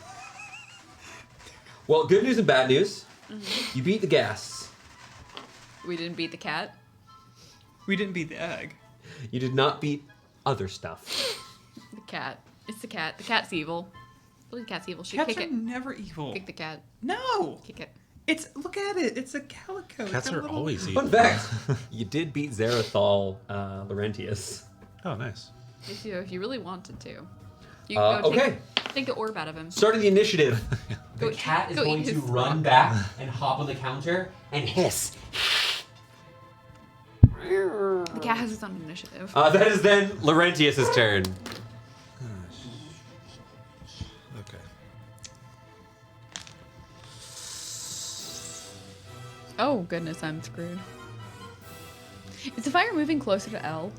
Well, good news and bad news. You beat the ghasts. We didn't beat the cat. We didn't beat the egg. You did not beat other stuff. The cat. It's the cat. The cat's evil. I believe the cat's evil. Should Cats kick are it. never evil. Kick the cat. No! Kick it. Look at it. It's a calico. It's Cats got a are little- always evil. Fun fact, you did beat Zerathal, Laurentius. Oh, nice. If you really wanted to. You can go Okay. take the orb out of him. Starting the initiative. Go- The cat is go going eat to his run rock. back and hop on the counter and hiss. The cat has its own initiative. That is then Laurentius' turn. Okay. Oh, goodness, I'm screwed. Is the fire moving closer to L?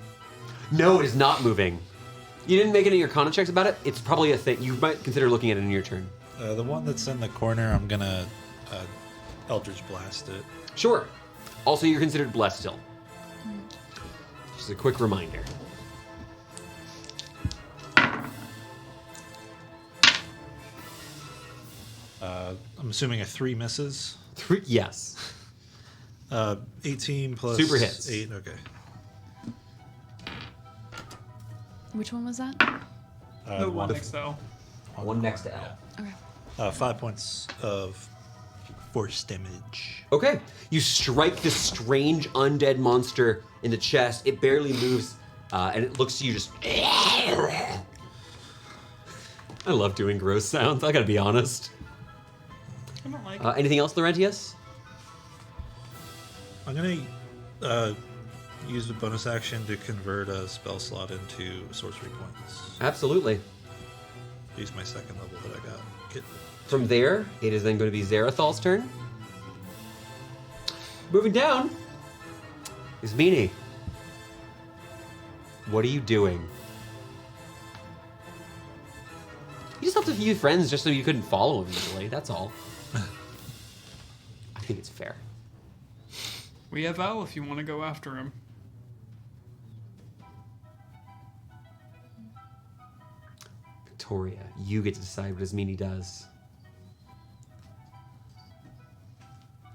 No, it is not moving. You didn't make any of your con checks about it. It's probably a thing. You might consider looking at it in your turn. The one that's in the corner, I'm gonna Eldritch Blast it. Sure. Also, you're considered blessed still. Just a quick reminder. I'm assuming a 3 misses. 3, yes. 18 plus Super hits. 8. Okay. Which one was that? The one next to L. One next to L. Okay. 5 points of force damage. Okay. You strike this strange undead monster in the chest. It barely moves, and it looks to you just. I love doing gross sounds. I gotta be honest. I don't like it. Anything else, Laurentius? I'm gonna use the bonus action to convert a spell slot into sorcery points. Absolutely. Use my second level that I got. From there, it is then going to be Zerathal's turn. Moving down is Meanie. What are you doing? You just left a few friends just so you couldn't follow him easily. That's all. I think it's fair. We have L if you want to go after him. Victoria, you get to decide what Meanie does.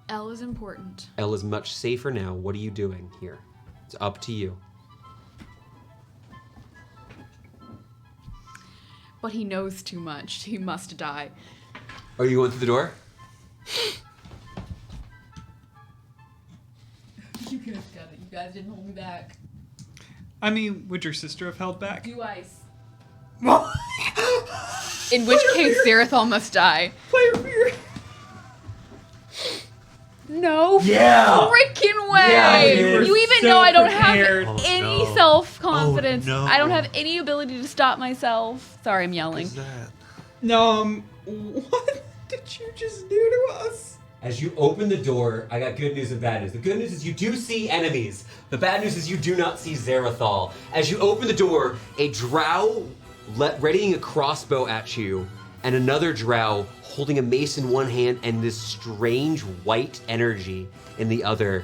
L is important. Elle is much safer now. What are you doing here? It's up to you. But he knows too much. He must die. Are you going through the door? You could have done it. You guys didn't hold me back. I mean, would your sister have held back? Do ice. In which case, Zerathal must die. Player fear. No Yeah! freaking way! Yeah, you even so know I don't prepared. have Oh, any no. self-confidence. Oh, no. I don't have any ability to stop myself. Sorry, I'm yelling. What's that? What did you just do to us? As you open the door, I got good news and bad news. The good news is you do see enemies. The bad news is you do not see Zerathal. As you open the door, a drow readying a crossbow at you, and another drow holding a mace in one hand and this strange white energy in the other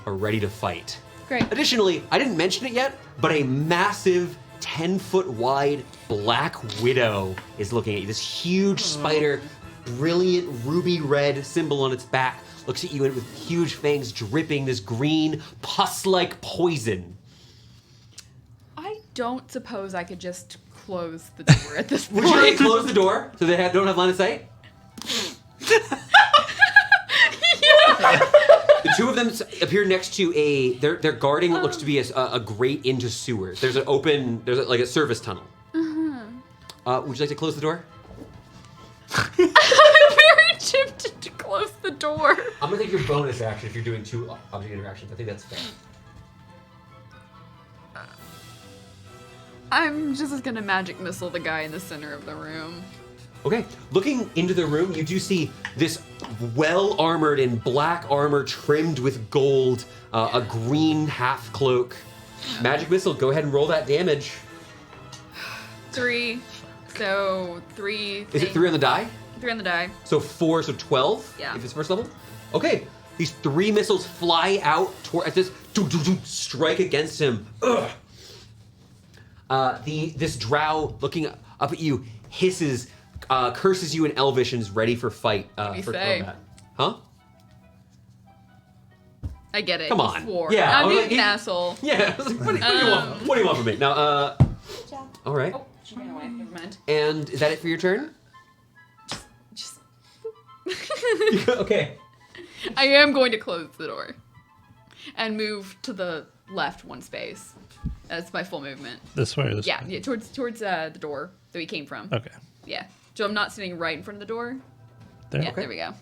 are ready to fight. Great. Additionally, I didn't mention it yet, but a massive 10-foot wide black widow is looking at you. This huge spider, brilliant ruby red symbol on its back, looks at you with huge fangs dripping this green pus-like poison. don't suppose I could just close the door at this point. Would you like to close the door so they don't have line of sight? The two of them appear next to they're guarding what looks to be a grate into sewers. There's like a service tunnel. Would you like to close the door? I'm very tempted to close the door. I'm gonna take your bonus action if you're doing 2 object interactions. I think that's fair. I'm just gonna magic missile the guy in the center of the room. Okay, looking into the room, you do see this well-armored in black armor trimmed with gold, a green half cloak. Magic missile, go ahead and roll that damage. 3. So 3. Is it 3 on the die? 3 on the die. So 4, so 12? Yeah. If it's first level? Okay, these 3 missiles fly out toward, at this, strike against him. Ugh. This drow looking up at you hisses, curses you in Elvish and is ready for fight, for say? combat. Huh? I get it. Come he on. swore. Yeah, I'm I was being like, an asshole. Yeah, I was like, what do you want? What do you want from me? Now, Good job. all right. Oh, she ran away. Never mind. And is that it for your turn? Just. Okay. I am going to close the door and move to the left 1 space. That's my full movement. This way or this Yeah, way? yeah, towards the door that we came from. Okay. Yeah. So I'm not sitting right in front of the door. There. Yeah, Okay. there we go.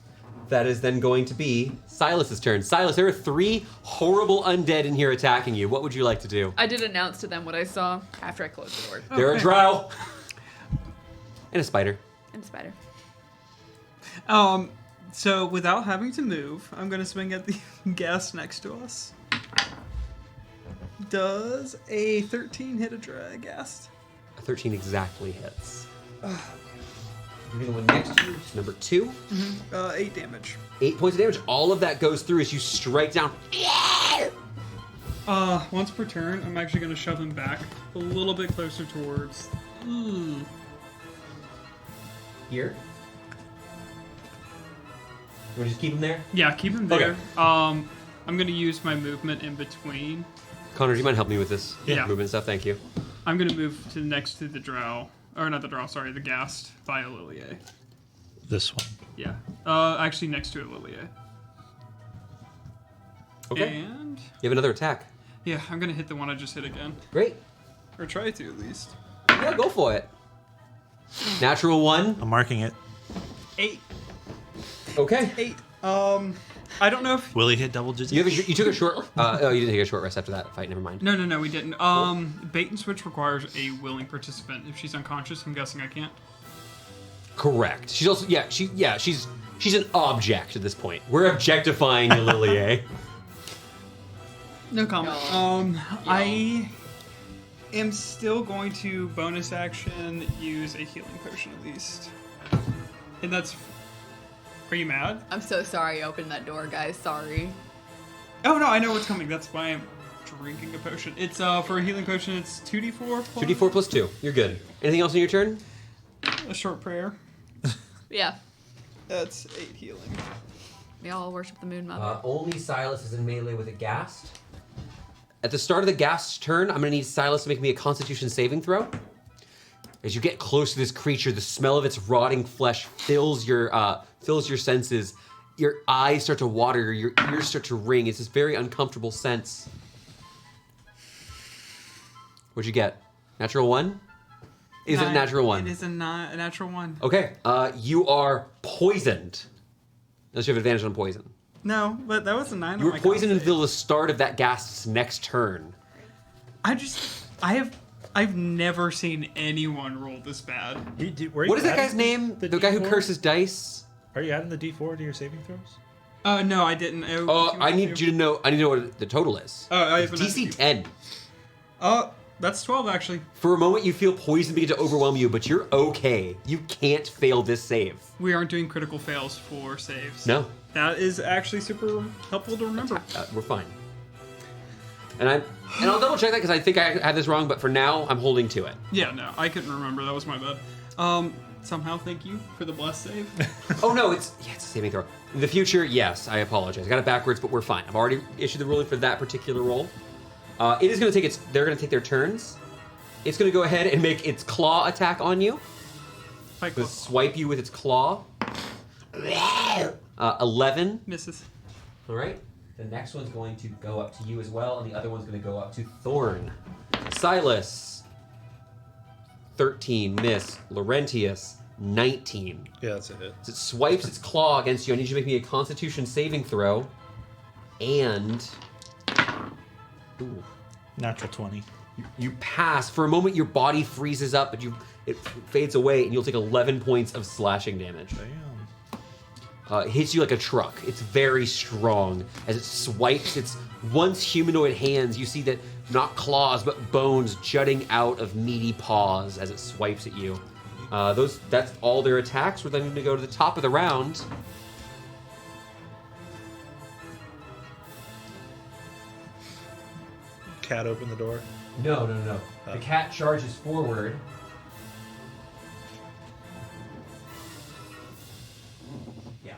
That is then going to be Silas's turn. Silas, there are 3 horrible undead in here attacking you. What would you like to do? I did announce to them what I saw after I closed the door. There are a drow. And a spider. And the spider. So without having to move, I'm gonna swing at the ghast next to us. Does a 13 hit a ghast? A 13 exactly hits. You're the one next to you, it's number 2. 8 damage. 8 points of damage. All of that goes through as you strike down. Once per turn, I'm actually gonna shove him back a little bit closer towards. Here. You want to just keep him there? Yeah, keep him Okay. there. I'm gonna use my movement in between. Connor, do you mind helping me with this Yeah. movement stuff? Thank you. I'm gonna move to next to the drow, or not the drow, sorry, the ghast by Eliliae. This one. Yeah. Actually next to Eliliae. Okay. And You have another attack. yeah, I'm gonna hit the one I just hit again, Great. or try to at least. Yeah, go for it. Natural 1. I'm marking it. 8. Okay. 8. I don't know if. Will he hit double digits? You took a short. Oh, you didn't take a short rest after that fight. Never mind. No, we didn't. Bait and switch requires a willing participant. If she's unconscious, I'm guessing I can't. Correct. She's also she's an object at this point. We're objectifying Eliliae. No comment. I am still going to bonus action use a healing potion at least, and that's. Are you mad? I'm so sorry I opened that door, guys. Sorry. Oh no, I know what's coming. That's why I'm drinking a potion. It's for a healing potion. It's 2d4 plus 2d4 plus 2. You're good. Anything else in your turn? a short prayer. Yeah. That's 8 healing. We all worship the moon mother. Only Silas is in melee with a ghast. At the start of the ghast's turn, I'm gonna need Silas to make me a Constitution saving throw. As you get close to this creature, the smell of its rotting flesh fills your senses. Your eyes start to water, your ears start to ring. It's this very uncomfortable sense. What'd you get? Natural 1? Is it a natural 1? It is a natural 1. Okay. You are poisoned. Unless you have advantage on poison. No, but that was a 9. You were poisoned until the start of that ghast's next turn. I've never seen anyone roll this bad. What is that guy's name? The guy who curses dice? Are you adding the D4 to your saving throws? No, I didn't. I need you to know. I need to know what the total is. I have DC 10. That's 12 actually. For a moment, you feel poison begin to overwhelm you, but you're okay. You can't fail this save. We aren't doing critical fails for saves. No, That is actually super helpful to remember. we're fine. And I'll double check that because I think I had this wrong, but for now, I'm holding to it. Yeah, no, I couldn't remember. That was my bad. Somehow, thank you for the bless save. Oh no, it's a saving throw. In the future, yes, I apologize. I got it backwards, but we're fine. I've already issued the ruling for that particular roll. It is going to take they're going to take their turns. It's gonna go ahead and make its claw attack on you. Like, To swipe you with its claw. 11. misses. All right. The next one's going to go up to you as well, and the other one's going to go up to Thorn. Silas. 13. Miss. Laurentius. 19. Yeah, that's it. As it swipes its claw against you, I need you to make me a Constitution saving throw. And... Ooh. Natural 20. You pass. For a moment, your body freezes up, but it fades away, and you'll take 11 points of slashing damage. Damn. It hits you like a truck. It's very strong. As it swipes its once humanoid hands, you see that not claws, but bones jutting out of meaty paws as it swipes at you. That's all their attacks. We're then going to go to the top of the round. Cat open the door. No. The cat charges forward. Yeah.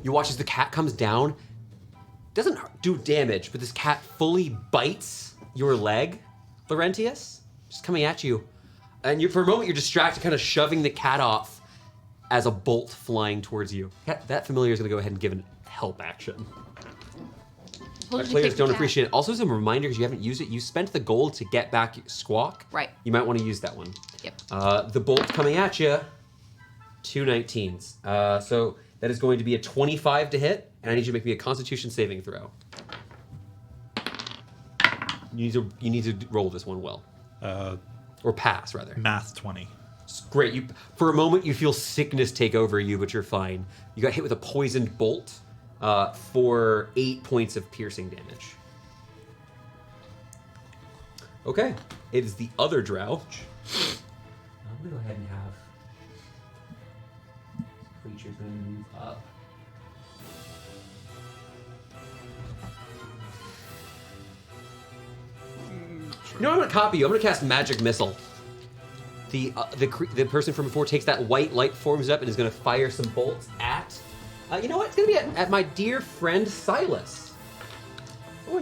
You watch as the cat comes down. Doesn't do damage, but this cat fully bites your leg, Laurentius, just coming at you. And for a moment, you're distracted, kind of shoving the cat off as a bolt flying towards you. That familiar is going to go ahead and give an help action. Players don't appreciate it. Also, as a reminder, because you haven't used it, you spent the gold to get back Squawk. Right. You might want to use that one. Yep. The bolt coming at you, 2 19s. So that is going to be a 25 to hit, and I need you to make me a Constitution saving throw. You need to roll this one well. Or pass, rather. Math 20. It's great. For a moment, you feel sickness take over you, but you're fine. You got hit with a poisoned bolt. For 8 points of piercing damage. Okay, it is the other drow. I'm gonna go ahead and have creatures gonna move up. You know, I'm gonna copy you. I'm gonna cast Magic Missile. The person from before takes that white light, forms up, and is gonna fire some bolts at. You know what? It's gonna be at my dear friend Silas. Oh,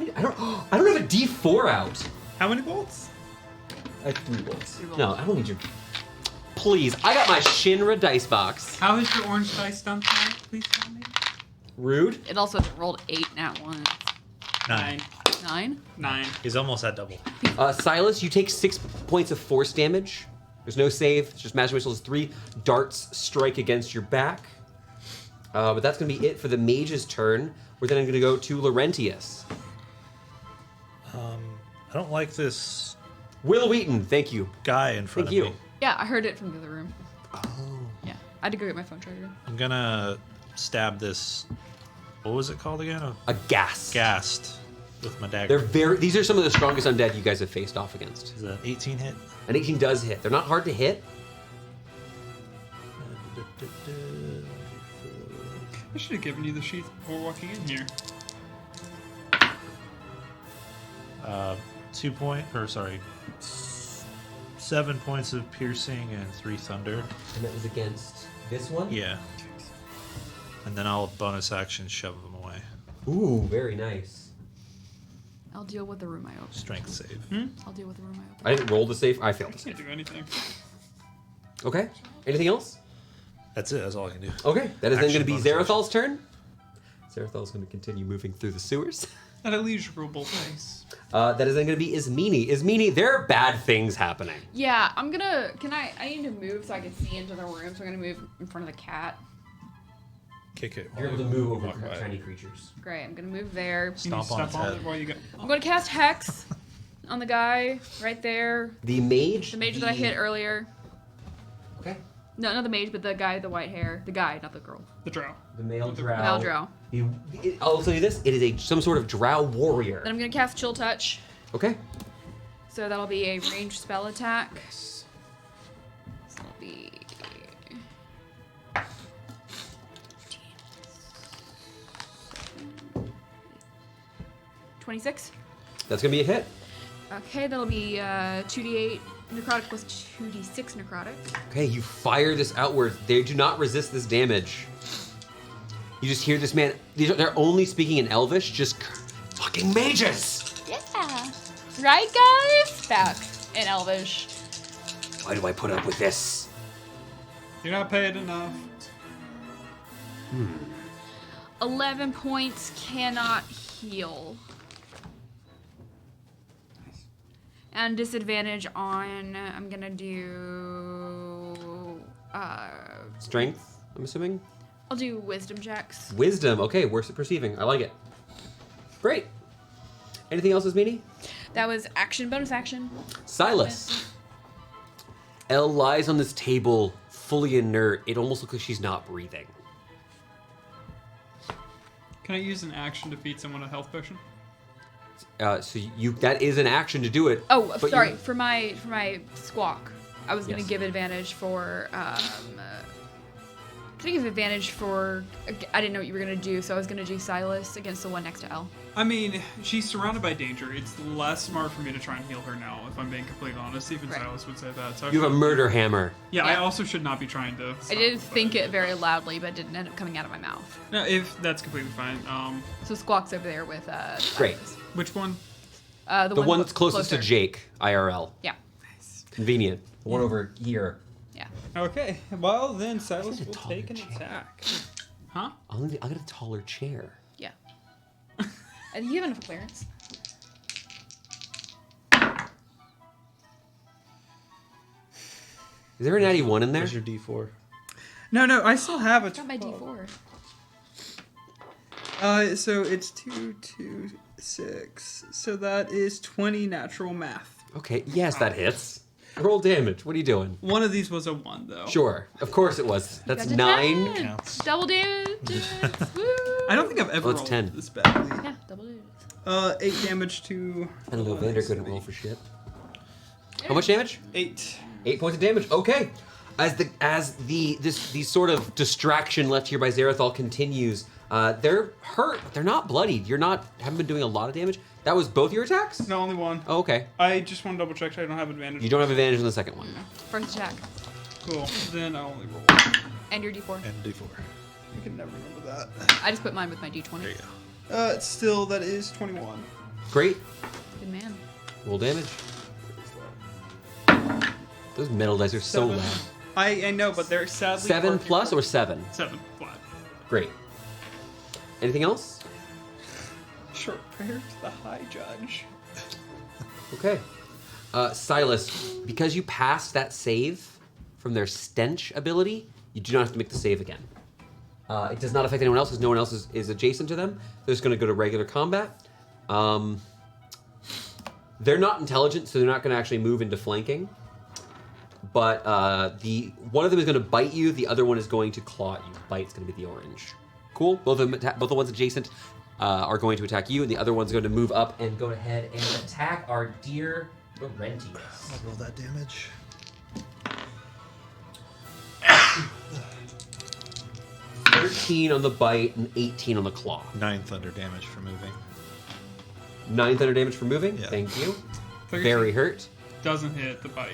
I don't have a D4 out. How many bolts? I have 3 bolts. No, I don't need your. Please, I got my Shinra dice box. How is your orange dice done tonight? Please tell me. Rude. It also rolled 8 nat 1. 9. 9? 9. He's almost at double. Silas, you take 6 points of force damage. There's no save. It's just magic missiles. 3 darts strike against your back. But that's going to be it for the mage's turn. We're then going to go to Laurentius. I don't like this Will Wheaton, thank you. guy in front Thank of you. me. Yeah, I heard it from the other room. Oh. Yeah, I had to go get my phone charger. I'm gonna stab this. What was it called again? A ghast. Ghast with my dagger. These are some of the strongest undead you guys have faced off against. Is that 18 hit? An 18 does hit. They're not hard to hit. I should have given you the sheath before walking in here. 7 points of piercing and 3 thunder. And that was against this one? Yeah. And then I'll bonus action shove them away. Ooh, very nice. I'll deal with the room I opened. Strength save. I'll deal with the room I opened. I didn't roll the save. I failed the Can't save. do anything. Okay. Anything else? That's it. That's all I can do. Okay. That is then going to be Action, bonus Zerathal's turn. Zerathal's going to continue moving through the sewers. At a leisurable pace. That is then going to be Ismini. Ismini, there are bad things happening. Yeah, I'm gonna. I need to move so I can see into the room. So I'm gonna move in front of the cat. Kick it. You're able to while you move over walk by. tiny creatures. Great. I'm gonna move there. You need to Stomp on step its on head. it while you go. I'm gonna cast Hex on the guy right there. The mage. The mage that I hit earlier. Okay. No, not the mage, but the guy with the white hair. The guy, not the girl. The drow. The male drow. Male drow. I'll tell you this. It is some sort of drow warrior. Then I'm gonna cast Chill Touch. Okay. So that'll be a ranged spell attack. So that'll be 26. That's going to be a hit. Okay, that'll be 2d8 necrotic plus 2d6 necrotic. Okay, you fire this outwards. They do not resist this damage. You just hear this man. They're only speaking in Elvish. Just fucking mages. Yeah. Yeah. Right, guys? Back in Elvish. Why do I put up with this? You're not paid enough. 11 points, cannot heal. And disadvantage on, I'm gonna do, Strength, I'm assuming? I'll do wisdom checks. Wisdom. Okay, worse at perceiving. I like it. Great. Anything else, Meanie? That was action, bonus action. Silas. Elle lies on this table, fully inert. It almost looks like she's not breathing. Can I use an action to feed someone a health potion? So that is an action to do it. Oh, but sorry. you- For my squawk, I was gonna Yes. give advantage for. Can I give advantage for? I didn't know what you were gonna do, so I was gonna do Silas against the one next to Elle. I mean, she's surrounded by danger. It's less smart for me to try and heal her now, if I'm being completely honest. Even Right. Silas would say that. So You have a murder hammer. Yeah, I Yeah. also should not be trying to. I stop, did but- think it very loudly, but it didn't end up coming out of my mouth. No, if that's completely fine. So Squawk's over there with Great. Silas. Which one? The The one that's closest closer. to Jake, IRL. Yeah. Convenient. The one over here. Yeah. Okay. Well, then Silas a will taller take an chair. attack. Huh? I'll get a taller chair. Yeah. And you have enough clearance. Is there an natty one in there? Where's your D4? No, I still have a. Got my D4. So it's 2, 2, 6. So that is 20 natural math. Okay, yes, that hits. Roll damage. What are you doing? One of these was a 1, though. Sure. Of course it was. That's Got to 9. 10. Counts. Double damage. Woo. I don't think I've ever Oh, it's rolled 10. this badly. Yeah, double damage. 8 damage to. And Lovander couldn't roll for shit. How much damage? 8. 8 points of damage. Okay. As the sort of distraction left here by Zerathal continues, they're hurt. They're not bloodied. Haven't been doing a lot of damage. That was both your attacks? No, only 1. Oh, okay. I just want to double check so I don't have advantage. You don't have advantage on the second one. First attack. Cool. Then I only roll. And your D4. And D4. I can never remember that. I just put mine with my D20. There you go. It's still, that is 21. Great. Good man. Roll damage. Those metal dice are so 7. loud. I know, but they're sadly. 7 working plus for- or 7? 7 flat. Great. Anything else? Short prayer to the High Judge. Okay. Silas, because you passed that save from their stench ability, you do not have to make the save again. It does not affect anyone else, because no one else is adjacent to them. They're just going to go to regular combat. They're not intelligent, so they're not going to actually move into flanking. But one of them is going to bite you. The other one is going to claw at you. Bite's going to be the orange. Cool. Both the ones adjacent are going to attack you, and the other one's going to move up and go ahead and attack our dear Laurentius. I'll roll that damage. 13 on the bite and 18 on the claw. 9 thunder damage for moving. 9 thunder damage for moving. Yeah. Thank you. 13 Very hurt. Doesn't hit the bite.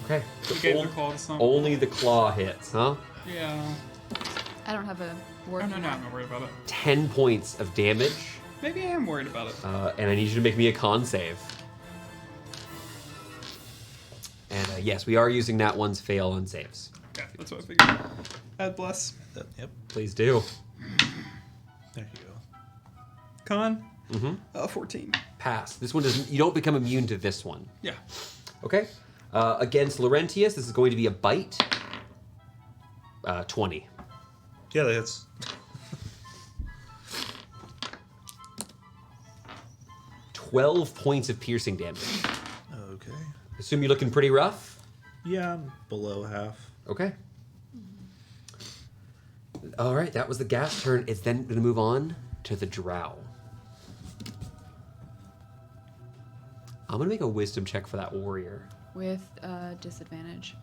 Okay. You gave the claw to some. Only the claw hits, huh? Yeah. I don't have a word. Oh, no, I'm not worried about it. 10 points of damage. Maybe I am worried about it. And I need you to make me a con save. And yes, we are using that one's fail on saves. Okay, that's what I figured. Add bless. Yep. Please do. There you go. Con. Mm-hmm. 14. Pass. This one doesn't. You don't become immune to this one. Yeah. Okay. Against Laurentius, this is going to be a bite. 20. Yeah, that's 12 points of piercing damage. okay. Assume you're looking pretty rough. Yeah, I'm below half. Okay. All right, that was the gas turn. It's then going to move on to the drow. I'm going to make a wisdom check for that warrior. With disadvantage.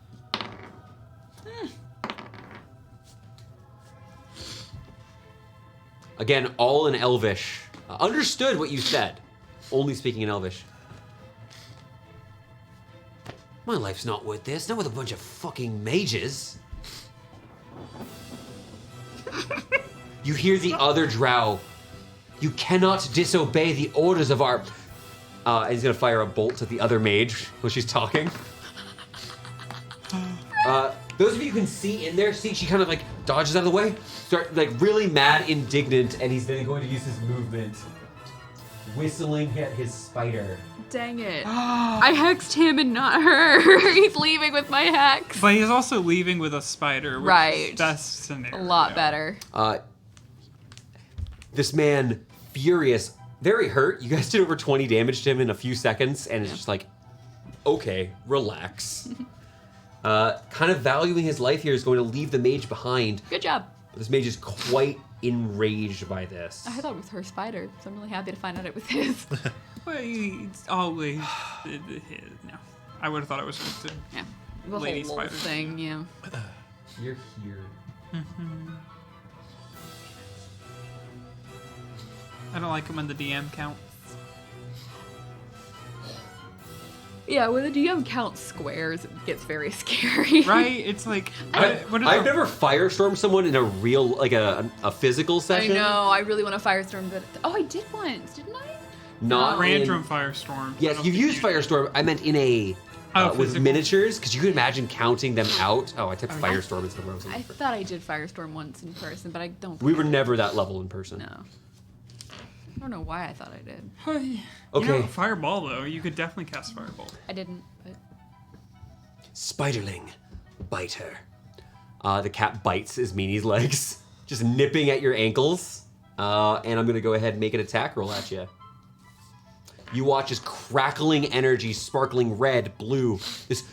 Again, all in Elvish. Understood what you said. Only speaking in Elvish. My life's not worth this. Not with a bunch of fucking mages. You hear the other drow You cannot disobey the orders of our... and he's gonna fire a bolt at the other mage while she's talking. Those of you who can see in there, see she kind of like dodges out of the way, start like really mad, indignant, and he's then going to use his movement, whistling at his spider. Dang it. I hexed him and not her. He's leaving with my hex. But he's also leaving with a spider, which Right. is best scenario. A lot better. This man, furious, very hurt. You guys did over 20 damage to him in a few seconds, and it's just like, okay, relax. Kind of valuing his life here is going to leave the mage behind. Good job. But this mage is quite enraged by this. I thought it was her spider, so I'm really happy to find out it was his. Well, it's always no. I would have thought it was just a Yeah. The lady whole spider thing, yeah. You're here. I don't like him when the DM counts. Yeah, when the DM counts squares, it gets very scary. Right? It's like I've never firestormed someone in a real, like a physical I session. know, I really want to firestorm, but I did once, didn't I? Not random in, firestorm. Yes, you've used firestorm. I meant in a with physical. miniatures, because you could imagine counting them out. Oh, I typed firestorm instead of what I was I looking for. thought I did firestorm once in person, but I don't. We were never that level in person. No. I don't know why I thought I did. Okay. Okay. Fireball though, you could definitely cast fireball. I didn't, but Spiderling, bite her. The cat bites Ismini's legs, just nipping at your ankles. And I'm gonna go ahead and make an attack roll at you. You watch as crackling energy, sparkling red, blue, this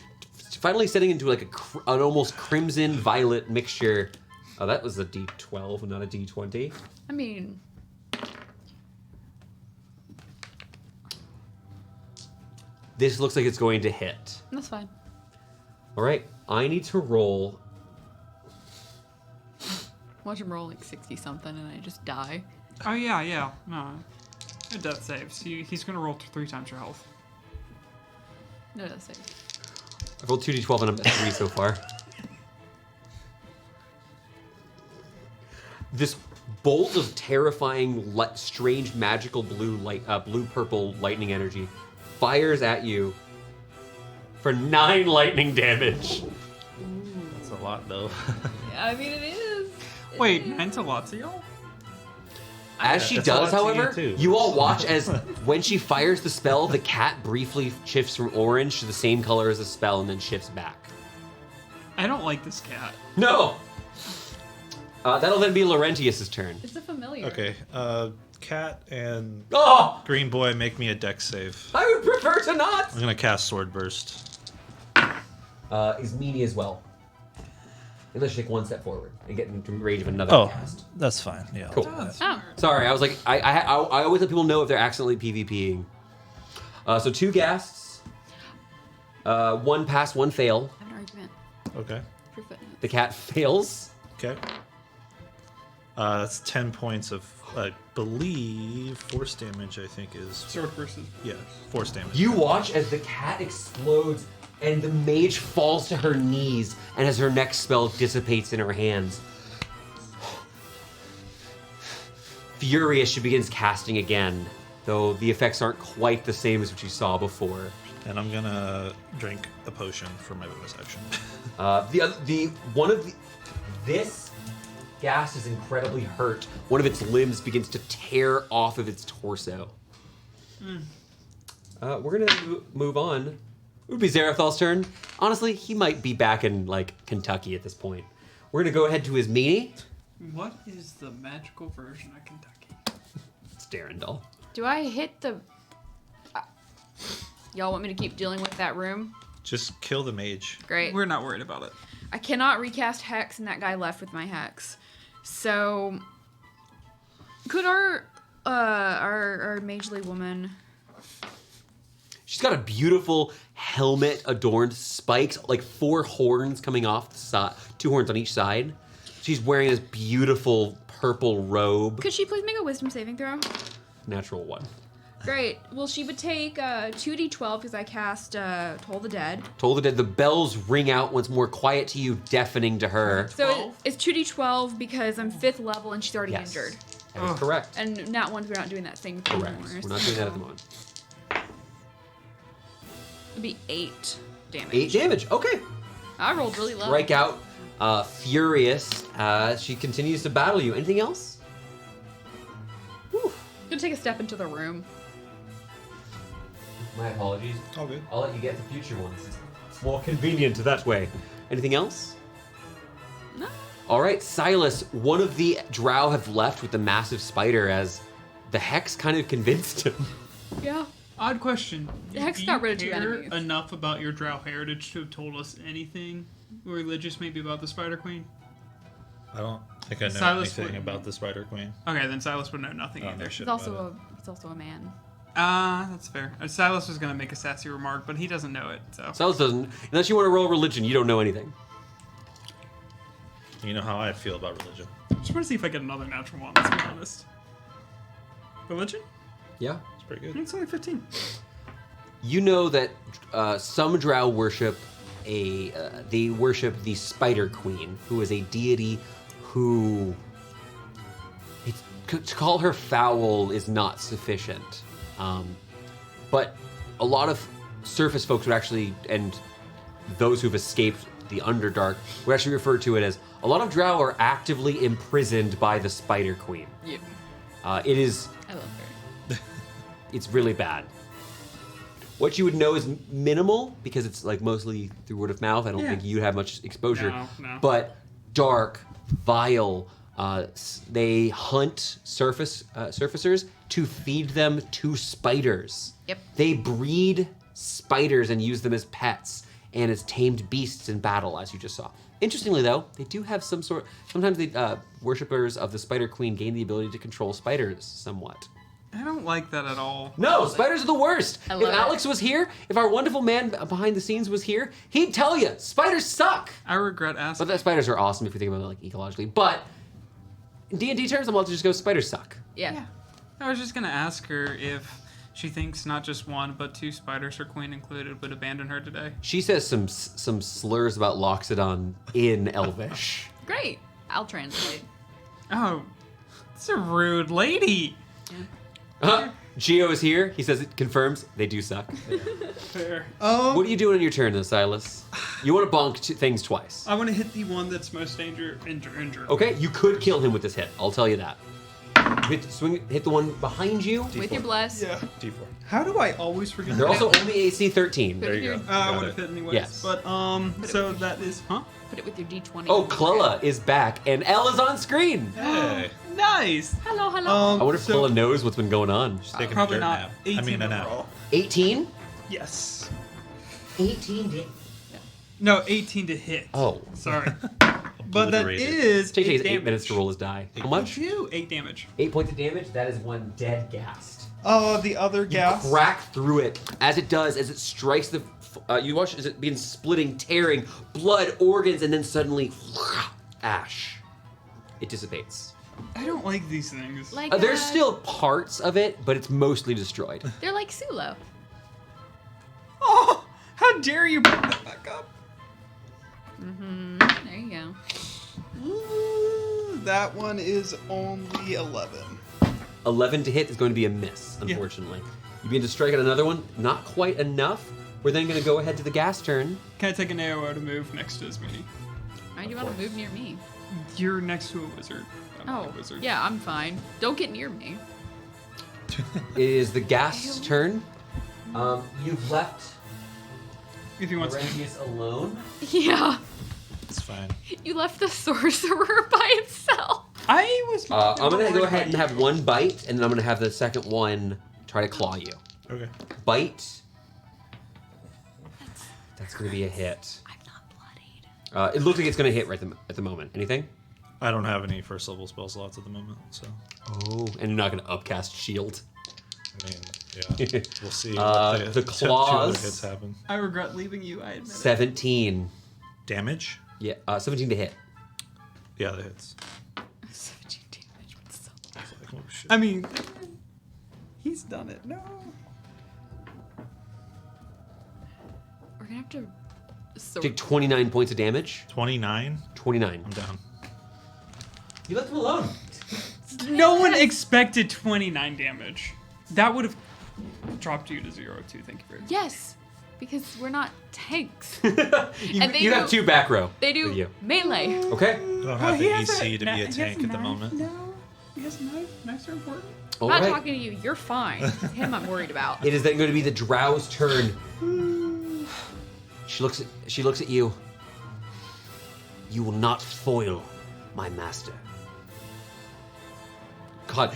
finally setting into like an almost crimson violet mixture. Oh, that was a D12, not a D20. I mean, This looks like it's going to hit. that's fine. All right, I need to roll. Watch him roll like 60 something and I just die. Oh yeah. No. A death saves. He's gonna roll 3 times your health. No, that's safe. I've rolled 2d12 and I'm at 3 so far. This bolt of terrifying, strange, magical blue-purple lightning energy fires at you for 9 lightning damage. That's a lot, though. Yeah, I mean, it is. Wait, 9's a lot to y'all? As she It's a does, lot to you, however, too. you all watch as when she fires the spell, the cat briefly shifts from orange to the same color as the spell and then shifts back. I don't like this cat. No! That'll then be Laurentius's turn. It's a familiar. Okay, Cat and Oh! Green Boy make me a dex save. I would prefer to not! I'm gonna cast Sword Burst. Is Meanie as well. Unless you take one step forward and get into range of another cast. that's fine. Yeah. Cool. Oh, Sorry, I was like, I always let people know if they're accidentally PvPing. So 2 gasts. 1 pass, 1 fail. I have an argument Okay. for footnotes. The cat fails. Okay. That's 10 points of, I believe, force damage, I think is. Sword versus. Yeah, force damage. You watch as the cat explodes and the mage falls to her knees, and as her next spell dissipates in her hands. Furious, she begins casting again, though the effects aren't quite the same as what you saw before. And I'm gonna drink a potion for my bonus action. This ghast is incredibly hurt. One of its limbs begins to tear off of its torso. We're gonna move on. It would be Zerathal's turn. Honestly, he might be back in like Kentucky at this point. We're gonna go ahead to his meanie. What is the magical version of Kentucky? It's Darendal. Do I hit the... Y'all want me to keep dealing with that room? Just kill the mage. Great. We're not worried about it. I cannot recast Hex, and that guy left with my Hex. So... Could our magely woman... She's got a beautiful helmet adorned spikes, like 4 horns coming off the side, 2 horns on each side. She's wearing this beautiful purple robe. Could she please make a wisdom saving throw? Natural 1. Great. Well, she would take 2d12 because I cast Toll the Dead. Toll the Dead, the bells ring out once more, quiet to you, deafening to her. So it's 2d12 because I'm 5th level and she's already injured. That is correct. And not ones, we're not doing that thing Correct. anymore. We're not doing that at the moment. It'd be 8 damage. 8 damage. Okay. I rolled really low. Strike out, furious. She continues to battle you. Anything else? Gonna take a step into the room. My apologies. All good. I'll let you get the future ones. It's more convenient that way. Anything else? No. All right, Silas. One of the drow have left with the massive spider as the hex kind of convinced him. Yeah. Odd question. The hex Do got you rid of 2 care enemies. enough about your drow heritage to have told us anything religious maybe about the Spider Queen? I don't think I know Silas anything would- about the Spider Queen. Okay, then Silas would know nothing Oh, either. no shit He's about also it. he's also a man. That's fair. Silas was gonna make a sassy remark, but he doesn't know it, so. Silas doesn't. Unless you want to roll religion, you don't know anything. You know how I feel about religion. Just want to see if I get another natural one, let's be honest. Religion? Yeah. It's pretty good. It's only 15. You know that some drow worship they worship the Spider Queen, who is a deity who to call her foul is not sufficient. But a lot of surface folks would actually, and those who've escaped the Underdark, would actually refer to it as a lot of drow are actively imprisoned by the Spider Queen. Yeah. It is. I love her. It's really bad. What you would know is minimal because it's like mostly through word of mouth. I don't Yeah. think you'd have much exposure. No. But dark, vile. They hunt surfacers to feed them to spiders. Yep. They breed spiders and use them as pets and as tamed beasts in battle, as you just saw. Interestingly, though, they do have some sort. Sometimes the worshippers of the Spider Queen gain the ability to control spiders somewhat. I don't like that at all. No, spiders are the worst. I If love it. Alex was here, if our wonderful man behind the scenes was here, he'd tell you spiders suck. I regret asking. But the spiders are awesome if you think about it like ecologically. But in D&D terms, I'm allowed to just go spiders suck. Yeah. I was just gonna ask her if she thinks not just 1 but 2 spiders, her queen included, would abandon her today. She says some slurs about Loxodon in Elvish. Great. I'll translate. Oh, it's a rude lady. Geo is here. He says it confirms they do suck. Fair. What are you doing on your turn, though, Silas? You want to bonk things twice. I want to hit the one that's most injured. Okay, you could kill him with this hit. I'll tell you that. Hit the one behind you. With your bless. Yeah. D4. How do I always forget? They're that? also only AC 13. There you go. I Got would it. have hit anyways. Yes. But so that is Put it with your D20. Oh, Clella is back, and Elle is on screen. Hey. nice. Hello, hello. I wonder if so- Clella knows what's been going on. Taking Probably a dirt not. nap. 18 I mean, a nap. overall. 18? Yes. 18. No, 18 to hit. Oh. Sorry. But that Obliterated. is Take 8 damage. minutes to roll his die. How much? 8 damage. 8 points of damage. That is one dead ghast. Oh, the other gas. Crack through it as it does, as it strikes the. You watch as it begins splitting, tearing, blood, organs, and then suddenly, ash. It dissipates. I don't like these things. Like There's still parts of it, but it's mostly destroyed. They're like Sulo. Oh, how dare you bring that back up? There you go. Ooh, that one is only 11. 11 to hit is going to be a miss, unfortunately. You begin to strike at another one, not quite enough. We're then going to go ahead to the gas turn. Can I take an AOO to move next to Smitty? Why do you want to move near me? You're next to a wizard. I'm not Oh, a wizard. yeah, I'm fine. Don't get near me. It is the gas turn. You've left If he wants to. Orestes alone. Yeah. It's fine. You left the sorcerer by itself. I was. I'm going to go ahead and have one bite, and then I'm going to have the second one try to claw you. Okay. Bite. That's going to be a hit. I'm not bloodied. It looks like it's going to hit right at the moment. Anything? I don't have any first level spell slots at the moment, so Oh, and you're not going to upcast shield. I mean, yeah, we'll see. The Two other claws. hits happen. I regret leaving you. I admit it. 17. Damage? Yeah, 17 to hit. Yeah, that hits. 17 damage. What's so I was like, oh shit. I mean, he's done it. No. We're gonna have to. Take 29 points of damage. 29. 29. I'm down. You left him alone. No one expected 29 damage. That would have dropped you to 0 too. Thank you very much. Yes, because we're not tanks. You, And they you have do- 2 back row. They with do you. melee. Okay. I don't Well, have he the has AC to be he a has tank at the knife. moment. No, he has a knife. Knives are important. All I'm not right. talking to you. You're fine. It's him I'm worried about. It is then going to be the Drow's turn. She looks at you. You will not foil my master. God,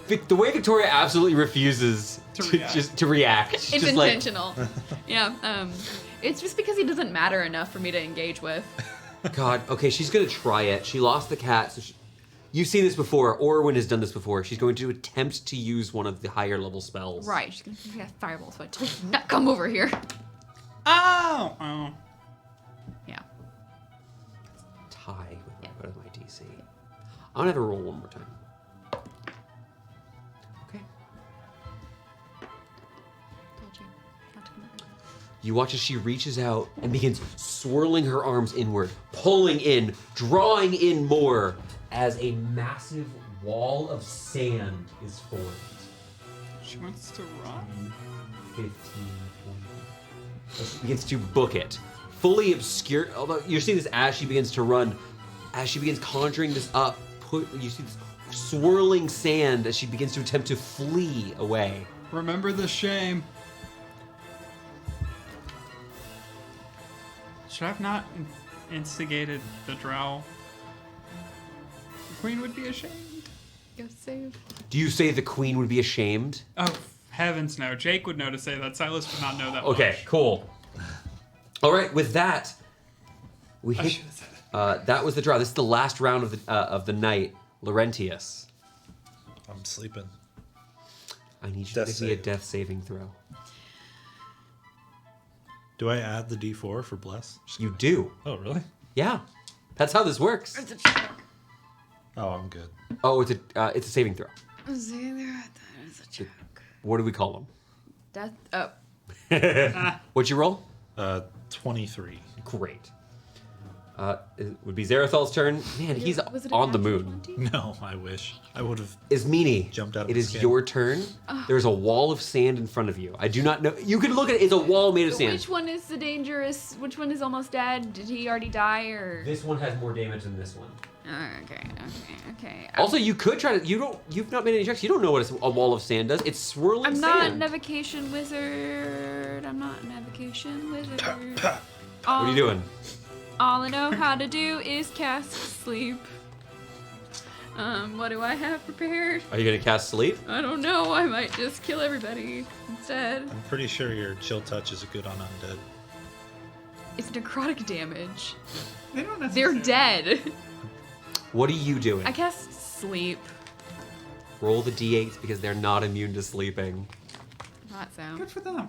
the way Victoria absolutely refuses to react. She's It's just like, intentional. Yeah. It's just because he doesn't matter enough for me to engage with. God, okay, she's gonna try it. She lost the cat, so you've seen this before. Orwin has done this before. She's going to attempt to use one of the higher level spells. Right. She's gonna get fireball. So I told you not come over here. Ow! Oh. Yeah. Tie with my DC. I'm gonna have her roll one more time. Okay. Told you not to come over here. You watch as she reaches out and begins swirling her arms inward, pulling in, drawing in more, as a massive wall of sand is formed. She wants to run. 15, 20. She begins to book it. Fully obscure, although you're seeing this as she begins to run, as she begins conjuring this up, you see this swirling sand as she begins to attempt to flee away. Remember the shame. Should I have not instigated the drow? The queen would be ashamed. Go save. Do you say the queen would be ashamed? Oh, heavens no. Jake would know to say that. Silas would not know that Okay, much. cool. All right, with that, we I hit. should have said it. That was the draw. This is the last round of the night. Laurentius, I'm sleeping. I need you Death to give me a save. death saving throw. Do I add the D4 for bless? You do. Oh, really? Yeah, that's how this works. Oh, I'm good. Oh, it's a saving throw. It's a joke. What do we call them? Death. Oh. What'd you roll? 23. Great. It would be Zerathal's turn. Man, he's Was it a on the natural moon. 20? No, I wish. I would have. Ismini, Jumped out of it the is skin. your turn. There's a wall of sand in front of you. I do not know. You can look at it. It's a wall made of sand. Which one is the dangerous? Which one is almost dead? Did he already die or? This one has more damage than this one. Okay. Also, you could try to. You've not made any checks. You don't know what a wall of sand does. It's swirling I'm sand. not an evocation wizard. What are you doing? All I know how to do is cast sleep. What do I have prepared? Are you gonna cast sleep? I don't know. I might just kill everybody instead. I'm pretty sure your chill touch is good on undead. It's necrotic damage. They don't They're necessarily. dead. What are you doing? I cast sleep. Roll the d8s because they're not immune to sleeping. Not so. Good for them.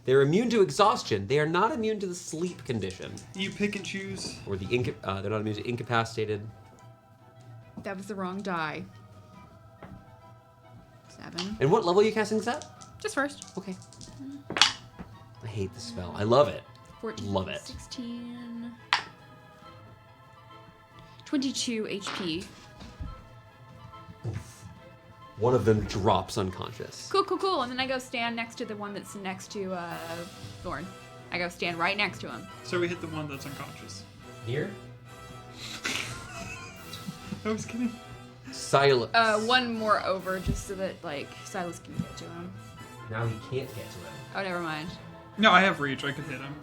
They're immune to exhaustion. They are not immune to the sleep condition. You pick and choose. Or they're not immune to incapacitated. That was the wrong die. 7. And what level are you casting this at? Just first. Okay. I hate this spell. I love it. 14. Love it. 16. 22 HP. One of them drops unconscious. Cool. And then I go stand next to the one that's next to Thorn. I go stand right next to him. So we hit the one that's unconscious. Here? I was kidding. Silence. One more over just so that Silas can get to him. Now he can't get to him. Oh, never mind. No, I have reach. I could hit him.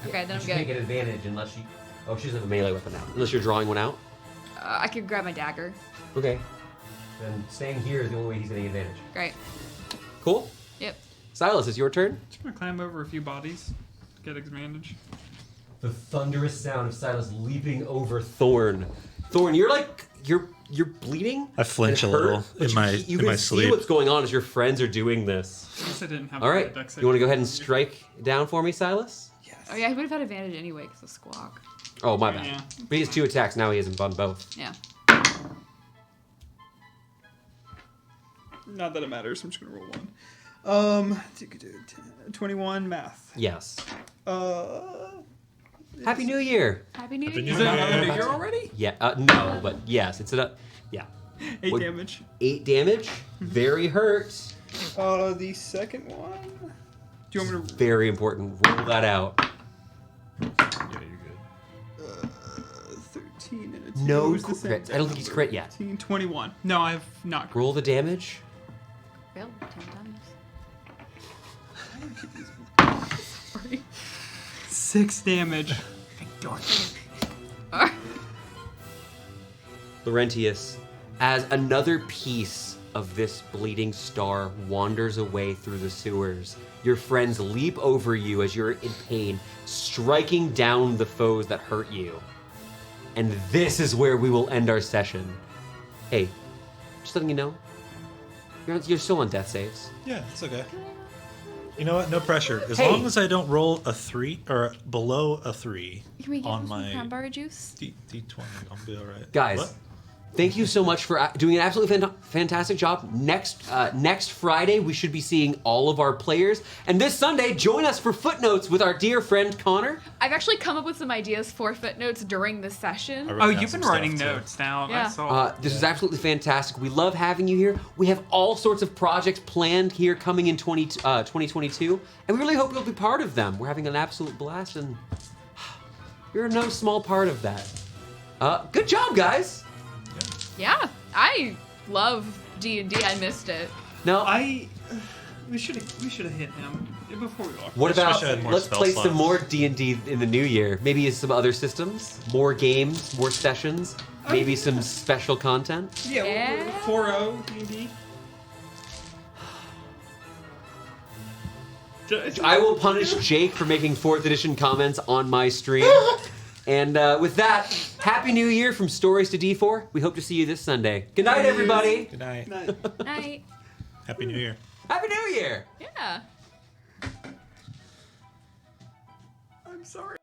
Okay, then I'm She can't good. get advantage unless she... Oh, she doesn't have a melee weapon now. Unless you're drawing one out. I could grab my dagger. Okay. Then staying here is the only way he's getting advantage. Great. Cool. Yep. Silas, it's your turn. Just gonna climb over a few bodies. Get advantage. The thunderous sound of Silas leaping over Thorn. Thorn, you're bleeding. I flinch and a little hurt, but in my you in my can see sleep. what's going on as your friends are doing this. I guess I didn't have All right. dex You want to go ahead and save. strike down for me, Silas? Yes. Oh yeah, he would have had advantage anyway because of squawk. Oh, my bad. Yeah. But he has 2 attacks. Now he has on both. Yeah. Not that it matters. I'm just gonna roll one. 21 math. Yes. Uh, Happy New Year. Happy New Happy Year. New is it Year. another year already? Yeah. No, but yes, it's yeah. 8 What- damage. 8 damage. Very hurt. The second one. Do you want me to? Very important. Roll that out. Yeah, you're good. 13 and a 2. No is the same crits. I don't think he's crit yet. 13, 21. No, I have not crit. Roll the damage. Failed 10 times. Sorry. 6 damage. Laurentius, as another piece of this bleeding star wanders away through the sewers, your friends leap over you as you're in pain, striking down the foes that hurt you. And this is where we will end our session. Hey, just letting you know, you're still on death saves. Yeah, it's okay. You know what? No pressure. As Hey. long as I don't roll a 3 or below a 3 Can we get on some my cranberry juice? D20, I'll be all right. Guys, What? thank you so much for doing an absolutely fantastic job. Next Friday, we should be seeing all of our players. And this Sunday, join us for Footnotes with our dear friend Connor. I've actually come up with some ideas for footnotes during this session. I wrote Oh, down you've some been writing stuff, too. notes now. Yeah. I saw. This is absolutely fantastic. We love having you here. We have all sorts of projects planned here coming in 2022, and we really hope you'll be part of them. We're having an absolute blast, and you're no small part of that. Good job, guys. Yeah, I love D&D. I missed it. Now, We should have hit him before we walked. what about wish I had more let's spell play slots. some more D&D in the new year? Maybe some other systems, more games, more sessions, maybe some special content. Yeah, Yeah. 4-0 D&D. I will punish Jake for making 4th edition comments on my stream. And with that, Happy New Year from Stories to D4. We hope to see you this Sunday. Good night, everybody. Good night. Night. Happy New Year. Happy New Year. Yeah. I'm sorry.